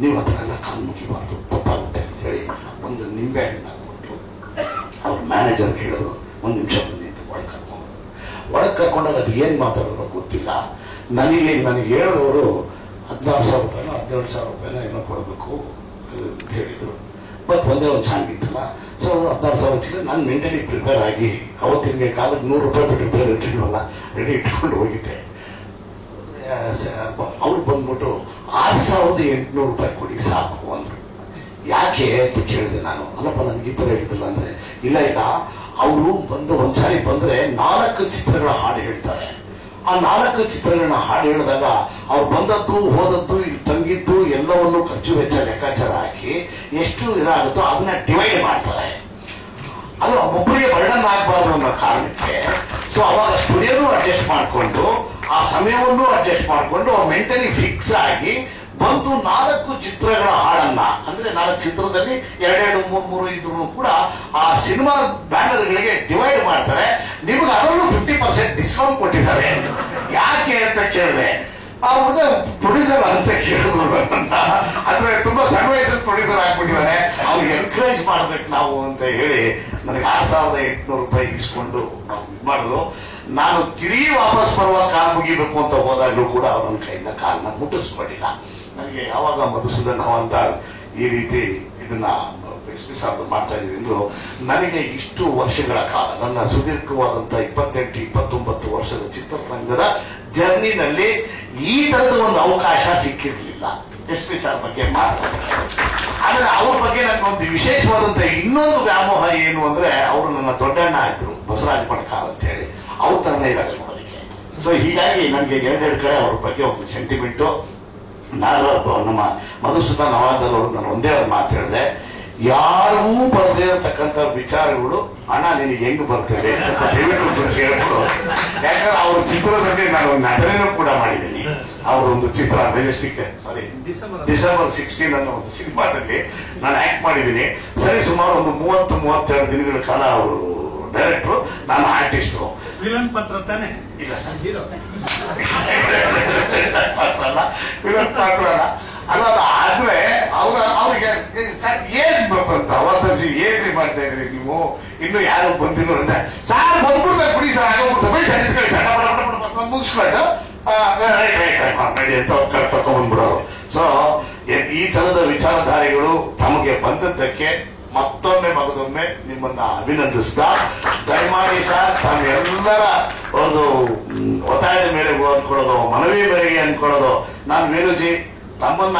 ನೀವು ಹತ್ರ ಎಲ್ಲ ಕಾಲು ಮುಗಿಬಾರ್ದು, ತಪ್ಪಾಗುತ್ತೆ ಅಂತ ಹೇಳಿ ಒಂದು ನಿಂಬೆ ಹಣ್ಣು ಹಾಕ್ಬಿಟ್ಟು ಅವ್ರ ಮ್ಯಾನೇಜರ್ ಹೇಳಿದ್ರು, 1 ನಿಮಿಷ ಬನ್ನಿ ಅಂತ ಒಳಗೆ ಕರ್ಕೊಂಡಾಗ ಅದು ಏನ್ ಮಾತಾಡಿದ್ರು ಗೊತ್ತಿಲ್ಲ. ನನಗೆ ಹೇಳಿದವರು 16,000 ರೂಪಾಯಿನೋ 17,000 ರೂಪಾಯಿನೋ ಏನೋ ಕೊಡಬೇಕು ಅಂತ ಹೇಳಿದ್ರು. ಬಟ್ ಒಂದೇ ಒಂದು ಸಾಂಗ್ ಇತ್ತಲ್ಲ, ಸೊ 16,000 ನಾನು ಮೆಂಟಲಿ ಪ್ರಿಪೇರ್ ಆಗಿ ಅವತ್ತಿನ ಕಾಲಕ್ಕೆ 100 ರೂಪಾಯಿ ಬಿಟ್ಟು ಪ್ರಿಪೇರ್ ಇಟ್ಟಿಲ್ವಲ್ಲ, ರೆಡಿ ಇಟ್ಕೊಂಡು ಹೋಗಿದ್ದೆ. ಅವ್ರು ಬಂದ್ಬಿಟ್ಟು 6,800 ರೂಪಾಯಿ ಕೊಡಿ ಸಾಕು ಅಂದ್ರು. ಯಾಕೆ ಅಂತ ಕೇಳಿದೆ ನಾನು. ಅಲ್ಲಪ್ಪ ನನಗೆ ಈ ತರ ಹೇಳಿದಿಲ್ಲ ಅಂದ್ರೆ, ಇಲ್ಲ ಅವರು ಒಂದ್ಸಾರಿ ಬಂದ್ರೆ 4 ಚಿತ್ರಗಳ ಹಾಡು ಹೇಳ್ತಾರೆ. ಆ 4 ಚಿತ್ರಗಳನ್ನ ಹಾಡು ಹೇಳಿದಾಗ ಅವ್ರು ಬಂದದ್ದು ಹೋದದ್ದು ಇಲ್ಲಿ ತಂಗಿದ್ದು ಎಲ್ಲವನ್ನು ಖರ್ಚು ವೆಚ್ಚ ಲೆಕ್ಕಾಚಾರ ಹಾಕಿ ಎಷ್ಟು ಇದಾಗುತ್ತೋ ಅದನ್ನ ಡಿವೈಡ್ ಮಾಡ್ತಾರೆ. ಅದು ಒಬ್ಬರಿಗೆ ಬರ್ಡನ್ ಆಗಬಾರ್ದು ಅನ್ನೋ ಕಾರಣಕ್ಕೆ. ಸೊ ಅವಾಗ ಸ್ಟುಡಿಯೋನು ಅಡ್ಜಸ್ಟ್ ಮಾಡಿಕೊಂಡು, ಆ ಸಮಯವನ್ನು ಅಡ್ಜಸ್ಟ್ ಮಾಡಿಕೊಂಡು ಅವ್ರು ಮೆಂಟಲಿ ಫಿಕ್ಸ್ ಆಗಿ ಬಂದು 4 ಚಿತ್ರಗಳ ಹಾಡನ್ನ, ಅಂದ್ರೆ 4 ಚಿತ್ರದಲ್ಲಿ 2 3 ಇದ್ರು ಕೂಡ ಆ ಸಿನಿಮಾ ಬ್ಯಾನರ್ಗಳಿಗೆ ಡಿವೈಡ್ ಮಾಡ್ತಾರೆ. ನಿಮ್ಗೆ ಅದರಲ್ಲೂ 50% ಡಿಸ್ಕೌಂಟ್ ಕೊಟ್ಟಿದ್ದಾರೆ. ಯಾಕೆ ಅಂತ ಕೇಳಿದೆ. ಅವ್ರದ ಪ್ರೊಡ್ಯೂಸರ್ ಅಂತ ಕೇಳಿದ್ರು. ಅಂದ್ರೆ ತುಂಬಾ ಸಣ್ಣ ವಯಸ್ಸಲ್ಲಿ ಪ್ರೊಡ್ಯೂಸರ್ ಆಗ್ಬಿಟ್ಟಿದ್ದಾರೆ, ಅವ್ರಿಗೆ ಎನ್ಕರೇಜ್ ಮಾಡ್ಬೇಕು ನಾವು ಅಂತ ಹೇಳಿ ನನಗೆ 6,800 ರೂಪಾಯಿ ಇಸ್ಕೊಂಡು ಮಾಡಿದ್ರು. ನಾನು ತಿರುಗಿ ವಾಪಸ್ ಬರುವ ಕಾಲ್ ಮುಗಿಬೇಕು ಅಂತ ಹೋದಾಗ್ಲೂ ಕೂಡ ಅವನ ಕೈಯಿಂದ ಕಾಲನ್ನ ಮುಟ್ಟಿಸ್ಕೊಂಡಿಲ್ಲ. ನನಗೆ ಯಾವಾಗ ಮಧುಸೂದನ್ ಹವಾಲ್ದಾರ್ ಈ ರೀತಿ ಇದನ್ನ ಮಾಡ್ತಾ ಇದೀವಿ ಅಂದ್ರು, ನನಗೆ ಇಷ್ಟು ವರ್ಷಗಳ ಕಾಲ ನನ್ನ ಸುದೀರ್ಘವಾದಂತ 28-29 ವರ್ಷದ ಚಿತ್ರರಂಗದ ಜರ್ನಿನಲ್ಲಿ ಈ ತರದ ಒಂದು ಅವಕಾಶ ಸಿಕ್ಕಿರ್ಲಿಲ್ಲ. SP ಸರ್ ಬಗ್ಗೆ ಮಾತಾಡ್ತಾರೆ. ಆದ್ರೆ ಅವ್ರ ಬಗ್ಗೆ ನನಗೊಂದು ವಿಶೇಷವಾದಂತ ಇನ್ನೊಂದು ವ್ಯಾಮೋಹ ಏನು ಅಂದ್ರೆ, ಅವರು ನನ್ನ ದೊಡ್ಡಣ್ಣ ಆಯ್ತು, ಬಸವರಾಜ ಪಡ್ಕಾರ್ ಅಂತ ಹೇಳಿ, ಅವ್ರ ತರನೇ ಇದ್ದಾರೆ ನೋಡಲಿಕ್ಕೆ. ಸೊ ಹೀಗಾಗಿ ನನಗೆ 2 ಕಡೆ ಅವ್ರ ಬಗ್ಗೆ ಒಂದು ಸೆಂಟಿಮೆಂಟು. ನಾನು ನಮ್ಮ ಮಧುಸೂದನ್ ಹವಾಲ್ದಾರ್ ಅವರು ನಾನು ಒಂದೇ ಮಾತು ಹೇಳಿದೆ, ಯಾರೂ ಬರದೇ ಇರತಕ್ಕಂತ ವಿಚಾರಗಳು ಅಣ್ಣ ನಿನಗೆ ಹೆಂಗ್ ಬರ್ತೇವೆ ದಯವಿಟ್ಟು ಹೇಳ್ಬಿಡು. ಯಾಕಂದ್ರೆ ಅವ್ರ ಚಿತ್ರದಲ್ಲಿ ನಾನು ನಟನೆನೂ ಕೂಡ ಮಾಡಿದ್ದೀನಿ. ಅವರೊಂದು ಚಿತ್ರ ಮೆಜೆಸ್ಟಿಕ್ ಡಿಸೆಂಬರ್ 16 ಅನ್ನೋ ಒಂದು ಸಿನಿಮಾದಲ್ಲಿ ನಾನು ಆಕ್ಟ್ ಮಾಡಿದ್ದೀನಿ. ಸರಿ ಸುಮಾರು ಒಂದು 30-32 ದಿನಗಳ ಕಾಲ ಅವರು ಡೈರೆಕ್ಟ್ರು, ನಾನು ಆರ್ಟಿಸ್ಟು. ವಿಲನ್ ಪಾತ್ರ ತಾನೆ? ಇಲ್ಲ ಸರ್, ಹೀರೋ ಪಾತ್ರ ಅಲ್ಲ. ಅಲ್ಲ ಆದ್ರೆ ಅವ್ರಿಗೆ ಸರ್ ಏನ್ ಅವತ್ತಜಿ ಏನ್ರಿ ಮಾಡ್ತಾ ಇದ್ರಿ ನೀವು, ಇನ್ನು ಯಾರು ಬಂದಿರೋ ಅಂದ್ರೆ ಸಾರ್ ಬಂದ್ಬಿಡ್ತಾರೆ ಬಿಡಿ ಸರ್, ಆಗೋಗ್ಬಿಡ್ತಾರೆ ಸರ್, ಇದ್ಕೊಳ್ಳಿ ಸರ್ ಮುಗಿಸ್ಕೊಂಡು ನಡಿ ಅಂತ ಕರ್ಕೊಂಡ್ಬಂದ್ಬಿಡೋರು. ಸೊ ಈ ತರದ ವಿಚಾರಧಾರೆಗಳು ತಮಗೆ ಬಂದದ್ದಕ್ಕೆ ಮತ್ತೊಮ್ಮೆ ಮಗದೊಮ್ಮೆ ನಿಮ್ಮನ್ನ ಅಭಿನಂದಿಸ್ತಾ, ದಯಮಾಡಿ ಸರ್ ತಾವೆಲ್ಲರ ಒಂದು ಒತ್ತಾಯದ ಮೇರೆಗೆ ಅನ್ಕೊಳ್ಳೋದು, ಮನವಿ ಮೇರೆಗೆ ಅನ್ಕೊಳ್ಳೋದು, ನಾನು ವೇಣುಜಿ ತಮ್ಮನ್ನ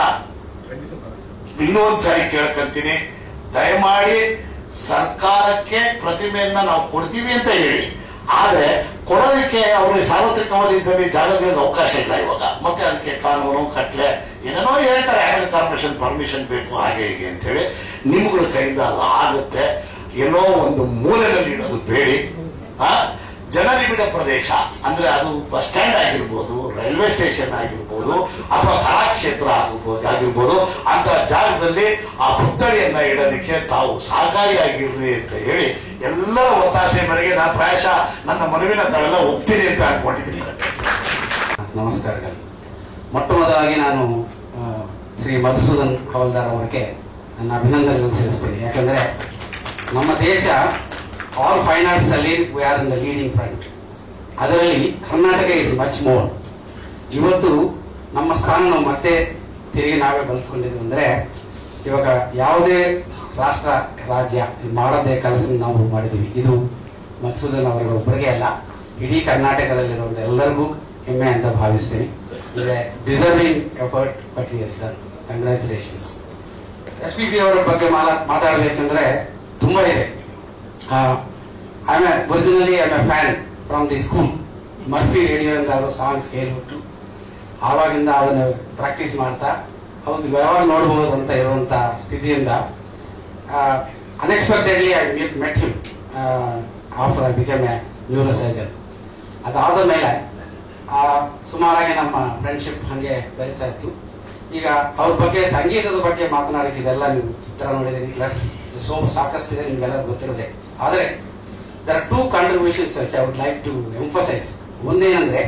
ಇನ್ನೂ ಒಂದ್ಸಾರಿ ಕೇಳ್ಕೊಂತೀನಿ, ದಯಮಾಡಿ ಸರ್ಕಾರಕ್ಕೆ ಪ್ರತಿಮೆಯನ್ನ ನಾವು ಕೊಡ್ತೀವಿ ಅಂತ ಹೇಳಿ, ಆದ್ರೆ ಕೊಡೋದಕ್ಕೆ ಅವ್ರಿಗೆ ಸಾರ್ವತ್ರಿಕವಾದ ಜಾಗಗಳಿಗೆ ಅವಕಾಶ ಇಲ್ಲ ಇವಾಗ. ಮತ್ತೆ ಅದಕ್ಕೆ ಕಾನೂನು ಕಟ್ಲೆ ಏನೇನೋ ಹೇಳ್ತಾರೆ, ಆಮೇಲೆ ಕಾರ್ಪೊರೇಷನ್ ಪರ್ಮಿಷನ್ ಬೇಕು ಹಾಗೆ ಹೀಗೆ ಅಂತ ಹೇಳಿ. ನಿಮ್ಗಳ ಕೈಯಿಂದ ಅದು ಆಗುತ್ತೆ, ಏನೋ ಒಂದು ಮೂಲೆಯಲ್ಲಿ ಇಡೋದು ಬೇಡಿ. ಜನನಿಬಿಡ ಪ್ರದೇಶ ಅಂದ್ರೆ ಅದು ಬಸ್ ಸ್ಟ್ಯಾಂಡ್ ಆಗಿರ್ಬೋದು, ರೈಲ್ವೆ ಸ್ಟೇಷನ್ ಆಗಿರ್ಬೋದು, ಅಥವಾ ಕಲಾಕ್ಷೇತ್ರ ಆಗಿರ್ಬೋದು, ಅಂತ ಜಾಗದಲ್ಲಿ ಆ ಪುತ್ಥಳಿಯನ್ನ ಇಡೋದಕ್ಕೆ ತಾವು ಸಹಕಾರಿಯಾಗಿರ್ಲಿ ಅಂತ ಹೇಳಿ ಎಲ್ಲರ ಒತ್ತಾಸೆ ಮೇರೆಗೆ ನಾನು ಪ್ರಾಯಶಃ ನನ್ನ ಮನವಿನ ತಾವೆಲ್ಲ ಒಪ್ತೀನಿ ಅಂತ ಅನ್ಕೊಂಡಿದ್ದೀನಿ. ನಮಸ್ಕಾರಗಳು. ಮೊಟ್ಟ ಮೊದಲಾಗಿ ನಾನು ಶ್ರೀ ಮಧುಸೂದನ್ ಹವಲ್ದಾರ್ ಅವರಿಗೆ ನನ್ನ ಅಭಿನಂದನೆಗಳನ್ನು ಸಲ್ಲಿಸ್ತೇನೆ. ಯಾಕಂದ್ರೆ ನಮ್ಮ ದೇಶ ಆಲ್ ಫೈನ್ ಆರ್ಟ್ಸ್ ಅಲ್ಲಿ we are in the leading front. ಅದರಲ್ಲಿ ಕರ್ನಾಟಕ ಇಸ್ ಮಚ್ ಮೋರ್. ಇವತ್ತು ನಮ್ಮ ಸ್ಥಾನ ನಾವು ಮತ್ತೆ ತಿರುಗಿ ನಾವೇ ಬಳಸ್ಕೊಂಡಿದ್ವಿ ಅಂದ್ರೆ, ಇವಾಗ ಯಾವುದೇ ರಾಷ್ಟ್ರ ರಾಜ್ಯ ಮಾಡದೇ ಕೆಲಸ ನಾವು ಮಾಡಿದೀವಿ. ಇದು ಮಧುಸೂದನ್ ಅವರಿಗೆ ಒಬ್ಬರಿಗೆ ಅಲ್ಲ, ಇಡೀ ಕರ್ನಾಟಕದಲ್ಲಿರುವಂತ ಎಲ್ಲರಿಗೂ ಹೆಮ್ಮೆ ಅಂತ ಭಾವಿಸ್ತೀನಿ. Deserving effort but he has done. Congratulations. SPB ಅವರ ಬಗ್ಗೆ ಮಾತಾಡಬೇಕಂದ್ರೆ ತುಂಬಾ ಇದೆ. Originally I am A fan from the school. Murphy radio ಅಂತ ಅವರು ಸಾಂಗ್ಸ್ ಕೇಳ್ಬಿಟ್ಟು ಆವಾಗಿಂದ ಅದನ್ನು ಪ್ರಾಕ್ಟೀಸ್ ಮಾಡ್ತಾ ಅವ್ರಿಗೆ ಯಾವಾಗ ನೋಡ್ಬೋದು ಅಂತ ಇರುವಂತ ಸ್ಥಿತಿಯಿಂದ unexpectedly I met him after I become A neuro surgeon. ಅದಾದ ಮೇಲೆ ಸುಮಾರಾಗಿ ನಮ್ಮ ಫ್ರೆಂಡ್ಶಿಪ್ ಹಂಗೆ ಬೆರೀತಾ ಇತ್ತು. ಈಗ ಅವ್ರ ಬಗ್ಗೆ ಸಂಗೀತದ ಬಗ್ಗೆ ಮಾತನಾಡಕ್ಕೆ ಇದೆಲ್ಲ ನೀವು ಚಿತ್ರ ನೋಡಿದೀನಿ, ಪ್ಲಸ್ ಸಾಕಷ್ಟು ಇದೆ, ನಿಮ್ಗೆಲ್ಲ ಗೊತ್ತಿರೋದೆ. ಆದರೆ there are 2 contributions I would like to emphasise. ಒಂದೇನಂದ್ರೆ,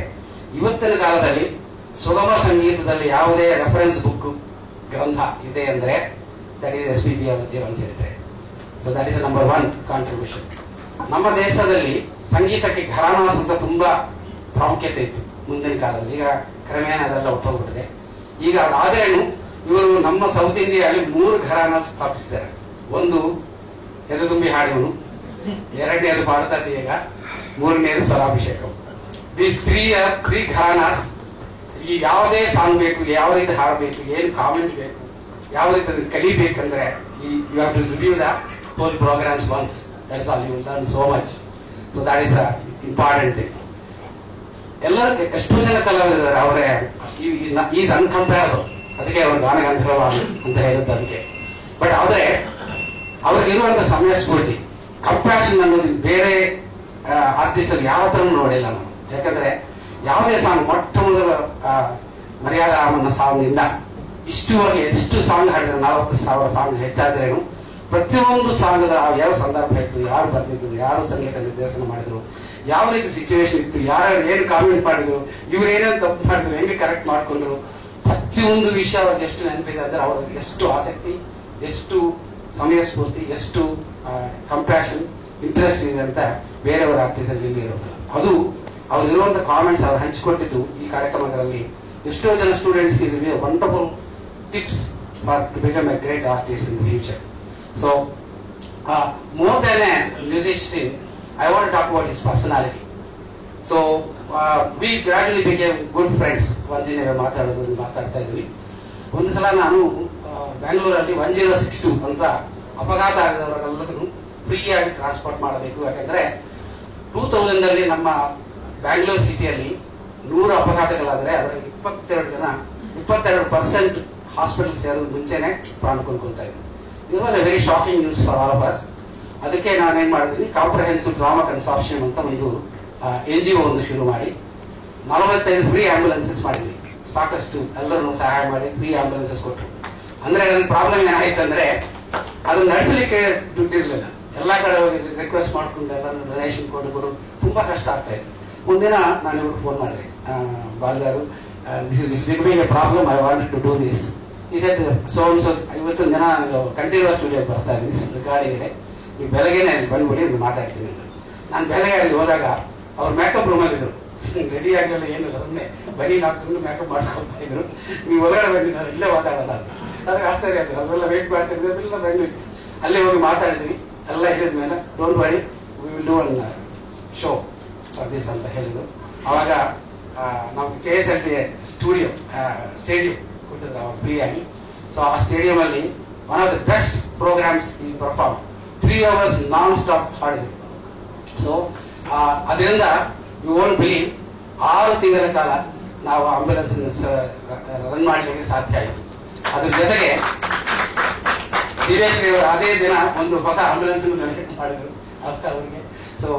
ಇವತ್ತಿನ ಕಾಲದಲ್ಲಿ ಸುಗಮ ಸಂಗೀತದಲ್ಲಿ ಯಾವುದೇ ರೆಫರೆನ್ಸ್ ಬುಕ್ ಗ್ರಂಥ ಇದೆ ಅಂದ್ರೆ ದಟ್ ಈಸ್ SPB ಅವರ ಜೀವನ ಚರಿತ್ರೆ. So that is number 1 contribution. ನಮ್ಮ ದೇಶದಲ್ಲಿ ಸಂಗೀತಕ್ಕೆ ಘರಾನಾಸ್ ಅಂತ ತುಂಬಾ ಪ್ರಾಮುಖ್ಯತೆ ಇತ್ತು ಮುಂದಿನ ಕಾಲದಲ್ಲಿ. ಈಗ ಕ್ರಮೇಣ ಅದೆಲ್ಲ ಹೊಟ್ಟೋಗ್ಬಿಟ್ಟಿದೆ. ಈಗ ಅದಾದ್ರೇನು ಇವರು ನಮ್ಮ ಸೌತ್ ಇಂಡಿಯಾದಲ್ಲಿ 3 ಘರಾನಾಸ್ ಸ್ಥಾಪಿಸಿದ್ದಾರೆ. ಒಂದು ಎದೆದುಂಬಿ ಹಾಡುವನು, ಎರಡನೇದು ಭಾರತ ಈಗ, ಮೂರನೇದು ಸ್ವರಾಭಿಷೇಕಂ. ದೀಸ್ 3 ಘರಾನಾಸ್. ಈ ಯಾವುದೇ ಸಾಂಗ್ ಬೇಕು, ಯಾವ ರೀತಿ ಹಾಡಬೇಕು, ಏನು ಕಾಮೆಂಟ್ ಬೇಕು, ಯಾವ ರೀತಿ ಕಲಿಬೇಕಂದ್ರೆ you have to review the whole programs once. That is all you learn so much. So that is the important thing. ಎಲ್ಲರೂ ಎಷ್ಟೋ ಜನ ಕಲಾವಿದರು ಅವರೇ ಈಸ್ ಅನ್ಕಂಪೇರಬಲ್. ಅದಕ್ಕೆ ಅವರು ಗಾನಗಂಧರ್ವ ಅಂತ ಹೇಳುತ್ತೆ ಅದಕ್ಕೆ. ಬಟ್ ಆದ್ರೆ ಅವ್ರಿಗಿರುವಂತ ಸಮಯ ಸ್ಫೂರ್ತಿ, ಕಂಪ್ಯಾಷನ್ ಅನ್ನೋದು ಬೇರೆ ಆರ್ಟಿಸ್ಟ್ ಅಲ್ಲಿ ಯಾವ ತರ ನೋಡಿಲ್ಲ ನಾನು. ಯಾಕಂದ್ರೆ ಯಾವುದೇ ಸಾಂಗ್ ಮೊಟ್ಟ ಮೊದಲ ಮರ್ಯಾದಾ ರಾಮನ ಸಾಂಗ್ ಇಂದ ಇಷ್ಟುವರೆಗೆ ಎಷ್ಟು ಸಾಂಗ್ ಹಾಡಿದ್ರು, 40,000 ಸಾಂಗ್ ಹೆಚ್ಚಾದ್ರೇನು, ಪ್ರತಿಯೊಂದು ಸಾಂಗದ ಯಾವ ಸಂದರ್ಭ ಇತ್ತು, ಯಾರು ಬರ್ತಿದ್ರು, ಯಾರು ಸಂಗೀತ ನಿರ್ದೇಶನ ಮಾಡಿದ್ರು, ಯಾವ ರೀತಿ ಸಿಚುವೇಶನ್ ಇತ್ತು, ಯಾರು ಏನು ಕಾಮೆಂಟ್ ಮಾಡಿದ್ರು, ಇವ್ರು ಏನೇನು ತಪ್ಪು ಮಾಡಿದ್ರು, ಹೆಂಗೆ ಕರೆಕ್ಟ್ ಮಾಡ್ಕೊಂಡ್ರು, ಪ್ರತಿಯೊಂದು ವಿಷಯ ಅವ್ರಿಗೆ ಎಷ್ಟು ನೆನಪಿದೆ ಅಂದ್ರೆ ಅವ್ರಿಗೆ ಎಷ್ಟು ಆಸಕ್ತಿ, ಎಷ್ಟು ಸಮಯ ಸ್ಫೂರ್ತಿ, ಎಷ್ಟು ಕಂಪ್ಯಾಷನ್, ಇಂಟ್ರೆಸ್ಟ್ ಇದೆ ಅಂತ ಬೇರೆಯವರ ಆರ್ಟಿಸ್ಟ್ ಅಲ್ಲಿ ಇರೋದು. ಅದು ಅವ್ರಿರುವಂತ ಕಾಮೆಂಟ್ಸ್ ಅವ್ರು ಹಂಚಿಕೊಟ್ಟಿದ್ದು ಈ ಕಾರ್ಯಕ್ರಮಗಳಲ್ಲಿ ಎಷ್ಟೋ ಜನ students is wonderful tips for to become a great artist in the future. So more than a musician, I want to talk about his personality. So we gradually became good friends. once in a ಮಾತಾಡ್ತಾ ಇದ್ವಿ. ಒಂದು ಸಲ ನಾನು ಬ್ಯಾಂಗ್ಳೂರಲ್ಲಿ 1062 ಅಂತ ಅಪಘಾತ ಆಗಿದವರೆಲ್ಲರಿಗೂ free ಆಗಿ transport ಮಾಡಬೇಕು. ಯಾಕಂದ್ರೆ 2000 ನಮ್ಮ ಬ್ಯಾಂಗ್ಳೂರ್ ಸಿಟಿಯಲ್ಲಿ 100 ಅಪಘಾತಗಳಾದ್ರೆ ಅದರಲ್ಲಿ 22% ಹಾಸ್ಪಿಟಲ್ ಸೇರೋದು ಮುಂಚೆನೆ ಪ್ರಾಣ ಕಳ್ಕೊಳ್ತಾ ಇದ್ರು. It was A very shocking news for all of us. ಅದಕ್ಕೆ ನಾನೇನ್ ಮಾಡಿದ್ದೀನಿ, ಕಾಂಪ್ರಹೆನ್ಸಿವ್ ಟ್ರಾಮಾ ಕನ್ಸಾರ್ಷಿಯಂ ಅಂತ ಒಂದು NGO ಒಂದು ಶುರು ಮಾಡಿ 45 ಫ್ರೀ ಆಂಬ್ಯುಲೆನ್ಸಸ್ ಮಾಡಿದ್ವಿ. ಸಾಕಷ್ಟು ಎಲ್ಲರೂ ಸಹಾಯ ಮಾಡಿ ಫ್ರೀ ಆಂಬ್ಯುಲೆನ್ಸಸ್ ಕೊಟ್ಟರು. ಅಂದ್ರೆ ನನ್ನ ಪ್ರಾಬ್ಲಮ್ ಏನಾಯ್ತು ಅಂದ್ರೆ ಅದು ನಡೆಸಲಿಕ್ಕೆ ದುಡ್ಡಿರ್ಲಿಲ್ಲ. ಎಲ್ಲಾ ಹೊರಗಡೆ ಹೋಗಿ ರಿಕ್ವೆಸ್ಟ್ ಮಾಡ್ಕೊಂಡು ಎಲ್ಲರೂ ಡೊನೇಷನ್ ಕೊಡು ತುಂಬಾ ಕಷ್ಟ ಆಗ್ತಾ ಇತ್ತು. ಒಂದಿನ ನಾನು ಇವ್ರಿಗೆ ಫೋನ್ ಮಾಡಿದೆ, ಬಾಲ್ಗಾರು, this becoming a problem, I wanted to do this. ಈ ಸೆಟ್ ಸೊ ಇವತ್ತೊಂದು ದಿನ ನಾನು ಕಂಟಿನ್ಯೂಸ್ ಸ್ಟುಡಿಯೋಗೆ ಬರ್ತಾ ಇದ್ದೀನಿ, ರೆಕಾರ್ಡಿಂಗ್ ಇದೆ, ನೀವು ಬೆಳಗ್ಗೆನೆ ಅಲ್ಲಿ ಬಂದ್ಬಿಡಿ ನಾನು ಮಾತಾಡ್ತೀನಿ. ನಾನು ಬೆಳಗ್ಗೆ ಅಲ್ಲಿ ಹೋದಾಗ ಅವ್ರು ಮೇಕಪ್ ರೂಮಲ್ಲಿದ್ರು, ರೆಡಿ ಆಗಲಿಲ್ಲ, ಏನಿಲ್ಲ, ಸುಮ್ಮನೆ ಬರೀ ಹಾಕೊಂಡು ಮೇಕಪ್ ಮಾಡ್ಸ್ಕೊಳ್ತಾ ಇದ್ರು. ನೀವು ಹೊರಗಡೆ ಬನ್ನಿ, ನಾನು ಇಲ್ಲೇ ಮಾತಾಡೋಲ್ಲ ಅಂತ. ನನಗೆ ಆಶ್ಚರ್ಯ ಆಯ್ತು, ನಾವೆಲ್ಲ ವೇಟ್ ಮಾಡ್ತಿದ್ವಿ, ಎಲ್ಲ ಬಂದ್ವಿ, ಅಲ್ಲೇ ಹೋಗಿ ಮಾತಾಡಿದ್ವಿ. ಎಲ್ಲ ಹೇಳಿದ ಮೇಲೆ don't worry, we will do one show for this ಅಂತ ಹೇಳಿದ್ರು. ಅವಾಗ ನಾವು KSLT ಸ್ಟೇಡಿಯಂ ಕೊಟ್ಟಿದ್ರು ಅವಾಗ ಫ್ರೀ ಆಗಿ. ಸೊ ಆ ಸ್ಟೇಡಿಯಂ ಅಲ್ಲಿ one of the best programs ಈ ಪರ್ಫಾರ್ಮ್ 3 hours ನಾನ್ ಸ್ಟಾಪ್ ಹಾಡಿದ್ರು. ಸೊ ಅದರಿಂದ ಯು ವೋಂಟ್ ಬಿಲೀವ್ 6 ತಿಂಗಳ ಕಾಲ ನಾವು ಆಂಬ್ಯುಲೆನ್ಸ್ ರನ್ ಮಾಡಲಿಕ್ಕೆ ಸಾಧ್ಯ ಆಯಿತು. ಅದ್ರ ಜೊತೆಗೆ ದಿನೇಶ್ ಅವರು ಅದೇ ದಿನ ಒಂದು ಹೊಸ ಆಂಬ್ಯುಲೆನ್ಸ್ ಡೊನೇಟ್ ಮಾಡಿದ್ರು ಅವರಿಗೆ. ಸೊ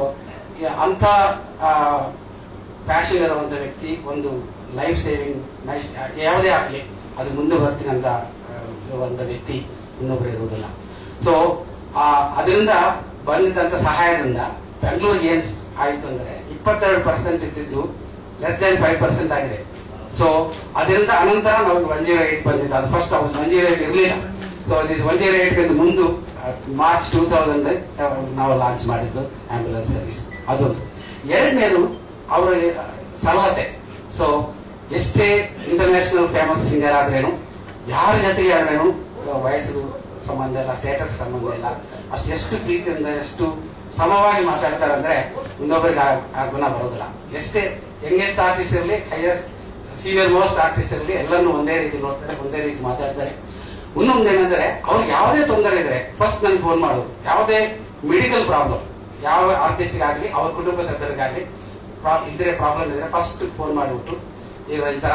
ಅಂತ ಪ್ಯಾಷನ್ ಇರುವಂತ ವ್ಯಕ್ತಿ, ಒಂದು ಲೈಫ್ ಸೇವಿಂಗ್ ಯಾವುದೇ ಆಗಲಿ ಅದು ಮುಂದೆ ಬರ್ತೀನಿ ಅಂತ ಇರುವಂತ ವ್ಯಕ್ತಿ ಇನ್ನೊಬ್ರು ಇರುವುದಿಲ್ಲ. ಸೊ ಅದರಿಂದ ಬಂದಿದ್ದಂತ ಸಹಾಯದಿಂದ ಬೆಂಗಳೂರಿಗೆ ಏನ್ ಆಯ್ತು ಅಂದ್ರೆ 22% ಇದ್ದಿದ್ದು ಲೆಸ್ ದನ್ 5% ಆಗಿದೆ. ಸೊ ಅದರಿಂದ ಅನಂತರ ನಾವು 108 ಬಂದಿದ್ದು. ಅದು ಫಸ್ಟ್ 108 ಇರಲಿಲ್ಲ. ಸೊ ದಿಸ್ 108 ಮುಂದೆ ಮಾರ್ಚ್ 2000 ನಾವು ಲಾಂಚ್ ಮಾಡಿದ್ದು ಆಂಬ್ಯುಲೆನ್ಸ್ ಸರ್ವಿಸ್. ಅದೊಂದು. ಎರಡನೇದು ಅವರ ಸರಳತೆ. ಸೊ ಎಷ್ಟೇ ಇಂಟರ್ನ್ಯಾಷನಲ್ ಫೇಮಸ್ ಸಿಂಗರ್ ಆದ್ರೇನು, ಯಾರ ಜೊತೆಗೆ ಆದ್ರೇನು ವಯಸ್ಸು ಸಂಬಂಧ ಇಲ್ಲ, ಸ್ಟೇಟಸ್ ಸಂಬಂಧ ಇಲ್ಲ, ಎಷ್ಟು ಪ್ರೀತಿಯಿಂದ ಎಷ್ಟು ಸಮವಾಗಿ ಮಾತಾಡ್ತಾರೆ ಅಂದ್ರೆ ಇನ್ನೊಬ್ಬರಿಗೆ ಆ ಗುಣ ಬರೋದಿಲ್ಲ. ಎಷ್ಟೇ ಯಂಗೆಸ್ಟ್ ಆರ್ಟಿಸ್ಟ್ ಇರಲಿ, ಹೈಯೆಸ್ಟ್ ಸೀನಿಯರ್ ಮೋಸ್ಟ್ ಆರ್ಟಿಸ್ಟ್ ಇರಲಿ, ಎಲ್ಲರನ್ನೂ ಒಂದೇ ರೀತಿ ನೋಡ್ತಾರೆ, ಒಂದೇ ರೀತಿ ಮಾತಾಡ್ತಾರೆ. ಇನ್ನೊಂದೇನೆಂದ್ರೆ ಅವ್ರಿಗೆ ಯಾವುದೇ ತೊಂದರೆ ಇದ್ರೆ ಫಸ್ಟ್ ನನಗೆ ಫೋನ್ ಮಾಡೋದು. ಯಾವುದೇ ಮೆಡಿಕಲ್ ಪ್ರಾಬ್ಲಮ್ ಯಾವ ಆರ್ಟಿಸ್ಟ್ ಆಗಲಿ ಅವ್ರ ಕುಟುಂಬ ಸದಸ್ಯರಿಗಾಗಲಿ ಇದ್ರೆ ಪ್ರಾಬ್ಲಮ್ ಇದ್ರೆ ಫಸ್ಟ್ ಫೋನ್ ಮಾಡಿಬಿಟ್ಟು ಈ ತರ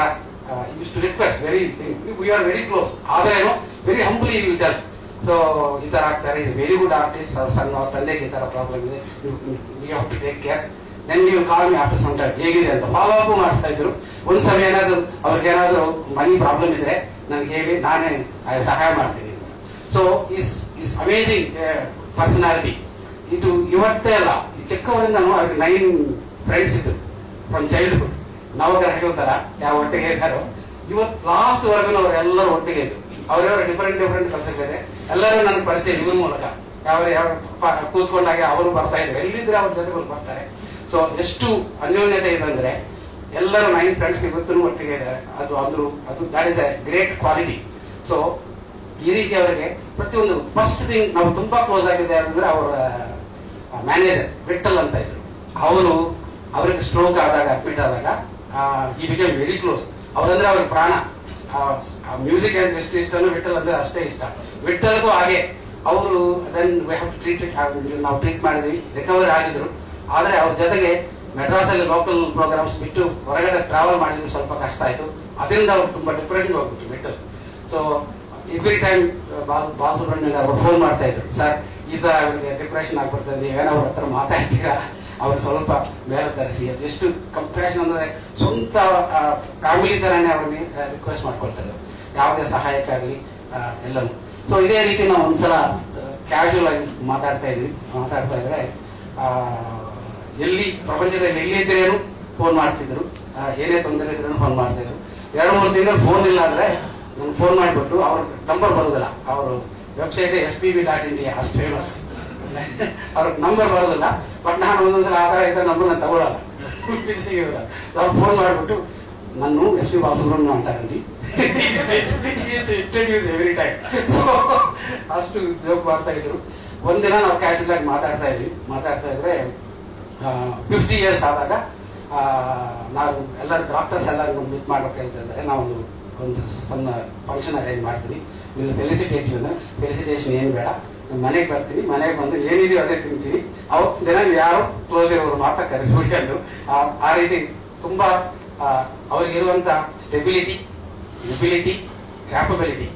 use to request we are very close, ಆದ್ರೇನು very humbly you tell. So ಈ ತರ ಆಗ್ತಾರೆ, ಇದು ವೆರಿ ಗುಡ್ ಆರ್ಟಿಸ್ಟ್, ಸಣ್ಣ ಅವ್ರ ತಂದೆಗೆ ಈ ತರ ಪ್ರಾಬ್ಲಮ್ ಇದೆ, you have to take care, then you call me after some time ಹೇಗಿದೆ ಅಂತ ಫಾಲೋ ಅಪ್ ಮಾಡ್ತಾ ಇದ್ರು. ಒಂದ್ ಸಮಯ ಏನಾದ್ರು ಅವ್ರಿಗೆ ಏನಾದ್ರು ಮನಿ ಪ್ರಾಬ್ಲಮ್ ಇದ್ರೆ ನನ್ಗೆ ಹೇಳಿ, ನಾನೇ ಸಹಾಯ ಮಾಡ್ತೀನಿ. So is amazing personality. ಇದು ಇವತ್ತೇ ಅಲ್ಲ, ಈ ಚಿಕ್ಕವರಿಂದ ಅವ್ರಿಗೆ 9 ಫ್ರೆಂಡ್ಸ್ ಇದ್ರು ಫ್ರಮ್ ಚೈಲ್ಡ್ಹುಡ್. ನವಗ್ರಹಗಳ ತರ ಯಾವ ಒಟ್ಟಿಗೆ ಇದ್ದಾರೋ ಇವತ್ತು ಲಾಸ್ಟ್ ವರ್ಗು ಅವರೆಲ್ಲರೂ ಒಟ್ಟಿಗೆ ಇದ್ರು. ಅವರವರ ಡಿಫರೆಂಟ್ ಕೆಲಸಗಳಿದೆ, ಎಲ್ಲರೂ ನನಗೆ ಪರಿಚಯ ಇವರ ಮೂಲಕ. ಯಾವ ಕೂತ್ಕೊಂಡಾಗ ಅವರು ಬರ್ತಾ ಇದ್ರು, ಎಲ್ಲಿದ್ರೆ ಅವ್ರ ಜೊತೆಗಳು ಬರ್ತಾರೆ. ಸೊ ಎಷ್ಟು ಅನ್ಯೋನ್ಯತೆ ಇದೆ ಅಂದ್ರೆ ಎಲ್ಲರೂ 9 ಫ್ರೆಂಡ್ಸ್ ಇವತ್ತು ಒಟ್ಟಿಗೆ ಇದ್ದಾರೆ. ಅದು that is A great quality. So ಈ ರೀತಿ ಅವರಿಗೆ ಪ್ರತಿಯೊಂದು ಫಸ್ಟ್ ಥಿಂಗ್ ನಾವು ತುಂಬಾ ಕ್ಲೋಸ್ ಆಗಿದೆ ಅಂದ್ರೆ ಅವರ ಮ್ಯಾನೇಜರ್ ವಿಠಲ್ ಅಂತ ಇದ್ರು. ಅವರಿಗೆ ಸ್ಟ್ರೋಕ್ ಆದಾಗ ಅಡ್ಮಿಟ್ ಆದಾಗ ಈ ಬಿಕೇಮ್ ವೆರಿ ಕ್ಲೋಸ್. ಅವರಂದ್ರೆ ಅವ್ರಿಗೆ ಪ್ರಾಣ. ಮ್ಯೂಸಿಕ್ ಎಷ್ಟು ಇಷ್ಟನೋ ವಿಠಲ್ ಅಂದ್ರೆ ಅಷ್ಟೇ ಇಷ್ಟ. ವಿಠಲ್ಗೂ ಹಾಗೆ ಅವರು then we have to treat, ನಾವು ಟ್ರೀಟ್ ಮಾಡಿದ್ವಿ, ರಿಕವರಿ ಆಗಿದ್ರು. ಆದ್ರೆ ಅವ್ರ ಜೊತೆಗೆ ಮೆಡ್ರಾಸ್ ಅಲ್ಲಿ ಲೋಕಲ್ ಪ್ರೋಗ್ರಾಮ್ಸ್ ಬಿಟ್ಟು ಹೊರಗಡೆ ಟ್ರಾವೆಲ್ ಮಾಡಿದ್ರೆ ಸ್ವಲ್ಪ ಕಷ್ಟ ಆಯ್ತು. ಅದರಿಂದ ಅವ್ರು ತುಂಬಾ ಡಿಪ್ರೆಷನ್ ಹೋಗ್ಬಿಟ್ಟು Vithal. So every time Balasubrahmanya ಅವರು ಫೋನ್ ಮಾಡ್ತಾ ಇದ್ರು, ಸರ್ ಈ ತರ ಅವ್ರಿಗೆ ಡಿಪ್ರೆಷನ್ ಆಗ್ಬಿಡ್ತದೆ, ನೀವೇನೋ ಅವ್ರ ಹತ್ರ ಮಾತಾಡ್ತೀರಾ, ಅವ್ರು ಸ್ವಲ್ಪ ಮೇಲೆ ತರಿಸಿ. ಅದೆಷ್ಟು ಕಂಪ್ಯಾಷನ್ ಅಂದ್ರೆ ಸ್ವಂತ ಫ್ಯಾಮಿಲಿ ತರಾನೇ ಅವ್ರನ್ನ ರಿಕ್ವೆಸ್ಟ್ ಮಾಡ್ಕೊಳ್ತಾ ಇದ್ರು, ಯಾವುದೇ ಸಹಾಯಕ್ಕಾಗಲಿ ಎಲ್ಲರೂ. ಸೊ ಇದೇ ರೀತಿ ನಾವು ಒಂದ್ಸಲ ಕ್ಯಾಶುವಲ್ ಆಗಿ ಮಾತಾಡ್ತಾ ಇದ್ರೆ ಎಲ್ಲಿ ಪ್ರಪಂಚದಲ್ಲಿ ಎಲ್ಲಿ ಇದ್ರೇನು ಫೋನ್ ಮಾಡ್ತಿದ್ರು, ಏನೇ ತೊಂದರೆ ಇದ್ರೂ ಫೋನ್ ಮಾಡ್ತಿದ್ರು. 2-3 ತಿಂಗಳು ಫೋನ್ ಇಲ್ಲ ಅಂದ್ರೆ ನನ್ಗೆ ಫೋನ್ ಮಾಡಿಬಿಟ್ಟು ಅವ್ರ ನಂಬರ್ ಬರೋದಿಲ್ಲ. ಅವರು ವೆಬ್ಸೈಟ್ SPB.India ಅಷ್ಟು ಫೇಮಸ್, ಅವ್ರ ನಂಬರ್ ಬರೋದಿಲ್ಲ. ಬಟ್ ನಾನು ಒಂದೊಂದ್ಸಲ ಆಧಾರ ಇದ್ದ ನಂಬರ್ ನಾನು ತಗೊಳ್ಳಲ್ಲ, ಅವ್ರು ಫೋನ್ ಮಾಡಿಬಿಟ್ಟು ನಾನು SP ಬಾಲಸುಬ್ರಹ್ಮಣ್ಯ ಅಂತಾರಂడి ಇಂಟ್ರಡ್ಯೂಸ್ ಎವ್ರಿ ಟೈಮ್. ಅಷ್ಟು ಜೋಕ್ ಮಾಡ್ತಾ ಇದ್ರು. ಒಂದಿನ ನಾವು ಕ್ಯಾಶುವಲ್ ಆಗಿ ಮಾತಾಡ್ತಾ ಇದ್ರೆ 50 years ಆದಾಗ ನಾವು ಎಲ್ಲರೂ ಡಾಕ್ಟರ್ಸ್ ಎಲ್ಲರೂ ಮೀಟ್ ಮಾಡ್ಬೇಕಂತಂದ್ರೆ ನಾವೊಂದು ಸಣ್ಣ ಫಂಕ್ಷನ್ ಅರೇಂಜ್ ಮಾಡ್ತೀನಿ. ನೀವು ಫೆಲಿಸಿಟೇಟಿವ್ ಅಂದ್ರೆ ಫೆಲಿಸಿಟೇಷನ್ ಏನು ಬೇಡ, ಮನೆಗೆ ಬರ್ತೀನಿ, ಮನೆಗೆ ಬಂದು ಏನಿದೆಯೋ ಅದೇ ತಿಂತೀನಿ. ಅವತ್ತು ದಿನ ನೀವು ಯಾರು ಕ್ಲೋಸ್ ಇರೋರು ಮಾತ್ರ ಕರೆಸ್ಬಿಡಿ ಅಂದು. ಆ ರೀತಿ ತುಂಬಾ ಅವ್ರಿಗಿರುವಂತ ಸ್ಟೆಬಿಲಿಟಿ, ಎಬಿಲಿಟಿ, ಕ್ಯಾಪಬಿಲಿಟಿ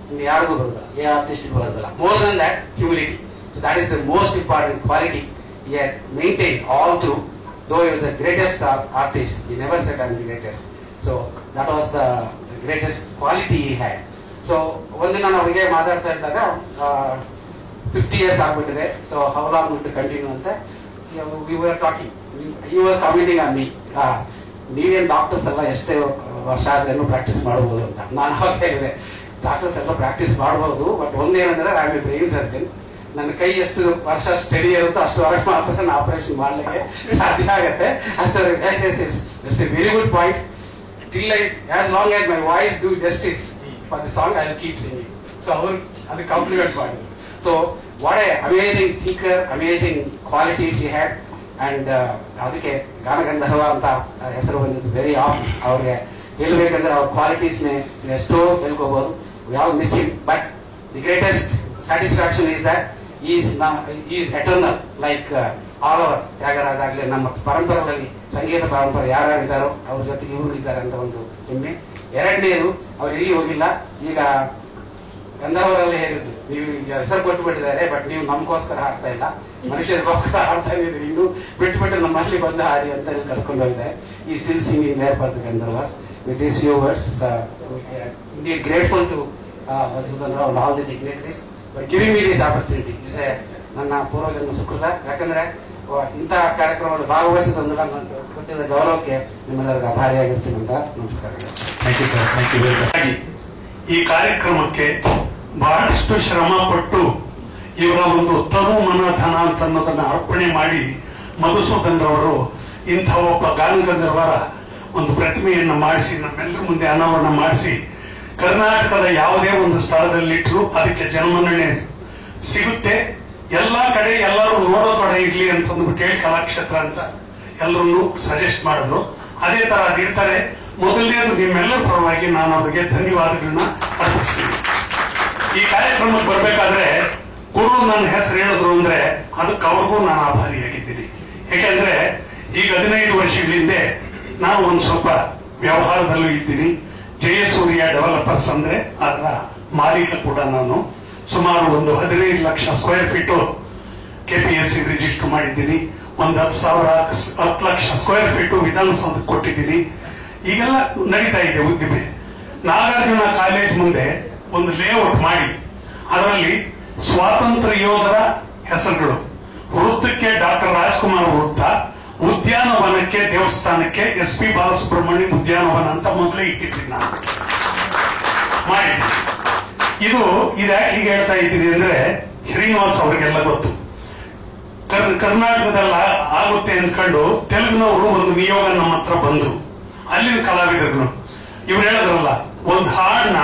ಇನ್ನು ಯಾರಿಗೂ ಬರೋದಿಲ್ಲ, ಏ ಆರ್ಟಿಸ್ಟ್ ಬರೋದಿಲ್ಲ. More than that humility. So that is the most important quality he had maintained all through. Though he was the greatest artist, he never said I'm the greatest. So that was the greatest quality he had. So ಒಂದಿನ ನಾವು ಹೀಗೆ ಮಾತಾಡ್ತಾ ಇದ್ದಾಗ 50 years ಆಗ್ಬಿಟ್ಟಿದೆ. So how long will to continue ಅಂತ we were talking. He was commenting on me, ನೀವೇನು doctors ಎಲ್ಲ ಎಷ್ಟೇ ವರ್ಷ ಆದ್ರೇನು ಪ್ರಾಕ್ಟೀಸ್ ಮಾಡಬಹುದು ಅಂತ. ನಾನು ಅವಾಗ ಹೇಳಿದೆ, ಡಾಕ್ಟರ್ಸ್ ಎಲ್ಲ ಪ್ರಾಕ್ಟೀಸ್ ಮಾಡಬಹುದು, ಬಟ್ ಒಂದೇನಂದ್ರೆ I am a brain surgeon. ನನ್ನ ಕೈ ಎಷ್ಟು ವರ್ಷ ಸ್ಟಡಿ ಇರುತ್ತೋ ಅಷ್ಟುವರೆಗೆ ಮಾತ್ರ ನಾನು ಆಪರೇಷನ್ ಮಾಡ್ಲಿಕ್ಕೆ ಸಾಧ್ಯ ಆಗುತ್ತೆ. ಅಷ್ಟವರೆಗೆ yes a very good point. Till I as long as my voice do justice for the song I will keep singing. So ಅವರು ಅದಕ್ಕೆ ಕಾಂಪ್ಲಿಮೆಂಟ್ ಮಾಡಿದ್ರು. So what a amazing thinker, amazing qualities he had. And ಅದಕ್ಕೆ ಗಾನಗಂಧರ್ವ ಅಂತ ಹೆಸರು ಬಂದಿದ್ದು very of. ಅವ್ರಿಗೆ ಹೇಳ್ಬೇಕಂದ್ರೆ ಅವ್ರ ಕ್ವಾಲಿಟೀಸ್ನೇ ಎಷ್ಟೋ ಹೇಳ್ಕೋಬಹುದು. We all miss him, but the greatest satisfaction is that is eternal like all over. Thyagaraja ಆಗ್ಲಿ, ನಮ್ಮ ಪರಂಪರೆಗಳಲ್ಲಿ ಸಂಗೀತ ಪರಂಪರೆ ಯಾರ್ಯಾರಿದ್ದಾರೋ ಅವ್ರ ಜೊತೆಗೆ ಇವರು ಇದ್ದಾರೆ ಅಂತ ಒಂದು ಹೆಮ್ಮೆ. ಎರಡನೇದು, ಅವ್ರು ಎಲ್ಲಿ ಹೋಗಿಲ್ಲ. ಈಗ ಗಂಧರ್ವರಲ್ಲಿ ಹೇಳಿದ್ದು, ನೀವು ಈಗ ಹೆಸರು ಕೊಟ್ಟು ಬಿಟ್ಟಿದ್ದಾರೆ, ಬಟ್ ನೀವು ನಮಗೋಸ್ಕರ ಹಾಡ್ತಾ ಇಲ್ಲ, ಮನುಷ್ಯರಿಗೋಸ್ಕರ ಹಾಡ್ತಾ ಇದ್ದೀರಿ. ಇನ್ನು ಬಿಟ್ಟು ನಮ್ಮಲ್ಲಿ ಬಂದು ಹಾಡಿ ಅಂತ ಹೇಳಿ ಕರ್ಕೊಂಡು ಹೋಗಿದ್ದಾರೆ. He still singing there for the Gandharvas. With these few words, indeed grateful to Madhusudan Rao and all the dignitaries for giving me this opportunity. ನನ್ನ ಪೂರ್ವಜನ್ಮ ಸುಕೃತ. ಯಾಕಂದ್ರೆ ಇಂತಹ ಕಾರ್ಯಕ್ರಮದಲ್ಲಿ ಭಾಗವಹಿಸಿದಂದ್ರೆ ನಾನು ಕೊಟ್ಟಿದ್ದ ಗೌರವಕ್ಕೆ ನಿಮ್ಮೆಲ್ಲರಿಗೂ ಆಭಾರಿಯಾಗಿರ್ತೀನಿ ಅಂತ. ನಮಸ್ಕಾರ. Thank you sir, thank you very much. ಈ ಕಾರ್ಯಕ್ರಮಕ್ಕೆ ಬಹಳಷ್ಟು ಶ್ರಮ ಪಟ್ಟು ಇವರ ಒಂದು ತನು ಮನ ಧನ ಅಂತ ಅನ್ನೋದನ್ನ ಅರ್ಪಣೆ ಮಾಡಿ ಮಧುಸೂದನ್ ರವರು ಇಂಥ ಒಬ್ಬ ಗಾನಗಂಧರ್ವರ ಒಂದು ಪ್ರತಿಮೆಯನ್ನು ಮಾಡಿಸಿ ನಮ್ಮೆಲ್ಲರ ಮುಂದೆ ಅನಾವರಣ ಮಾಡಿಸಿ ಕರ್ನಾಟಕದ ಯಾವುದೇ ಒಂದು ಸ್ಥಳದಲ್ಲಿಟ್ಟರು ಅದಕ್ಕೆ ಜನಮನ್ನಣೆ ಸಿಗುತ್ತೆ. ಎಲ್ಲಾ ಕಡೆ ಎಲ್ಲರೂ ನೋಡೋ ಕಡೆ ಇರ್ಲಿ ಅಂತಂದ್ಬಿಟ್ಟು ಹೇಳಿ ಕಲಾಕ್ಷೇತ್ರ ಅಂತ ಎಲ್ಲರನ್ನು ಸಜೆಸ್ಟ್ ಮಾಡಿದ್ರು. ಅದೇ ತರ ಅದಿರ್ತಾರೆ. ಮೊದಲನೇದು ನಿಮ್ಮೆಲ್ಲರ ಪರವಾಗಿ ನಾನು ಅವರಿಗೆ ಧನ್ಯವಾದಗಳನ್ನ ಅರ್ಪಿಸ್ತೀನಿ. ಈ ಕಾರ್ಯಕ್ರಮಕ್ಕೆ ಬರ್ಬೇಕಾದ್ರೆ ಗುರು ನನ್ನ ಹೆಸರು ಹೇಳಿದ್ರು ಅಂದ್ರೆ ಅದಕ್ಕೆ ಅವ್ರಿಗೂ ನಾನು ಆಭಾರಿಯಾಗಿದ್ದೀನಿ. ಯಾಕೆಂದ್ರೆ ಈಗ 15 ವರ್ಷಗಳ ಹಿಂದೆ ನಾನು ಒಂದು ಸ್ವಲ್ಪ ವ್ಯವಹಾರದಲ್ಲೂ ಇದ್ದೀನಿ. ಜಯಸೂರ್ಯ ಡೆವಲಪರ್ಸ್ ಅಂದ್ರೆ ಅದರ ಮಾಲೀಕ ಕೂಡ ನಾನು. ಸುಮಾರು ಒಂದು 15 lakh square feet KPSC register ಮಾಡಿದ್ದೀನಿ. ಒಂದು 10 ಲಕ್ಷ ಸ್ಕ್ವೇರ್ ಫೀಟು ವಿಧಾನಸೌಧಕ್ಕೆ ಕೊಟ್ಟಿದ್ದೀನಿ. ಈಗೆಲ್ಲ ನಡೀತಾ ಇದೆ ಉದ್ದಿಮೆ. ನಾಗಾರ್ಜುನ ಕಾಲೇಜ್ ಮುಂದೆ ಒಂದು ಲೇಔಟ್ ಮಾಡಿ ಅದರಲ್ಲಿ ಸ್ವಾತಂತ್ರ್ಯ ಯೋಧರ ಹೆಸರುಗಳು, ವೃತ್ತಕ್ಕೆ ಡಾಕ್ಟರ್ ರಾಜ್ಕುಮಾರ್ ವೃತ್ತ, ಉದ್ಯಾನವನಕ್ಕೆ ದೇವಸ್ಥಾನಕ್ಕೆ SP ಬಾಲಸುಬ್ರಹ್ಮಣ್ಯಂ ಉದ್ಯಾನವನ ಅಂತ ಮೊದಲೇ ಇಟ್ಟಿದ್ದೀನಿ ನಾನು ಮಾಡಿದ್ದೀನಿ. ಇದ್ಯಾಕೆ ಹೀಗೆ ಹೇಳ್ತಾ ಇದ್ದೀನಿ ಅಂದ್ರೆ ಶ್ರೀನಿವಾಸ್ ಅವ್ರಿಗೆಲ್ಲ ಗೊತ್ತು. ಕರ್ನಾಟಕದಲ್ಲಿ ಆಗುತ್ತೆ ಅಂದ್ಕೊಂಡು ತೆಲುಗಿನವರು ಒಂದು ನಿಯೋಗ ನಮ್ಮ ಹತ್ರ ಬಂದ್ರು. ಅಲ್ಲಿನ ಕಲಾವಿದರು ಇವ್ರು ಹೇಳಿದ್ರಲ್ಲ, ಒಂದು ಹಾಡನ್ನ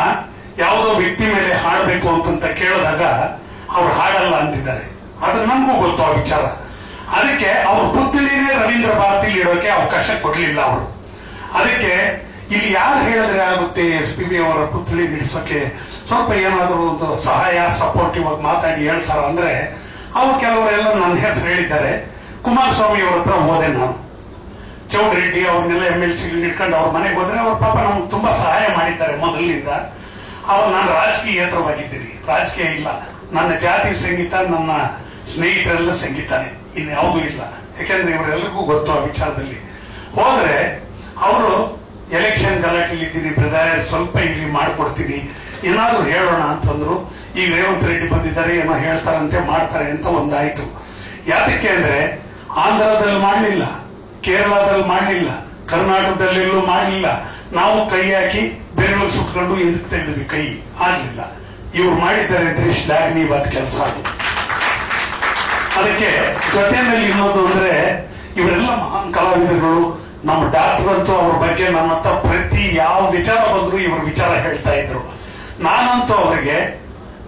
ಯಾವುದೋ ವ್ಯಕ್ತಿ ಮೇಲೆ ಹಾಡಬೇಕು ಅಂತ ಕೇಳಿದಾಗ ಅವ್ರು ಹಾಡಲ್ಲ ಅಂತಿದ್ದಾರೆ. ಅದು ನಮಗೂ ಗೊತ್ತು ಆ ವಿಚಾರ. ಅದಕ್ಕೆ ಅವ್ರ ಪುತ್ಳಿನೇ ರವೀಂದ್ರ ಭಾರತಿಲಿ ಇಡೋಕೆ ಅವಕಾಶ ಕೊಡ್ಲಿಲ್ಲ ಅವರು. ಅದಕ್ಕೆ ಇಲ್ಲಿ ಯಾರು ಹೇಳಿದ್ರೆ ಆಗುತ್ತೆ SPB ಅವರ ಪುತ್ಳಿ ನಿಲ್ಲಿಸೋಕೆ ಸ್ವಲ್ಪ ಏನಾದರೂ ಒಂದು ಸಹಾಯ ಸಪೋರ್ಟಿವ್ ಆಗಿ ಮಾತಾಡಿ ಹೇಳ್ತಾರ ಅಂದ್ರೆ ಅವ್ರು ಕೆಲವರೆಲ್ಲ ನನ್ನ ಹೆಸರು ಹೇಳಿದ್ದಾರೆ. ಕುಮಾರಸ್ವಾಮಿ ಅವ್ರ ಹತ್ರ ಹೋದೆ ನಾನು. ಚೌಡರೆಡ್ಡಿ ಅವ್ರನ್ನೆಲ್ಲ MLC ಇಟ್ಕೊಂಡು ಅವ್ರ ಮನೆಗೆ ಹೋದ್ರೆ ಅವ್ರ ಪಾಪ ನಮ್ಗೆ ತುಂಬಾ ಸಹಾಯ ಮಾಡಿದ್ದಾರೆ ಮೊದಲಿನಿಂದ. ನಾನು ರಾಜಕೀಯೇತರವಾಗಿದ್ದೀನಿ, ರಾಜಕೀಯ ಇಲ್ಲ. ನನ್ನ ಜಾತಿ ಸಂಗೀತ, ನನ್ನ ಸ್ನೇಹಿತರೆಲ್ಲ ಸಂಗೀತನೇ, ಇನ್ಯಾವುದೂ ಇಲ್ಲ. ಯಾಕಂದ್ರೆ ಇವರೆಲ್ಲರಿಗೂ ಗೊತ್ತು ಆ ವಿಚಾರದಲ್ಲಿ. ಹೋದ್ರೆ ಅವರು ಎಲೆಕ್ಷನ್ ಗಲಾಟೆಲಿ ಇದ್ದೀನಿ ಬ್ರದರ್, ಸ್ವಲ್ಪ ಇಲ್ಲಿ ಮಾಡ್ಕೊಡ್ತೀನಿ, ಏನಾದ್ರು ಹೇಳೋಣ ಅಂತಂದ್ರು. ಈಗ ರೇವಂತ್ ರೆಡ್ಡಿ ಬಂದಿದ್ದಾರೆ, ಏನೋ ಹೇಳ್ತಾರಂತೆ, ಮಾಡ್ತಾರೆ ಅಂತ ಒಂದಾಯ್ತು. ಯಾತಕ್ಕೆ ಅಂದ್ರೆ ಆಂಧ್ರದಲ್ಲಿ ಮಾಡಲಿಲ್ಲ, ಕೇರಳದಲ್ಲಿ ಮಾಡಲಿಲ್ಲ, ಕರ್ನಾಟಕದಲ್ಲೆಲ್ಲೂ ಮಾಡಲಿಲ್ಲ. ನಾವು ಕೈ ಹಾಕಿ ಬೆರಳು ಸುಟ್ಕೊಂಡು ಹಿಂದಕ್ಕೆ ತೆಗೆದ್ವಿ, ಕೈ ಆಗ್ಲಿಲ್ಲ. ಇವ್ರು ಮಾಡಿದ್ದಾರೆ ಅಂದ್ರೆ ಶ್ಲಾಘನೀಯವಾದ ಕೆಲಸ ಅದು. ಅದಕ್ಕೆ ಜೊತೆಯಲ್ಲಿ ಇನ್ನೊಂದು ಅಂದ್ರೆ ಇವರೆಲ್ಲ ಮಹಾನ್ ಕಲಾವಿದರುಗಳು. ನಮ್ಮ ಡಾಕ್ಟರ್ ಅಂತೂ ಅವ್ರ ಬಗ್ಗೆ ನನ್ನ ಹತ್ರ ಪ್ರತಿ ಯಾವ ವಿಚಾರ ಬಂದ್ರು ಇವ್ರ ವಿಚಾರ ಹೇಳ್ತಾ ಇದ್ರು. ನಾನಂತೂ ಅವರಿಗೆ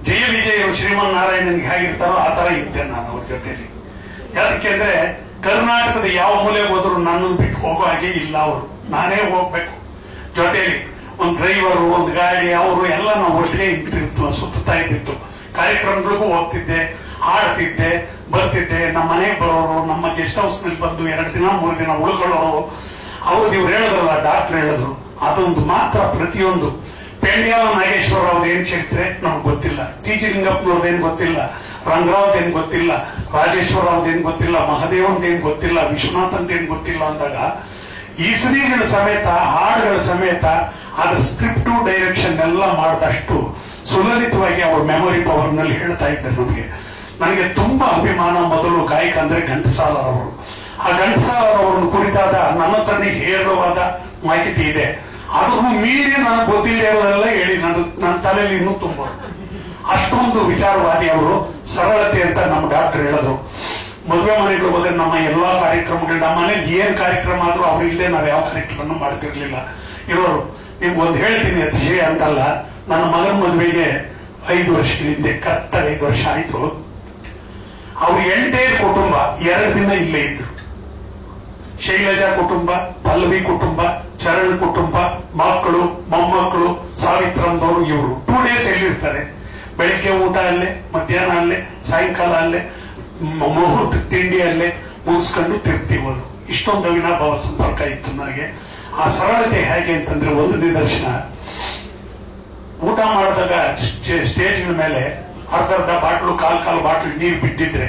ಜಯ ವಿಜಯರು ಶ್ರೀಮನ್ ನಾರಾಯಣನ್ಗೆ ಹೇಗಿರ್ತಾರೋ ಆ ತರ ಇದ್ದೆ ನಾನು ಅವ್ರ ಜೊತೆಲಿ. ಯಾಕೆಂದ್ರೆ ಕರ್ನಾಟಕದ ಯಾವ ಮೂಲೆಗೆ ಹೋದ್ರು ನನ್ನನ್ನು ಬಿಟ್ಟು ಹೋಗೋ ಹಾಗೆ ಇಲ್ಲ ಅವರು, ನಾನೇ ಹೋಗ್ಬೇಕು. ಜೊತೆಲಿ ಒಂದು ಡ್ರೈವರು, ಒಂದು ಗಾಡಿ, ಅವರು ಎಲ್ಲ ನಾವು ಒಟ್ಟಿಗೆ ಇಟ್ಟಿರ್ತು, ಸುತ್ತಾ ಇದ್ದಿತ್ತು. ಕಾರ್ಯಕ್ರಮಗಳಿಗೂ ಹೋಗ್ತಿದ್ದೆ, ಹಾಡ್ತಿದ್ದೆ, ಬರ್ತಿದ್ದೆ. ನಮ್ಮ ಮನೆಗೆ ಬರೋರು, ನಮ್ಮ ಗೆಸ್ಟ್ ಹೌಸ್ ನಲ್ಲಿ ಬಂದು 2 ದಿನ 3 ದಿನ ಉಳ್ಕೊಳ್ಳೋರು. ಅವ್ರದ್ದು ಇವ್ರು ಹೇಳಿದ್ರಲ್ಲ, ಡಾಕ್ಟರ್ ಹೇಳಿದ್ರು, ಅದೊಂದು ಮಾತ್ರ ಪ್ರತಿಯೊಂದು. ಪೆಂಡ್ಯಾಲ ನಾಗೇಶ್ವರ ಅವ್ರದೇನ್ ಚರಿತ್ರೆ ನಮ್ಗೆ ಗೊತ್ತಿಲ್ಲ, TG ಲಿಂಗಪ್ಪನವ್ರದೇನ್ ಗೊತ್ತಿಲ್ಲ, ರಂಗರಾವ್ದೇನ್ ಗೊತ್ತಿಲ್ಲ, ರಾಜೇಶ್ವರ ಅವ್ರದೇನ್ ಗೊತ್ತಿಲ್ಲ, ಮಹದೇವಂತೇನ್ ಗೊತ್ತಿಲ್ಲ, ವಿಶ್ವನಾಥಂತೇನ್ ಗೊತ್ತಿಲ್ಲ ಅಂದಾಗ ಈ ಶ್ರೀಗಳ ಸಮೇತ, ಹಾಡುಗಳ ಸಮೇತ ಅದ್ರ ಸ್ಕ್ರಿಪ್ಟು ಡೈರೆಕ್ಷನ್ ಎಲ್ಲ ಮಾಡಿದಷ್ಟು ಸುಲಲಿತವಾಗಿ ಅವ್ರ ಮೆಮೊರಿ ಪವರ್ ನಲ್ಲಿ ಹೇಳ್ತಾ ಇದ್ದಾರೆ ನಮಗೆ. ನನಗೆ ತುಂಬಾ ಅಭಿಮಾನ. ಮೊದಲು ಗಾಯಕ ಅಂದ್ರೆ ಘಂಟಸಾಲ ಅವರು. ಆ ಘಂಟಸಾಲ ಅವರನ್ನು ಕುರಿತಾದ ನನ್ನ ಹತ್ರನೇ ಹೇರಳವಾದ ಮಾಹಿತಿ ಇದೆ. ಅದನ್ನು ಮೀರಿ ನನಗೆ ಗೊತ್ತಿಲ್ಲ ಇರೋದೆಲ್ಲ ಹೇಳಿ ನನ್ನ ತಲೆಯಲ್ಲಿ ಇನ್ನೂ ತುಂಬ ಅಷ್ಟೊಂದು ವಿಚಾರವಾದಿ ಅವರು. ಸರಳತೆ ಅಂತ ನಮ್ಮ ಡಾಕ್ಟರ್ ಹೇಳಿದ್ರು. ಮದುವೆ ಮನೆಗಳು ಹೋದ್ರೆ ನಮ್ಮ ಎಲ್ಲಾ ಕಾರ್ಯಕ್ರಮಗಳು, ನಮ್ಮ ಮನೇಲಿ ಏನ್ ಕಾರ್ಯಕ್ರಮ ಆದ್ರೂ ಅವ್ರು ಇಲ್ಲದೆ ನಾವು ಯಾವ ಕಾರ್ಯಕ್ರಮ ಮಾಡ್ತಿರ್ಲಿಲ್ಲ ಇರೋರು. ನಿಮ್ಗೆ ಒಂದು ಹೇಳ್ತೀನಿ ಅತಿಶಯ ಅಂತಲ್ಲ, ನನ್ನ ಮಗನ ಮದುವೆಗೆ 5 ವರ್ಷಗಳ ಹಿಂದೆ ಕರೆಕ್ಟಾಗಿ 5 ವರ್ಷ ಆಯ್ತು. ಅವ್ರ ಎಂಟೈರ್ ಕುಟುಂಬ 2 ದಿನ ಇಲ್ಲೇ ಇದ್ರು. ಶೈಲಜಾ ಕುಟುಂಬ, ಪಲ್ಲವಿ ಕುಟುಂಬ, ಚರಣ್ ಕುಟುಂಬ, ಮಕ್ಕಳು, ಮೊಮ್ಮಕ್ಕಳು, ಸಾವಿತ್ರಮ್ಮದವರು, ಇವರು 2 ಡೇಸ್ ಎಲ್ಲಿರ್ತಾರೆ. ಬೆಳಿಗ್ಗೆ ಊಟ ಅಲ್ಲೇ, ಮಧ್ಯಾಹ್ನ ಅಲ್ಲೇ, ಸಾಯಂಕಾಲ ಅಲ್ಲೇ, ಮುಹೂರ್ತ ತಿಂಡಿ ಅಲ್ಲೇ ಮುಗಿಸ್ಕೊಂಡು ತಿರ್ತೀವಿ. ಹೋದ್ರು. ಇಷ್ಟೊಂದು ಅವಿನಾಭಾವ ಸಂಪರ್ಕ ಇತ್ತು ನನಗೆ. ಆ ಸರಳತೆ ಹೇಗೆ ಅಂತಂದ್ರೆ, ಒಂದು ನಿದರ್ಶನ, ಊಟ ಮಾಡಿದಾಗ ಸ್ಟೇಜ್ಗಳ ಮೇಲೆ ಅರ್ಧ ಬಾಟ್ಲು, ಕಾಲ್ ಬಾಟ್ಲು ನೀರು ಬಿಟ್ಟಿದ್ರೆ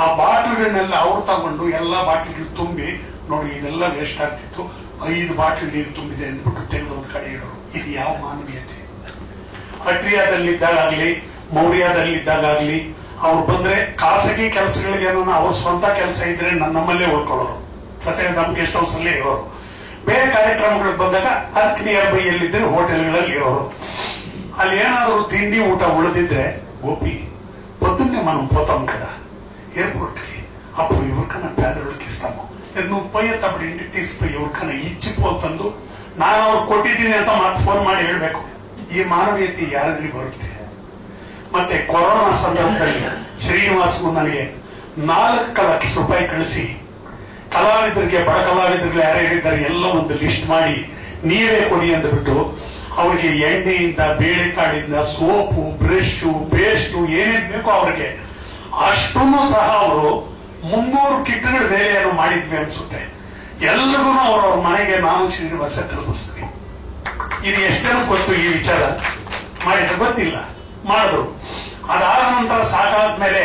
ಆ ಬಾಟ್ಲುಗಳನ್ನೆಲ್ಲ ಅವ್ರು ತಗೊಂಡು ಎಲ್ಲಾ ಬಾಟ್ಲಿಗಳು ತುಂಬಿ, ನೋಡಿ ಇದೆಲ್ಲ ವೇಸ್ಟ್ ಆಗ್ತಿತ್ತು, 5 ಬಾಟ್ಲು ನೀರು ತುಂಬಿದೆ ಅಂದ್ಬಿಟ್ಟು ತೆಗೆದು ಒಂದು ಕಡೆ ಇಡೋರು. ಇದು ಯಾವ ಮಾನವೀಯತೆ? ಅಟ್ರಿಯಾದಲ್ಲಿದ್ದಾಗಲಿ, ಮೌರ್ಯದಲ್ಲಿದ್ದಾಗಲಿ ಅವ್ರು ಬಂದ್ರೆ ಖಾಸಗಿ ಕೆಲಸಗಳಿಗೆ ಅವ್ರ ಸ್ವಂತ ಕೆಲಸ ಇದ್ರೆ ನಮ್ಮಲ್ಲೇ ಉಳ್ಕೊಳ್ಳೋರು. ಜೊತೆ ನಮ್ ಗೆಸ್ಟ್ ಹೌಸ್ ಅಲ್ಲೇ ಇರೋರು. ಬೇರೆ ಕಾರ್ಯಕ್ರಮಗಳಿಗೆ ಬಂದಾಗ ಅದಕ್ಕೆ ನಿಯರ್ ಬೈ ಎಲ್ಲಿದ್ರೆ ಹೋಟೆಲ್ಗಳಲ್ಲಿ ಇರೋರು. ಅಲ್ಲಿ ಏನಾದ್ರು ತಿಂಡಿ ಊಟ ಉಳಿದಿದ್ರೆ, ಗೋಪಿ పొద్దున్నే మనం పోతాం కదా ఎయిర్పోర్ట్కి, అప్పుడు ఎవరికైనా పేదవాళ్ళకి ఇస్తాము. నువ్వు పోయేటప్పుడు ఇంటికి తీసుకుపోయి ఎవరికైనా ಇಚ್ಚಿపోತಂದು ನಾನು ಅವ್ರು ಕೊಟ್ಟಿದ್ದೀನಿ ಅಂತ ಮತ್ತೆ ಫೋನ್ ಮಾಡಿ ಹೇಳ್ಬೇಕು. ಈ ಮಾನವೀಯತೆ ಯಾರಲ್ಲಿ ಬರುತ್ತೆ? ಮತ್ತೆ ಕೊರೋನಾ ಸಂದರ್ಭದಲ್ಲಿ ಶ್ರೀನಿವಾಸ್ಗೂ ನನಗೆ 4 ಲಕ್ಷ ರೂಪಾಯಿ ಕಳಿಸಿ, ಕಲಾವಿದರಿಗೆ, ಬಡ ಕಲಾವಿದರಿಗೆ ಯಾರು ಹೇಳಿದ್ದಾರೆ ಎಲ್ಲ ಒಂದು ಲಿಸ್ಟ್ ಮಾಡಿ ನೀವೇ ಕೊಡಿ ಅಂದ್ಬಿಟ್ಟು ಅವ್ರಿಗೆ ಎಣ್ಣೆಯಿಂದ, ಬೇಳೆಕಾಳಿಂದ, ಸೋಪು, ಬ್ರಷ್, ಪೇಸ್ಟ್ ಏನೇನ್ ಬೇಕೋ ಅವ್ರಿಗೆ ಅಷ್ಟನ್ನು ಸಹ ಅವರು 300 ಕಿಟ್ಗಳ ಬೇಳೆಯನ್ನು ಮಾಡಿದ್ವಿ ಅನ್ಸುತ್ತೆ. ಎಲ್ಲರಿಗೂ ಅವ್ರವ್ರ ಮನೆಗೆ ನಾನು ಶ್ರೀನಿವಾಸ ತಲುಪಿಸ್ತೀನಿ. ಇದು ಎಷ್ಟೇನೋ ಗೊತ್ತು ಈ ವಿಚಾರ, ಮಾಡಿದ್ರೆ ಗೊತ್ತಿಲ್ಲ, ಮಾಡಿದ್ರು. ಅದಾದ ನಂತರ ಸಾಕಾದ್ಮೇಲೆ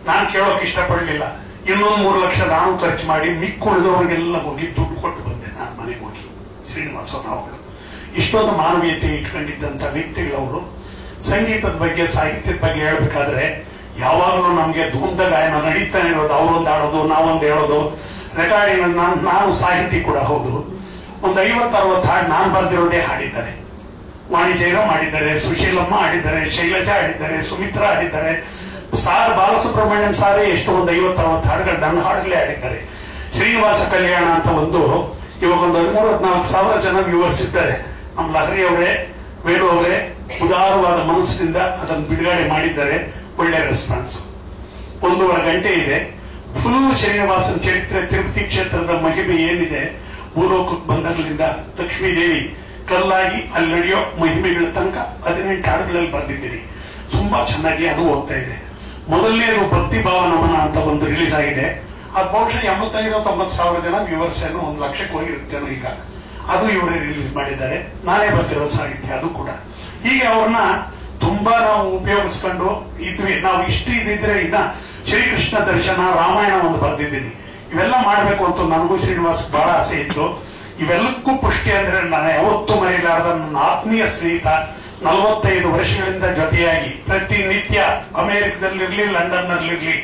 ನಾನು ಕೇಳೋಕೆ ಇಷ್ಟಪಡಲಿಲ್ಲ. ಇನ್ನೊಂದು 3 ಲಕ್ಷ ನಾನು ಖರ್ಚು ಮಾಡಿ ಮಿಕ್ಕುಳಿದವರಿಗೆಲ್ಲ ಹೋಗಿ ದುಡ್ಡು ಕೊಟ್ಟು ಬಂದೆ ನಾನು ಮನೆಗೆ ಹೋಗಿ. ಶ್ರೀನಿವಾಸ ಅವರು ಇಷ್ಟೊಂದು ಮಾನವೀಯತೆ ಇಟ್ಕೊಂಡಿದ್ದಂತ ವ್ಯಕ್ತಿಗಳವರು. ಸಂಗೀತದ ಬಗ್ಗೆ, ಸಾಹಿತ್ಯದ ಬಗ್ಗೆ ಹೇಳ್ಬೇಕಾದ್ರೆ ಯಾವಾಗಲೂ ನಮ್ಗೆ ಧೂಮ್ದ ಗಾಯನ ನಡೀತಾನೆ ಇರೋದು. ಅವರೊಂದು ಆಡೋದು, ನಾವೊಂದು ಹೇಳೋದು, ರೆಕಾರ್ಡಿಂಗ್. ನಾನು ಸಾಹಿತಿ ಕೂಡ ಹೌದು. ಒಂದು 50-60 ಹಾಡು ನಾನು ಬರೆದಿರೋದೇ ಹಾಡಿದ್ದಾರೆ. ವಾಣಿ ಜಯರಾಮ್ ಆಡಿದ್ದಾರೆ, ಸುಶೀಲಮ್ಮ ಆಡಿದ್ದಾರೆ, ಶೈಲಜಾ ಆಡಿದ್ದಾರೆ, ಸುಮಿತ್ರಾ ಆಡಿದ್ದಾರೆ, ಬಾಲಸುಬ್ರಹ್ಮಣ್ಯಂ ಸಾರೇ ಎಷ್ಟು ಒಂದು 50-60 ಹಾಡುಗಳು ನನ್ನ ಹಾಡುಗಳೇ ಆಡಿದ್ದಾರೆ. ಶ್ರೀನಿವಾಸ ಕಲ್ಯಾಣ ಅಂತ ಇವಾಗ ಒಂದು 13-14 ಸಾವಿರ ಜನ ವ್ಯೂವರ್ಸ್ ಇದ್ದಾರೆ. ನಮ್ಮ ಲಹರಿ ಅವರೇ, ವೇಣು ಅವರೇ ಉದಾರವಾದ ಮನಸ್ಸಿನಿಂದ ಅದನ್ನು ಬಿಡುಗಡೆ ಮಾಡಿದ್ದಾರೆ. ಒಳ್ಳೆ ರೆಸ್ಪಾನ್ಸ್. 1.5 ಗಂಟೆ ಇದೆ. ಫುಲ್ ಶ್ರೀನಿವಾಸನ್ ಚರಿತ್ರೆ, ತಿರುಪತಿ ಕ್ಷೇತ್ರದ ಮಹಿಮೆ ಏನಿದೆ, ಭೂಲೋಕಕ್ಕೆ ಬಂದಾಗಲಿಂದ ಲಕ್ಷ್ಮೀದೇವಿ ಕಲ್ಲಾಗಿ ಅಲ್ಲಿ ನಡೆಯೋ ಮಹಿಮೆಗಳ ತನಕ 18 ಹಾಡುಗಳಲ್ಲಿ ಬರೆದಿದ್ದೀರಿ. ತುಂಬಾ ಚೆನ್ನಾಗಿ ಅದು ಹೋಗ್ತಾ ಇದೆ. ಮೊದಲನೇದು ಭಕ್ತಿಭಾವ ನಮನ ಅಂತ ಒಂದು ರಿಲೀಸ್ ಆಗಿದೆ. ಅದು ಬಹುಶಃ 85-90 ಸಾವಿರ ಜನ ವ್ಯೂವರ್ಸ್ ಏನು 1 ಲಕ್ಷಕ್ಕೆ ಹೋಗಿರುತ್ತೇನೋ ಈಗ. ಅದು ಇವರೇ ರಿಲೀಸ್ ಮಾಡಿದ್ದಾರೆ. ನಾನೇ ಬರ್ತಿರೋ ಸಾಹಿತ್ಯ ಅದು ಕೂಡ. ಹೀಗೆ ಅವ್ರನ್ನ ತುಂಬಾ ನಾವು ಉಪಯೋಗಿಸ್ಕೊಂಡು ಇದ್ವಿ. ನಾವು ಇಷ್ಟು ಇದಿದ್ರೆ ಇನ್ನ ಶ್ರೀಕೃಷ್ಣ ದರ್ಶನ, ರಾಮಾಯಣ ಒಂದು ಬರ್ದಿದ್ದೀನಿ. ಇವೆಲ್ಲ ಮಾಡ್ಬೇಕು ಅಂತ ನನಗೂ ಶ್ರೀನಿವಾಸ್ ಬಹಳ ಆಸೆ ಇತ್ತು. ಇವೆಲ್ಲಕ್ಕೂ ಪುಷ್ಟಿ ಅಂದ್ರೆ ನಾನು ಯಾವತ್ತೂ ಮರೆಯಲಾರದ ನನ್ನ ಆತ್ಮೀಯ ಸ್ನೇಹಿತ, 45 ವರ್ಷಗಳಿಂದ ಜೊತೆಯಾಗಿ ಪ್ರತಿನಿತ್ಯ ಅಮೆರಿಕದಲ್ಲಿರ್ಲಿ, ಲಂಡನ್ ನಲ್ಲಿರ್ಲಿ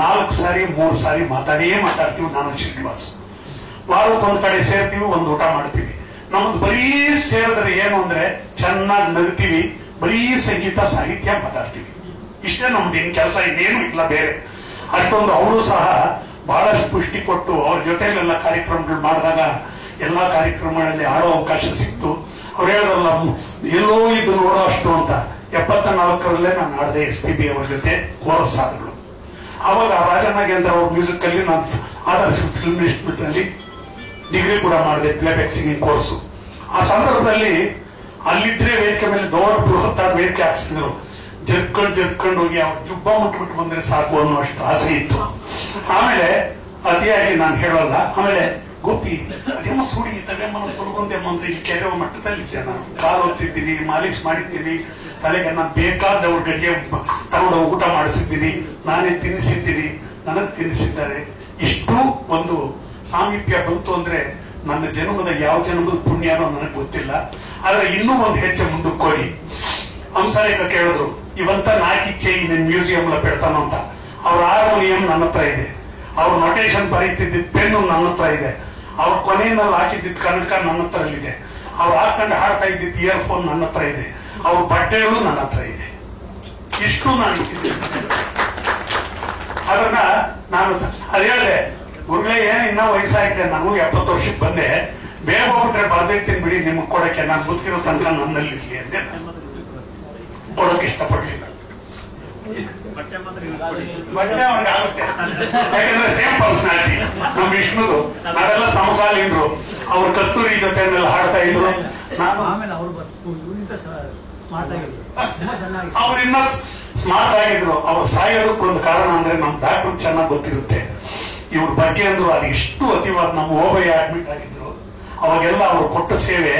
4 ಸಾರಿ 3 ಸಾರಿ ಮಾತಾಡ್ತೀವಿ ನಾನು ಶ್ರೀನಿವಾಸ್. ವಾರಕ್ಕೊಂದು ಕಡೆ ಸೇರ್ತೀವಿ, ಒಂದು ಊಟ ಮಾಡ್ತೀವಿ. ನಮ್ದು ಬರೀ ಸೇರಿದ್ರೆ ಏನು ಅಂದ್ರೆ ಚೆನ್ನಾಗಿ ನಗ್ತೀವಿ, ಬರೀ ಸಂಗೀತ ಸಾಹಿತ್ಯ ಮಾತಾಡ್ತೀವಿ. ಇಷ್ಟೇ ನಮ್ದು ಇನ್ ಕೆಲಸ, ಇನ್ನೇನು ಇಲ್ಲ ಬೇರೆ. ಅಷ್ಟೊಂದು ಅವರು ಸಹ ಬಹಳಷ್ಟು ಪುಷ್ಟಿ ಕೊಟ್ಟು ಅವ್ರ ಜೊತೆಲೆಲ್ಲ ಕಾರ್ಯಕ್ರಮಗಳು ಮಾಡಿದಾಗ ಎಲ್ಲಾ ಕಾರ್ಯಕ್ರಮಗಳಲ್ಲಿ ಆಡೋ ಅವಕಾಶ ಸಿಕ್ತು. ಅವ್ರು ಹೇಳಿದ್ರಲ್ಲ, ಎಲ್ಲೋ ಇದು ನೋಡೋ ಅಷ್ಟು ಅಂತ. 74ರಲ್ಲೇ ನಾನು ಆಡಿದೆ SPB ಅವ್ರ ಜೊತೆ ಕೋರಸ್ ಹಾಡುಗಳು. ಆವಾಗ ರಾಜನಾಗೇಂದ್ರ ಅವ್ರ ಮ್ಯೂಸಿಕ್ ಅಲ್ಲಿ ನಾನು ಆದರ್ಶ ಫಿಲ್ಮ್ ಇನ್ಸ್ಟಿಟ್ಯೂಟ್ ಅಲ್ಲಿ ಡಿಗ್ರಿ ಕೂಡ ಮಾಡಿದೆ, ಪ್ಲೇಬ್ಯಾಕ್ ಸಿಂಗಿಂಗ್ ಕೋರ್ಸು. ಆ ಸಂದರ್ಭದಲ್ಲಿ ಅಲ್ಲಿದ್ರೆ ವೇದಿಕೆ ಮೇಲೆ ದೊಡ್ಡ ಬೃಹತ್ತಾದ ವೇದಿಕೆ ಹಾಕ್ಸಿದ್ರು. ಜರ್ಕೊಂಡು ಹೋಗಿ ಅವ್ರ ಜುಬ್ಬ ಮುಟ್ಬಿಟ್ಟು ಬಂದ್ರೆ ಸಾಕು ಅನ್ನೋ ಅಷ್ಟು ಆಸೆ ಇತ್ತು. ಆಮೇಲೆ ಅತಿಯಾಗಿ ನಾನು ಹೇಳೋಲ್ಲ. ಆಮೇಲೆ ಗೋಪಿ ಅದೇನೋ ಸುಡಿ ತಲೆಮನ ತೊಳ್ಕೊಂಡೆಮ್ಮ ಅಂದ್ರೆ ಇಲ್ಲಿ ಕೆರೆ ಮಟ್ಟದಲ್ಲಿದ್ದೆ ನಾನು. ಕಾಲು ಹೊತ್ತಿದ್ದೀನಿ, ಮಾಲೀಶ್ ಮಾಡಿದ್ದೀನಿ, ತಲೆಗೆ ನಾನು ಬೇಕಾದವ್ರ ಗಡಿಗೆ ತಗೊಂಡು ಊಟ ಮಾಡಿಸಿದ್ದೀನಿ, ನಾನೇ ತಿನ್ನಿಸಿದ್ದೀನಿ, ನನಗೆ ತಿನ್ನಿಸಿದ್ದಾರೆ. ಇಷ್ಟು ಒಂದು ಸಾಮೀಪ್ಯ ಬಂತು ಅಂದ್ರೆ ನನ್ನ ಜನ್ಮದ ಯಾವ ಜನ್ಮದ ಪುಣ್ಯನೋ ನನಗೆ ಗೊತ್ತಿಲ್ಲ. ಆದ್ರೆ ಇನ್ನೂ ಒಂದು ಹೆಜ್ಜೆ ಮುಂದಕ್ಕೆ ಹೋಗಿ ಹಂಸಾಲೇಖ ಕೇಳಿದ್ರು, ಇವಂತ ನಾಕಿಚ್ಚೆ ನಿನ್ ಮ್ಯೂಸಿಯಂ ಲ ಪೆಡ್ತಾನೋ ಅಂತ. ಅವ್ರ ಹಾರ್ಮೋನಿಯಂ ನನ್ನ ಹತ್ರ ಇದೆ, ಅವ್ರ ನೊಟೇಶನ್ ಬರೀತಿದ್ದ ಪೆನ್ನು ನನ್ನ ಹತ್ರ ಇದೆ, ಅವ್ರ ಕೊನೆಯಲ್ಲಿ ಹಾಕಿದ್ದಿದ್ದ ಕನ್ನಡಕ ನನ್ನ ಹತ್ರ ಇದೆ, ಅವ್ರು ಹಾಕೊಂಡು ಹಾಡ್ತಾ ಇದ್ದಿದ್ದ ಇಯರ್ಫೋನ್ ನನ್ನ ಹತ್ರ ಇದೆ, ಅವ್ರ ಬಟ್ಟೆಗಳು ನನ್ನ ಹತ್ರ ಇದೆ. ಇಷ್ಟು ನಾನು ಅದನ್ನ ನಾನು ಅದು ಹೇಳಿದೆ, ಗುರುಗಳೇ ಇನ್ನ ವಯಸ್ಸಾಗಿದೆ, ನಾನು 70 ವರ್ಷಕ್ಕೆ ಬಂದೆ, ಬೇಗ ಹೋಗ್ಬಿಟ್ರೆ ಬರ್ದಿರ್ತೀನಿ ಬಿಡಿ ನಿಮ್ಗೆ ಕೊಡಕ್ಕೆ, ನಾನು ಗೊತ್ತಿರೋ ತನಕ ನನ್ನಲ್ಲಿರ್ಲಿ ಅಂತ ಕೊಡೋಕೆ ಇಷ್ಟಪಡ್ಲಿಲ್ಲ. ಬಟ್ಟೆ ಅವ್ರಿಗೆ ಆಗುತ್ತೆ, ಯಾಕಂದ್ರೆ ಸೇಮ್ ಪರ್ಸನಾಲಿಟಿ ನಮ್ ವಿಷ್ಣುದು, ನಾವೆಲ್ಲ ಸಮಕಾಲೀನರು. ಅವ್ರ ಕಸ್ತೂರಿ ಜೊತೆ ಹಾಡ್ತಾ ಇದ್ರು, ನಾನು ಅವ್ರಿನ್ನ ಸ್ಮಾರ್ಟ್ ಆಗಿದ್ರು. ಅವ್ರು ಸಾಯೋದಕ್ಕೆ ಒಂದು ಕಾರಣ ಅಂದ್ರೆ ನಮ್ ಡಾಕ್ಟರ್ ಚೆನ್ನಾಗಿ ಗೊತ್ತಿರುತ್ತೆ ಇವ್ರ ಬಗ್ಗೆ ಅಂದ್ರು. ಅದು ಇಷ್ಟು ಅತಿವಾದ. ನಮ್ಮ ಓಬಯ್ಯ ಅಡ್ಮಿಟ್ ಆಗಿದ್ರು, ಅವಾಗೆಲ್ಲ ಅವ್ರು ಕೊಟ್ಟ ಸೇವೆ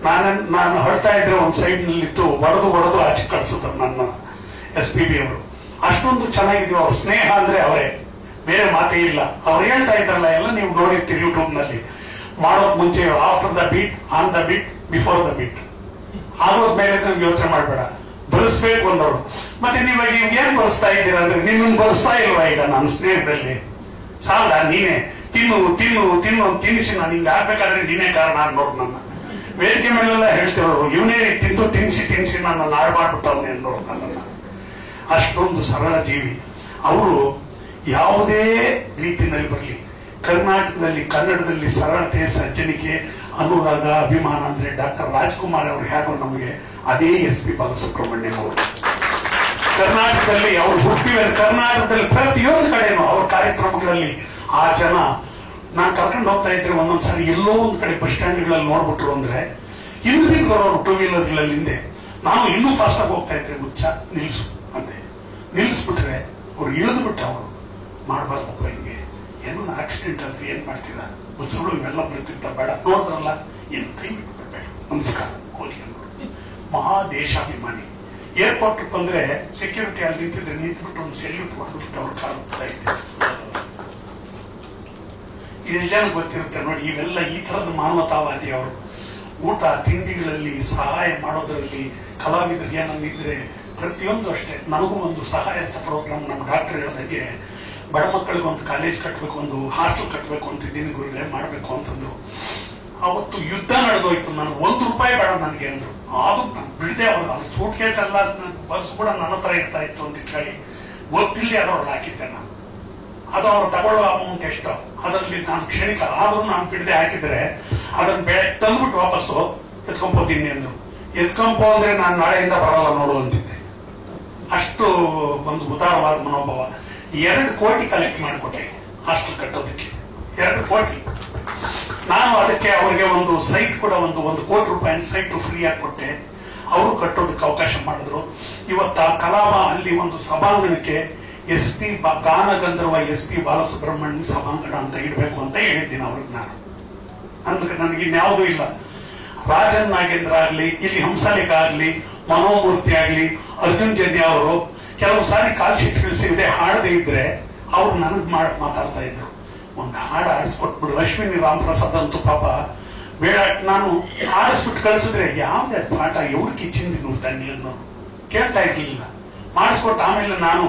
ನಾನು ಹೇಳ್ತಾ ಇದ್ರೆ ಒಂದ್ ಸೈಡ್ ನಲ್ಲಿತ್ತು, ಒಡೆದು ಆಚೆ ಕಳ್ಸಿದ್ರು ನನ್ನ SPB ಅವರು. ಅಷ್ಟೊಂದು ಚೆನ್ನಾಗಿದ್ವಿ. ಅವ್ರ ಸ್ನೇಹ ಅಂದ್ರೆ ಅವರೇ, ಬೇರೆ ಮಾತೇ ಇಲ್ಲ. ಅವ್ರು ಹೇಳ್ತಾ ಇದ್ರಲ್ಲ, ಎಲ್ಲ ನೀವು ನೋಡಿರ್ತೀರಿ ಯೂಟ್ಯೂಬ್ ನಲ್ಲಿ, ಮಾಡೋಕ್ ಮುಂಚೆ after the beat, on the beat, before the beat ಆಗೋದ್ಮೇಲೆ ನಮ್ಗೆ ಯೋಚನೆ ಮಾಡ್ಬೇಡ, ಬರೆಸ್ಬೇಕು ಅಂದವರು. ಮತ್ತೆ ನೀವಾಗ ಏನ್ ಬರೆಸ್ತಾ ಇದ್ದೀರಾ ಅಂದ್ರೆ, ನಿಮ್ಮನ್ನು ಬರೆಸ್ತಾ ಇಲ್ವಾ ಈಗ ನನ್ನ ಸ್ನೇಹದಲ್ಲಿ? ಸಾಲ ನೀನೆ ತಿನ್ನು ತಿನ್ನು ತಿನ್ನು ಅಂತ ತಿನ್ನಿಸಿ ನಾನು ಹಿಂಗೆ ಆಗ್ಬೇಕಾದ್ರೆ ನೀನೇ ಕಾರಣ ಅನ್ನೋರು. ನನ್ನ ವೇದಿಕೆ ಮೇಲೆಲ್ಲ ಹೇಳ್ತಿರೋರು, ಇವನೇ ತಿಂದು ತಿನ್ನಿಸಿ ನನ್ನ ಹಾಳು ಮಾಡ್ಬಿಟ್ಟವನೇ ಅನ್ನೋರು ನನ್ನನ್ನ. ಅಷ್ಟೊಂದು ಸರಳ ಜೀವಿ ಅವರು. ಯಾವುದೇ ರೀತಿಯಲ್ಲಿ ಬರಲಿ, ಕರ್ನಾಟಕದಲ್ಲಿ ಕನ್ನಡದಲ್ಲಿ ಸರಳತೆ, ಸಜ್ಜನಿಕೆ, ಅನುರಾಗ, ಅಭಿಮಾನ ಅಂದ್ರೆ ಡಾಕ್ಟರ್ ರಾಜ್ಕುಮಾರ್ ಅವರು ಹೇಗೋ ನಮಗೆ, ಅದೇ SP ಬಾಲಸುಬ್ರಹ್ಮಣ್ಯಂ ಅವರು. ಕರ್ನಾಟಕದಲ್ಲಿ ಅವ್ರು ಹುಟ್ಟಿವೆ, ಕರ್ನಾಟಕದಲ್ಲಿ ಪ್ರತಿಯೊಂದು ಕಡೆನೂ ಅವ್ರ ಕಾರ್ಯಕ್ರಮಗಳಲ್ಲಿ ಆ ಜನ, ನಾನು ಕರ್ಕೊಂಡು ಹೋಗ್ತಾ ಇದ್ರೆ ಒಂದೊಂದ್ಸರಿ ಎಲ್ಲೋ ಒಂದ್ ಕಡೆ ಬಸ್ ಸ್ಟ್ಯಾಂಡ್ಗಳಲ್ಲಿ ನೋಡ್ಬಿಟ್ರು ಅಂದ್ರೆ ಹಿಂದೆ ಬರೋರು 2 ವೀಲರ್ಗಳಲ್ಲಿ ಹಿಂದೆ, ನಾನು ಇನ್ನೂ ಫಾಸ್ಟ್ ಆಗಿ ಹೋಗ್ತಾ ಇದ್ರೆ ಗುಚ್ಚ ನಿಲ್ಸು ಅಂತೆ. ನಿಲ್ಸ್ಬಿಟ್ರೆ ಅವ್ರು ಇಳಿದು ಬಿಟ್ಟ, ಅವರು ಮಾಡಬಾರ್ದಪ್ಪ ಹಿಂಗೆ, ಏನೋ ಆಕ್ಸಿಡೆಂಟ್ ಆದ್ರೆ ಏನ್ ಮಾಡ್ತೀರಾ, ಬಸ್ಗಳು ಇವೆಲ್ಲ ಬರ್ತಿರ್ತ, ಬೇಡ ನೋಡಿದ್ರಲ್ಲ, ಏನು ಕೈ ಬಿಟ್ಟು ಬರಬೇಡ, ನಮಸ್ಕಾರ ಹೋಗಿ ಅನ್ನೋರು. ಮಹಾ ದೇಶಾಭಿಮಾನಿ. ಏರ್ಪೋರ್ಟ್ ಬಂದ್ರೆ ಸೆಕ್ಯೂರಿಟಿ ಅಲ್ಲಿ ನಿಂತಿದ್ರೆ ನಿಂತ್ಬಿಟ್ಟು ಒಂದು ಸೆಲ್ಯೂಟ್ ಹೊಡೆದ್ಬಿಟ್ಟು ಅವ್ರ ಕಾಲು ಹೋಗ್ತಾ ಇದ್ದೆ. ಇದು ನಿಜ ಗೊತ್ತಿರುತ್ತೆ ನೋಡಿ, ಇವೆಲ್ಲ ಈ ತರದ ಮಾನವತಾವಾದಿ ಅವರು. ಊಟ ತಿಂಡಿಗಳಲ್ಲಿ ಸಹಾಯ ಮಾಡೋದ್ರಲ್ಲಿ ಕಲಾವಿದರಿಗೆ ಏನಿದ್ರೆ ಪ್ರತಿಯೊಂದು ಅಷ್ಟೇ. ನನಗೂ ಒಂದು ಸಹಾಯತ ಪ್ರೋಗ್ರಾಮ್ ನಮ್ಮ ಡಾಕ್ಟರ್ ಹೇಳಿದಾಗೆ, ಬಡ ಮಕ್ಕಳಿಗೆ ಒಂದು ಕಾಲೇಜ್ ಕಟ್ಟಬೇಕು, ಒಂದು ಹಾಸ್ಟೆಲ್ ಕಟ್ಟಬೇಕು ಅಂತಿದ್ದೀನಿ ಗುರುಗಳೇ, ಮಾಡಬೇಕು ಅಂತಂದ್ರು. ಅವತ್ತು ಯುದ್ಧ ನಡೆದೋಯ್ತು. ನಾನು ₹1 ಬೇಡ ನನಗೆ ಅಂದ್ರು. ಅದು ನಾನು ಬಿಡದೆ, ಅವ್ರ ಸೂಟ್ ಕೇಸ್ ಎಲ್ಲ ಬಸ್ ಕೂಡ ನನ್ನ ಹತ್ರ ಇರ್ತಾ ಇತ್ತು ಅಂತ ಇಟ್ಕೊಳ್ಳಿ, ಗೊತ್ತಿಲ್ಲದೆ ಅದರೊಳಗೆ ಹಾಕಿದ್ದೆ ನಾನು. ಅದು ಅವ್ರು ತಗೊಳ್ಳೋ ಅಮೌಂಟ್ ಎಷ್ಟು, ಅದರಲ್ಲಿ ನಾನು ಕ್ಷಣಿಕ ಆದ್ರೂ ನಾನು ಬಿಡದೆ ಹಾಕಿದ್ರೆ ಅದನ್ನ ಬೆಳೆ ತಂದ್ಬಿಟ್ಟು ವಾಪಸ್ಸು ಎತ್ಕೊಂಬೋತೀನಿ ಅಂದ್ರು. ಎತ್ಕೊಂಬೋ ಅಂದ್ರೆ ನಾನು ನಾಳೆಯಿಂದ ಬರಲ್ಲ ನೋಡು ಅಂತಿದ್ದೆ. ಅಷ್ಟು ಒಂದು ಉದಾರವಾದ ಮನೋಭಾವ. 2 ಕೋಟಿ ಕಲೆಕ್ಟ್ ಮಾಡಿಕೊಟ್ಟೆ ಹಾಸ್ಟೆಲ್ ಕಟ್ಟೋದಕ್ಕೆ, 2 ಕೋಟಿ. ನಾನು ಅದಕ್ಕೆ ಅವರಿಗೆ ಒಂದು ಸೈಟ್ ಕೂಡ, ಒಂದು ಕೋಟಿ ರೂಪಾಯಿ ಸೈಟ್ ಫ್ರೀ ಆಗಿ ಕೊಟ್ಟೆ. ಅವರು ಕಟ್ಟೋದಕ್ಕೆ ಅವಕಾಶ ಮಾಡಿದ್ರು. ಇವತ್ತ ಕಲಾವ ಅಲ್ಲಿ ಒಂದು ಸಭಾಂಗಣಕ್ಕೆ SP ಗಾನ ಗಂಧರ್ವ SP ಬಾಲಸುಬ್ರಹ್ಮಣ್ಯ ಸಭಾಂಗಣ ಅಂತ ಇಡಬೇಕು ಅಂತ ಹೇಳಿದ್ದೀನಿ ಅವ್ರಿಗೆ. ನನಗೆ ಇನ್ಯಾವುದೂ ಇಲ್ಲ. ರಾಜನ್ ನಾಗೇಂದ್ರ ಆಗ್ಲಿ, ಇಲ್ಲಿ ಹಂಸಲೇಖ ಆಗ್ಲಿ, ಮನೋಮೂರ್ತಿ ಆಗ್ಲಿ, ಅರ್ಜುನ್ ಜನ್ಯ ಅವರು ಕೆಲವು ಸಾರಿ ಕಾಲ್ ಶೀಟ್ಗಳು ಸಿಗದೆ ಹಾಡದೆ ಇದ್ರೆ ಅವ್ರು ನನಗ್ ಮಾತಾಡ್ತಾ ಇದ್ರು, ಒಂದು ಹಾಡು ಆಡಿಸ್ಕೊಟ್ಬಿಡು. ಅಶ್ವಿನಿ ರಾಮಪ್ರಸಾದ್ ಅಂತೂ ಪಾಪ ಬೇಡ, ನಾನು ಆಡಿಸ್ಬಿಟ್ಟು ಕಳಿಸಿದ್ರೆ ಯಾವ್ದೇ ಪಾಠ ಎವ್ರು ಕಿಚ್ಚಿಂದಿ ನೋಡ್ತಾನೆ ಅನ್ನೋರು ಕೇಳ್ತಾ ಇರ್ಲಿಲ್ಲ. ಮಾಡಿಸ್ಕೊಟ್ಟು ಆಮೇಲೆ ನಾನು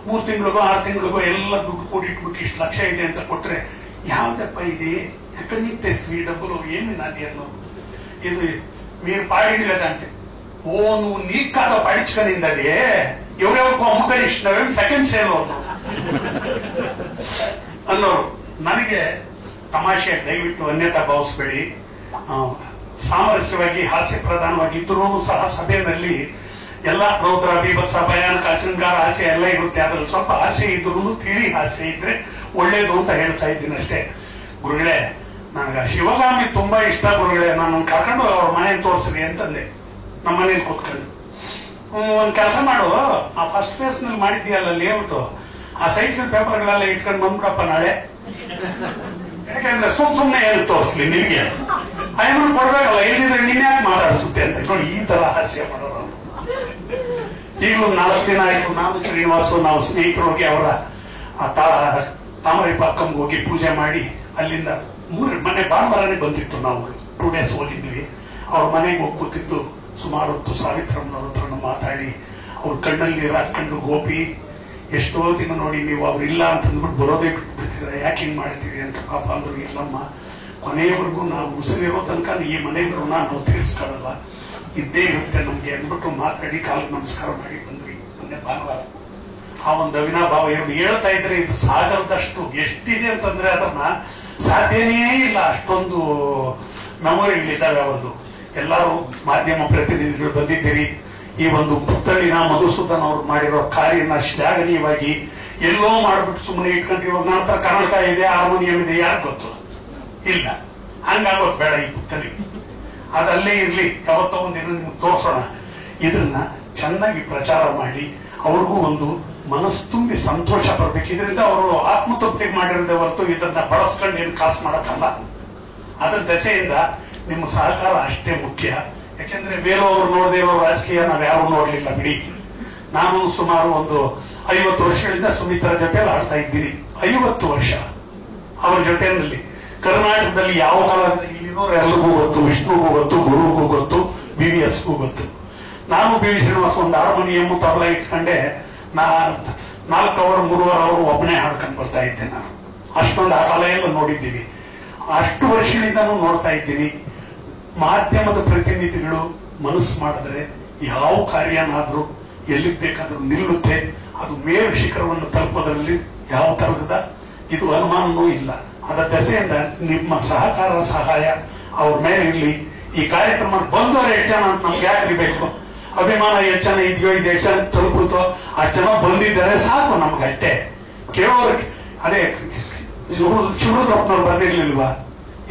3 ತಿಂಗಳಿಗೋ 6 ತಿಂಗಳಿಗೋ ಎಲ್ಲ ದುಡ್ಡು ಕೂಡಿಟ್ಬಿಟ್ಟು ಇಷ್ಟು ಲಕ್ಷ ಇದೆ ಅಂತ ಕೊಟ್ರೆ, ಯಾವ್ದಪ್ಪ ಇದೆ ఎక్కడి నుంచి తెస్తుంది ఈ డబ్బులు, ఏమి నాది అన్నో ఇది మీరు పాడించలేదంటే, ఓ నువ్వు నీకు కాదా పాడించుకునింది అది, ఎవరెవరికో అమ్మకని ఇస్తున్నావేమి సెకండ్ సేల్ ಅನ್ನೋರು. ನನಗೆ ತಮಾಷೆ, ದಯವಿಟ್ಟು ಅನ್ಯತಾ ಭಾವಿಸ್ಬೇಡಿ. ಸಾಮರಸ್ಯವಾಗಿ ಹಾಸ್ಯ ಪ್ರಧಾನವಾಗಿ ಇದ್ರೂ ಸಹ ಸಭೆಯಲ್ಲಿ ಎಲ್ಲ ರೌದ್ರ ಬೀಭತ್ಸ ಭಯಾನಕ ಶೃಂಗಾರ ಹಾಸ್ಯ ಎಲ್ಲ ಇರುತ್ತೆ. ಅದ್ರಲ್ಲಿ ಸ್ವಲ್ಪ ಹಾಸ್ಯ ಇದ್ರೂ ತಿಳಿ ಹಾಸ್ಯ ಇದ್ರೆ ಒಳ್ಳೇದು ಅಂತ ಹೇಳ್ತಾ ಇದ್ದೀನಿ ಅಷ್ಟೇ. ಗುರುಗಳೇ, ನನಗೆ ಶಿವಗಾಮಿ ತುಂಬಾ ಇಷ್ಟ ಗುರುಗಳೇ, ನಾನು ಕರ್ಕೊಂಡು ಅವ್ರ ಮನೆ ತೋರಿಸ್ರಿ ಅಂತಂದೆ. ನಮ್ಮ ಮನೇಲಿ ಕೂತ್ಕೊಂಡು ಒಂದ್ ಕೆಲಸ ಮಾಡು, ಆ ಫಸ್ಟ್ ಫೇಸ್ ನಲ್ಲಿ ಮಾಡಿದ್ಯಲ್ಲ ಲೇಔಟ್, ಆ ಸೈಟ್ ಪೇಪರ್ಗಳೆಲ್ಲ ಇಟ್ಕೊಂಡು ಬಂದ್ಬಿಡಪ್ಪ ನಾಳೆ. ಯಾಕಂದ್ರೆ ಸುಮ್ನೆ ಹೇಳಿ ತೋರಿಸ್ಲಿ ನಿನ್ಗೆ, ಅಯ್ಯಮ್ಮನ್ ಕೊಡ್ಬೇಕಲ್ಲ, ಇಲ್ಲಿದ್ರೆ ನಿನ್ನೆ ಯಾಕೆ ಮಾತಾಡಿಸುತ್ತೆ ಅಂತ ನೋಡಿ ಈ ತರ ಹಾಸ್ಯ ಮಾಡೋರು. ಈಗಲೂ 4 ದಿನ ಆಯ್ತು, ನಾನು ಶ್ರೀನಿವಾಸು ನಾವು ಸ್ನೇಹಿತರು ಹೋಗಿ ಅವರ ತಾಮರೆ ಪಾಕಂಗೆ ಹೋಗಿ ಪೂಜೆ ಮಾಡಿ, ಅಲ್ಲಿಂದ ಮನೆ ಭಾನುವಾರನೇ ಬಂದಿತ್ತು. ನಾವು 2 ಡೇಸ್ ಹೋಗಿದ್ವಿ. ಅವ್ರ ಮನೆಗೆ ಹೋಗಿ ಕೂತಿದ್ದು ಸುಮಾರು ಹೊತ್ತು ಸಾವಿತ್ರಮ್ಮನವ್ರ ಹತ್ರ ಮಾತಾಡಿ, ಅವ್ರ ಕಣ್ಣಲ್ಲಿ ಹಾಕೊಂಡು ಗೋಪಿ ಎಷ್ಟೋ ದಿನ ನೋಡಿ ನೀವು ಅವ್ರು ಇಲ್ಲ ಅಂತಂದ್ಬಿಟ್ಟು ಬರೋದೇ ಬಿಟ್ಬಿಡ್ತೀರ, ಯಾಕೆ ಹಿಂಗ್ ಮಾಡ್ತೀರಿ ಅಂತ ಪಾಪ ಅಂದ್ರು. ಇಲ್ಲಮ್ಮ, ಕೊನೆಯವರೆಗೂ ನಾವು ಉಸಿರಿರೋ ತನಕ ಈ ಮನೆಗಳು ನಾವು ತೀರಿಸ್ಕೊಳ್ಳಲ್ಲ, ಇದ್ದೇ ಇರುತ್ತೆ ನಮ್ಗೆ ಅಂದ್ಬಿಟ್ಟು ಮಾತಾಡಿ ಕಾಲಿಗೆ ನಮಸ್ಕಾರ ಮಾಡಿ ಬಂದ್ವಿ ಮೊನ್ನೆ ಭಾನುವಾರ. ಆ ಒಂದು ಅವಿನಾಭಾವ ಇರೋದು ಹೇಳ್ತಾ ಇದ್ರೆ ಇದು ಸಾಗರದಷ್ಟು ಎಷ್ಟಿದೆ ಅಂತಂದ್ರೆ ಅದನ್ನ ಸಾಧ್ಯನೇ ಇಲ್ಲ, ಅಷ್ಟೊಂದು ಮೆಮೊರಿಗಳಿದ್ದಾವೆ ಅವ್ರದ್ದು. ಎಲ್ಲರೂ ಮಾಧ್ಯಮ ಪ್ರತಿನಿಧಿಗಳು ಬಂದಿದ್ದೀರಿ. ಈ ಒಂದು ಪುತ್ಥಳಿನ ಮಧುಸೂದನ್ ಅವ್ರು ಮಾಡಿರೋ ಕಾರ್ಯನ ಶ್ಲಾಘನೀಯವಾಗಿ ಎಲ್ಲೋ ಮಾಡ್ಬಿಟ್ಟು ಸುಮ್ಮನೆ ಇಟ್ಕೊಂಡಿರೋ ನಂತರ ಕರ್ನಾಟಕ ಇದೆ, ಹಾರ್ಮೋನಿಯಂ ಇದೆ, ಯಾರು ಗೊತ್ತು ಇಲ್ಲ. ಹಂಗಾಗೋದು ಬೇಡ ಈ ಪುತ್ಥಳಿ, ಅದಲ್ಲೇ ಇರ್ಲಿ, ಯಾವತ್ತೋ ಒಂದಿನ ನಿಮ್ಗೆ ತೋರ್ಸೋಣ. ಇದನ್ನ ಚೆನ್ನಾಗಿ ಪ್ರಚಾರ ಮಾಡಿ ಅವ್ರಿಗೂ ಒಂದು ಮನಸ್ಸು ತುಂಬಿ ಸಂತೋಷ ಪಡ್ಬೇಕು. ಇದರಿಂದ ಅವರು ಆತ್ಮತೃಪ್ತಿಗೆ ಮಾಡಿರೋದೇ ಹೊರತು ಇದನ್ನ ಬಳಸ್ಕೊಂಡು ಏನು ಕಾಸು ಮಾಡಕ್ಕಲ್ಲ. ಅದ್ರ ದೆಸೆಯಿಂದ ನಿಮ್ಮ ಸಹಕಾರ ಅಷ್ಟೇ ಮುಖ್ಯ. ಯಾಕೆಂದ್ರೆ ಬೇರೆಯವರು ನೋಡದೇ ಇರೋ ರಾಜಕೀಯ ನಾವ್ ಯಾರು ನೋಡ್ಲಿಲ್ಲ ಬಿಡಿ. ನಾನು ಸುಮಾರು ಒಂದು 50 ವರ್ಷಗಳಿಂದ ಸುಮಿತ್ರಾ ಜೊತೆ ಆಡ್ತಾ ಇದ್ದೀನಿ. 50 ವರ್ಷ ಅವ್ರ ಜೊತೆಯಲ್ಲಿ ಕರ್ನಾಟಕದಲ್ಲಿ ಯಾವ ಕಾಲದಲ್ಲಿ ಇಲ್ಲಿರೋರು ಎಲ್ಲರಿಗೂ ಗೊತ್ತು, ವಿಷ್ಣುಗೂ ಗೊತ್ತು, ಗುರುಗೂ ಗೊತ್ತು, BVSಗೂ ಗೊತ್ತು. ನಾನು BV ಶ್ರೀನಿವಾಸ ಒಂದು ಹಾರ್ಮೋನಿಯಂ ತಬಲ ಇಟ್ಕೊಂಡೆ 4 ಅವರ್ 3 ಅವರ್ ಒಬ್ಬನೇ ಹಾಡ್ಕೊಂಡು ಬರ್ತಾ ಇದ್ದೆ ನಾನು. ಅಷ್ಟೊಂದು ಆ ಕಾಲ ಎಲ್ಲ ನೋಡಿದ್ದೀವಿ. ಅಷ್ಟು ವರ್ಷಗಳಿಂದನೂ ನೋಡ್ತಾ ಇದ್ದೀನಿ. ಮಾಧ್ಯಮದ ಪ್ರತಿನಿಧಿಗಳು ಮನಸ್ಸು ಮಾಡಿದ್ರೆ ಯಾವ ಕಾರ್ಯನಾದ್ರೂ ಎಲ್ಲಿಗೆ ಬೇಕಾದ್ರೂ ನಿಲ್ಲುತ್ತೆ. ಅದು ಮೇರು ಶಿಖರವನ್ನು ತಲುಪೋದ್ರಲ್ಲಿ ಯಾವ ತರಹದ ಇದು ಅನುಮಾನವೂ ಇಲ್ಲ. ಅದರ ದೆಸೆಯಿಂದ ನಿಮ್ಮ ಸಹಕಾರ ಸಹಾಯ ಅವ್ರ ಮೇಲೆ ಇರ್ಲಿ. ಈ ಕಾರ್ಯಕ್ರಮ ಬಂದವರು ಎಷ್ಟು ಜನ ಅಂತ ನಮ್ಗೆ ಯಾರಿರ್ಬೇಕು, ಅಭಿಮಾನ ಎಷ್ಟು ಜನ ಇದೆಯೋ, ಇದು ಎಷ್ಟು ಜನ ತಲುಪುತ್ತೋ ಅಷ್ಟು ಜನ ಬಂದಿದ್ದಾರೆ ಸಾಕು ನಮ್ಗೆ ಅಷ್ಟೇ. ಕೇಳೋರಿಗೆ ಅದೇ ಶಿವರುದ್ರಪ್ಪನವ್ರು ಬಂದಿರ್ಲಿಲ್ವಾ,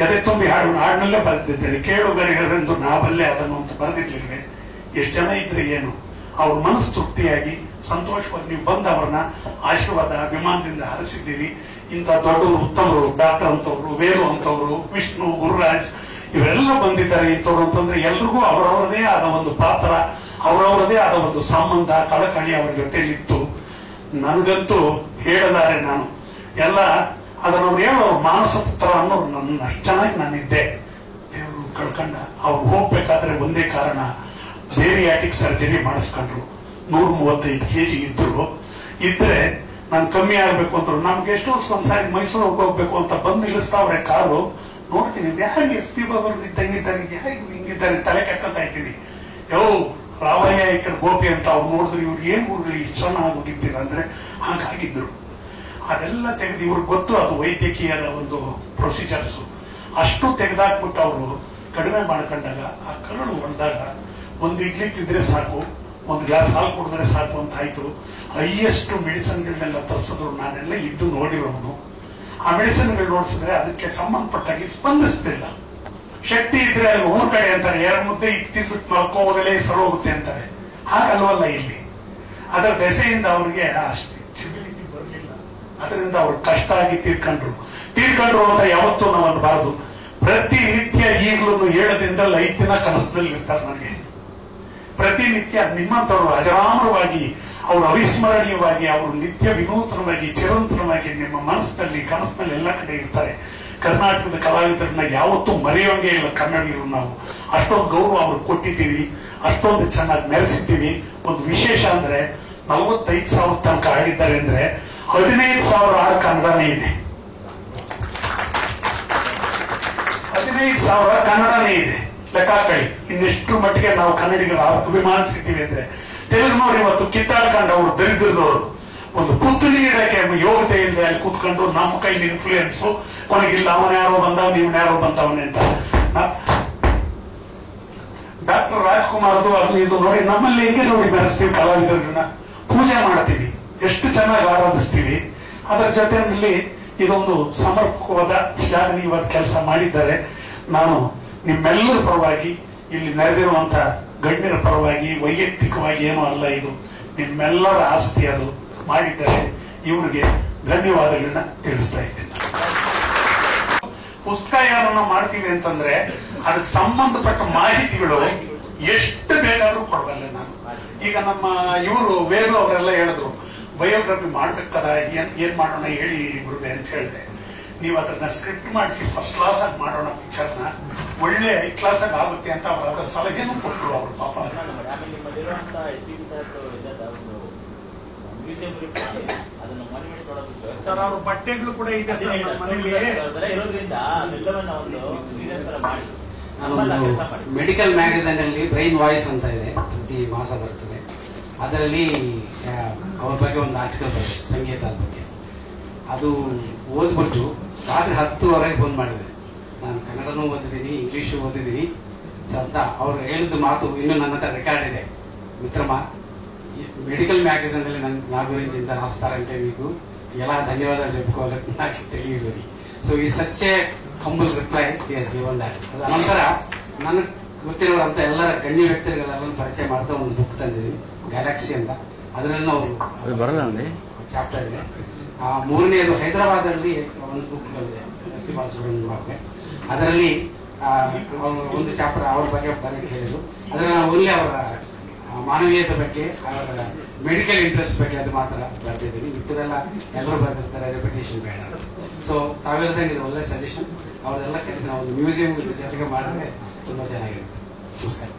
ಎದೆ ತುಂಬಿ ಹಾಡಿನಲ್ಲೇ ಬರೆದಿದ್ದೇನೆ, ಕೇಳುಗರಿಗರೆಂದು ನಾವಲ್ಲೇ ಅದನ್ನು ಅಂತ ಬರೆದಿರ್ಲಿಲ್ವೇ. ಎಷ್ಟು ಜನ ಇದ್ರೆ ಏನು, ಅವ್ರ ಮನಸ್ಸು ತೃಪ್ತಿಯಾಗಿ ಸಂತೋಷವಾಗಿ ನೀವು ಬಂದು ಅವ್ರನ್ನ ಆಶೀರ್ವಾದ ಅಭಿಮಾನದಿಂದ ಹರಿಸಿದ್ದೀರಿ. ಇಂಥ ದೊಡ್ಡವರು ಉತ್ತಮರು, ಡಾಕ್ಟರ್ ಅಂತವ್ರು, ವೇಲು ಅಂತವ್ರು, ವಿಷ್ಣು, ಗುರುರಾಜ್ ಇವರೆಲ್ಲ ಬಂದಿದ್ದಾರೆ. ಇಂಥವ್ರು ಅಂತಂದ್ರೆ ಎಲ್ರಿಗೂ ಅವರವರದೇ ಆದ ಒಂದು ಪಾತ್ರ, ಅವರವರದೇ ಆದ ಒಂದು ಸಂಬಂಧ, ಕಳಕಳಿ ಅವ್ರ ಜೊತೆಲಿತ್ತು. ನನಗಂತೂ ಹೇಳಲಾರೆ ನಾನು ಎಲ್ಲ ಅದನ್ನವ್ರು ಹೇಳೋ ಮಾನಸ ಪುತ್ರ ಅನ್ನೋರು ನನ್ನ ಅಷ್ಟು ಚೆನ್ನಾಗಿ ನಾನಿದ್ದೆ. ದೇವರು ಕಳ್ಕೊಂಡ. ಅವ್ರು ಹೋಗ್ಬೇಕಾದ್ರೆ ಒಂದೇ ಕಾರಣ, ಬೇರಿಯಾಟಿಕ್ ಸರ್ಜರಿ ಮಾಡಿಸ್ಕೊಂಡ್ರು. 135 kg ಇದ್ರೆ ನಾನು ಕಮ್ಮಿ ಆಗ್ಬೇಕು ಅಂದ್ರು. ನಮ್ಗೆ ಎಷ್ಟು ವರ್ಷ ಒಂದ್ಸಾರಿ ಮೈಸೂರು ಹೋಗ್ಬೇಕು ಅಂತ ಬಂದು ನಿಲ್ಲಿಸ್ತಾವ್ರೆ ಕಾರು. ನೋಡ್ತೀನಿ ಯಾಕೆ SP ಬಾಬು ಇದ್ದಂಗಿದ್ದಾರೆ, ಯಾಕೆ ಹಿಂಗಿದ್ದಾರೆ, ತಲೆ ಕೆಕ್ಕಂತ ಇದ್ದೀನಿ. ರಾವಯ್ಯ ಈ ಕಡೆ ಗೋಪಿ ಅಂತ ಅವ್ರು ನೋಡಿದ್ರು, ಇವ್ರಿಗೆ ಏನ್ ಊರ್ಲಿ ಇಷ್ಟು ಚೆನ್ನಾಗಿ ಹೋಗಿದ್ದೀರ ಅಂದ್ರೆ ಹಾಗಾಗಿದ್ರು. ಅದೆಲ್ಲ ತೆಗೆದು ಇವ್ರಿಗೆ ಗೊತ್ತು ಅದು ವೈದ್ಯಕೀಯದ ಒಂದು ಪ್ರೊಸೀಜರ್ಸ್. ಅಷ್ಟು ತೆಗೆದಾಕ್ಬಿಟ್ಟು ಅವರು ಕಡಿಮೆ ಮಾಡ್ಕೊಂಡಾಗ ಆ ಕರುಳು ಹೊಡೆದಾಗ ಒಂದು ಇಡ್ಲಿ ತಿಂದ್ರೆ ಸಾಕು, ಒಂದು ಗ್ಲಾಸ್ ಹಾಲು ಕುಡಿದ್ರೆ ಸಾಕು ಅಂತ ಆಯ್ತು. ಹೈಯೆಸ್ಟ್ ಮೆಡಿಸಿನ್ಗಳನ್ನೆಲ್ಲ ತರಿಸಿದ್ರು. ನಾನೆಲ್ಲ ಇದ್ದು ನೋಡಿರೋನು. ಆ ಮೆಡಿಸಿನ್ಗಳು ನೋಡಿಸಿದ್ರೆ ಅದಕ್ಕೆ ಸಂಬಂಧಪಟ್ಟಾಗಿ ಸ್ಪಂದಿಸ್ತಿಲ್ಲ. ಶಕ್ತಿ ಇದ್ರೆ ಅಲ್ಲಿ ಊರ್ ಕಡೆ ಅಂತಾರೆ 2 ಮುದ್ದೆ ಇಟ್ಟು ತಿಂದ್ಬಿಟ್ಟು ಮಲ್ಕೋವಾಗಲೇ ಸರ್ ಹೋಗುತ್ತೆ ಅಂತಾರೆ. ಹಾಗಲ್ವಲ್ಲ ಇಲ್ಲಿ. ಅದರ ದೆಸೆಯಿಂದ ಅವ್ರಿಗೆ ಸ್ಟೆಬಿಲಿಟಿ ಬರಲಿಲ್ಲ. ಅದರಿಂದ ಅವ್ರು ಕಷ್ಟ ಆಗಿ ತೀರ್ಕೊಂಡ್ರು ಅಂತ ಯಾವತ್ತೂ ನಾವು ಅನ್ಬಾರ್ದು. ಪ್ರತಿನಿತ್ಯ ಈಗಲೂ 7 ದಿನದಲ್ಲಿ 5 ದಿನ ಕನಸದಲ್ಲಿ ಇರ್ತಾರೆ ನನಗೆ. ಪ್ರತಿನಿತ್ಯ ನಿಮ್ಮಂತವ್ರು ಅಜರಾಮರವಾಗಿ, ಅವರು ಅವಿಸ್ಮರಣೀಯವಾಗಿ, ಅವರು ನಿತ್ಯ ವಿನೂತನವಾಗಿ, ಚಿರಂತನವಾಗಿ ನಿಮ್ಮ ಮನಸ್ಸಿನಲ್ಲಿ, ಕನಸಿನಲ್ಲಿ ಎಲ್ಲ ಕಡೆ ಇರ್ತಾರೆ. ಕರ್ನಾಟಕದ ಕಲಾವಿದರನ್ನ ಯಾವತ್ತೂ ಮರೆಯೋಂಗೇ ಇಲ್ಲ ಕನ್ನಡಿಗರು ನಾವು. ಅಷ್ಟೊಂದು ಗೌರವ ಅವ್ರಿಗೆ ಕೊಟ್ಟಿದ್ದೀವಿ, ಅಷ್ಟೊಂದು ಚೆನ್ನಾಗಿ ಮೆರೆಸಿದ್ದೀವಿ. ಒಂದು ವಿಶೇಷ ಅಂದ್ರೆ 45,000 ತನಕ ಆಡಿದ್ದಾರೆ ಅಂದ್ರೆ 15,000 ಹಾಡು ಕನ್ನಡನೇ ಇದೆ. 15,000 ಕನ್ನಡನೇ ಇದೆ. ಲೆಕ್ಕಾಕಳಿ ಇನ್ನೆಷ್ಟು ಮಟ್ಟಿಗೆ ನಾವು ಕನ್ನಡಿಗರು ಅಭಿಮಾನಿಸಿದ್ದೀವಿ ಅಂದ್ರೆ. ತೆಲುಗಿನವ್ರು ಇವತ್ತು ಕಿತ್ತಾಡ್ಕೊಂಡು ಅವರು ದರಿದ್ರದವರು ಒಂದು ಪುತ್ಥಳಿ ಇಡಕ್ಕೆ ಯೋಗ್ಯತೆ ಇಲ್ಲದೆ ಅಲ್ಲಿ ಕೂತ್ಕೊಂಡು ನಮ್ಮ ಕೈಲಿ ಇನ್ಫ್ಲೂಯೆನ್ಸ್, ಕೊನೆಗಿಲ್ಲ ಅವನ ಯಾರೋ ಬಂದವ ನೀವ್ ಯಾರೋ ಬಂದವನೇ ಅಂತ. ಡಾಕ್ಟರ್ ರಾಜ್ಕುಮಾರ್ದು ಅದು ಇದು ನೋಡಿ ನಮ್ಮಲ್ಲಿ ಹೆಂಗೆ ನೋಡಿ ಬೆರೆಸ್ತೀವಿ. ಕಲಾವಿದರನ್ನ ಪೂಜೆ ಮಾಡ್ತೀವಿ, ಎಷ್ಟು ಚೆನ್ನಾಗಿ ಆರಾಧಿಸ್ತೀವಿ. ಅದರ ಜೊತೆಯಲ್ಲಿ ಇದೊಂದು ಸಮರ್ಪಕವಾದ ಶ್ಲಾಘನೀಯವಾದ ಕೆಲಸ ಮಾಡಿದ್ದಾರೆ. ನಾನು ನಿಮ್ಮೆಲ್ಲರ ಪರವಾಗಿ, ಇಲ್ಲಿ ನೆರೆದಿರುವಂತ ಗಣ್ಯರ ಪರವಾಗಿ, ವೈಯಕ್ತಿಕವಾಗಿ ಏನೂ ಅಲ್ಲ, ಇದು ನಿಮ್ಮೆಲ್ಲರ ಆಸ್ತಿ ಅದು ಮಾಡಿದ್ದಾರೆ. ಇವರಿಗೆ ಧನ್ಯವಾದಗಳನ್ನ ತಿಳಿಸ್ತಾ ಇದ್ದೀನಿ. ಪುಸ್ತಕ ಯಾರನ್ನ ಮಾಡ್ತೀವಿ ಅಂತಂದ್ರೆ ಅದಕ್ಕೆ ಸಂಬಂಧಪಟ್ಟ ಮಾಹಿತಿಗಳು ಎಷ್ಟು ಬೇಕಾದ್ರೂ ಕೊಡಬಲ್ಲೆ ನಾನು. ಈಗ ನಮ್ಮ ಇವರು ವೇಲು ಅವರೆಲ್ಲ ಹೇಳಿದ್ರು ಬಯೋಗ್ರಫಿ ಮಾಡ್ಬೇಕದ, ಏನ್ ಮಾಡೋಣ ಹೇಳಿ ಗುರುವೆ ಅಂತ ಹೇಳಿದೆ. ನೀವು ಅದನ್ನ ಸ್ಕ್ರಿಪ್ಟ್ ಮಾಡಿಸಿ ಫಸ್ಟ್ ಕ್ಲಾಸ್ ಆಗಿ ಮಾಡೋಣ, ಪಿಕ್ಚರ್ನ ಒಳ್ಳೆ ಹೈ ಕ್ಲಾಸ್ ಆಗಿ ಆಗುತ್ತೆ ಅಂತ ಅವ್ರು ಅದರ ಸಲಹೆನೂ ಕೊಟ್ಟರು. ಅವರು ಪಾಪ ಮ್ಯೂಸಿಯಂ ಅದನ್ನು ಮಾನ್ಯುಮೆಂಟ್ಸ್ ನೋಡೋದಕ್ಕೆ ಸರ್ ಅವ್ರ ಬಟ್ಟೆಗಳು ಕೂಡ ಇದೆ ಸರ್ ನಮ್ಮ ಮನೆಯಲ್ಲಿ ಇರೋದ್ರಿಂದ ಅವೆಲ್ಲವನ್ನ ಒಂದು ಮ್ಯೂಸಿಯಂ ತರ ಮಾಡಿ ನಾನು ಮೆಡಿಕಲ್ ಮ್ಯಾಗಝೈನ್ ಅಲ್ಲಿ ಬ್ರೈನ್ ವಾಯ್ಸ್ ಅಂತ ಇದೆ, ಪ್ರತಿ ಮಾಸ ಬರ್ತದೆ. ಅದರಲ್ಲಿ ಅವ್ರ ಬಗ್ಗೆ ಒಂದು ಆರ್ಟಿಕಲ್ ಬರುತ್ತೆ ಸಂಗೀತದ ಬಗ್ಗೆ. ಅದು ಓದ್ಬಿಟ್ಟು ರಾತ್ರಿ 10:00 ಫೋನ್ ಮಾಡಿದೆ. ನಾನು ಕನ್ನಡನೂ ಓದಿದ್ದೀನಿ, ಇಂಗ್ಲಿಷು ಓದಿದ್ದೀನಿ ಅಂತ ಅವ್ರು ಹೇಳಿದ మాకు ಇನ್ನೂ ನನ್ನ హತ್ರ రికార్డ్ ಇದೆ. మిత్రమా మెడికల్ మ్యాగజైన్ ಅಲ್ಲಿ నా గురించి ఇంత రాస్తారంటే మీకు ఎలా ధన్యవాదాలు చెప్పుకోవాలో నాకు తెలియదు. సో ఈ such a humble reply is given that. ಅದ ನಂತರ ನನಗೆ ಗೊತ್ತಿರೋರಂತ ಎಲ್ಲರ ಗಣ್ಯ ವ್ಯಕ್ತಿಗಳೆಲ್ಲ ಪರಿಚಯ ಮಾಡ್ತಾ ಒಂದು ಬುಕ್ ತಂದಿದ್ದೀನಿ, ಗ್ಯಾಲಕ್ಸಿ ಅಂತ. ಅದರಲ್ಲಿ ನಾವು ಚಾಪ್ಟರ್ ಇದೆ. ಮೂರನೇದು ಹೈದರಾಬಾದಲ್ಲಿ ಒಂದು ಬುಕ್ ಬಂದಿದೆ ಬಗ್ಗೆ. ಅದರಲ್ಲಿ ಒಂದು ಚಾಪ್ಟರ್ ಅವ್ರ ಬಗ್ಗೆ ಬರೋಕ್ಕೆ ಹೇಳಿದ್ರು. ಅದರಲ್ಲಿ ನಾವು ಓನ್ಲಿ ಅವರ ಮಾನವೀಯತೆ ಬಗ್ಗೆ, ಅವರ ಮೆಡಿಕಲ್ ಇಂಟ್ರೆಸ್ಟ್ ಬಗ್ಗೆ ಅದು ಮಾತ್ರ ಬರ್ತಿದ್ದೀನಿ. ಮಿಕ್ಕದೆಲ್ಲ ಎಲ್ಲರೂ ಬರ್ತಿರ್ತಾರೆ, ರೆಪಿಟೇಷನ್ ಬೇಡ. ಸೊ ತಾವಿರದಂಗೆ ಇದು ಒಳ್ಳೆ ಸಜೆಷನ್. ಅವರೆಲ್ಲ ಕರೀತಾರೆ, ಒಂದು ಮ್ಯೂಸಿಯಂ ಜೊತೆಗೆ ಮಾಡಿದ್ರೆ ತುಂಬಾ ಚೆನ್ನಾಗಿರುತ್ತೆ. ನಮಸ್ಕಾರ.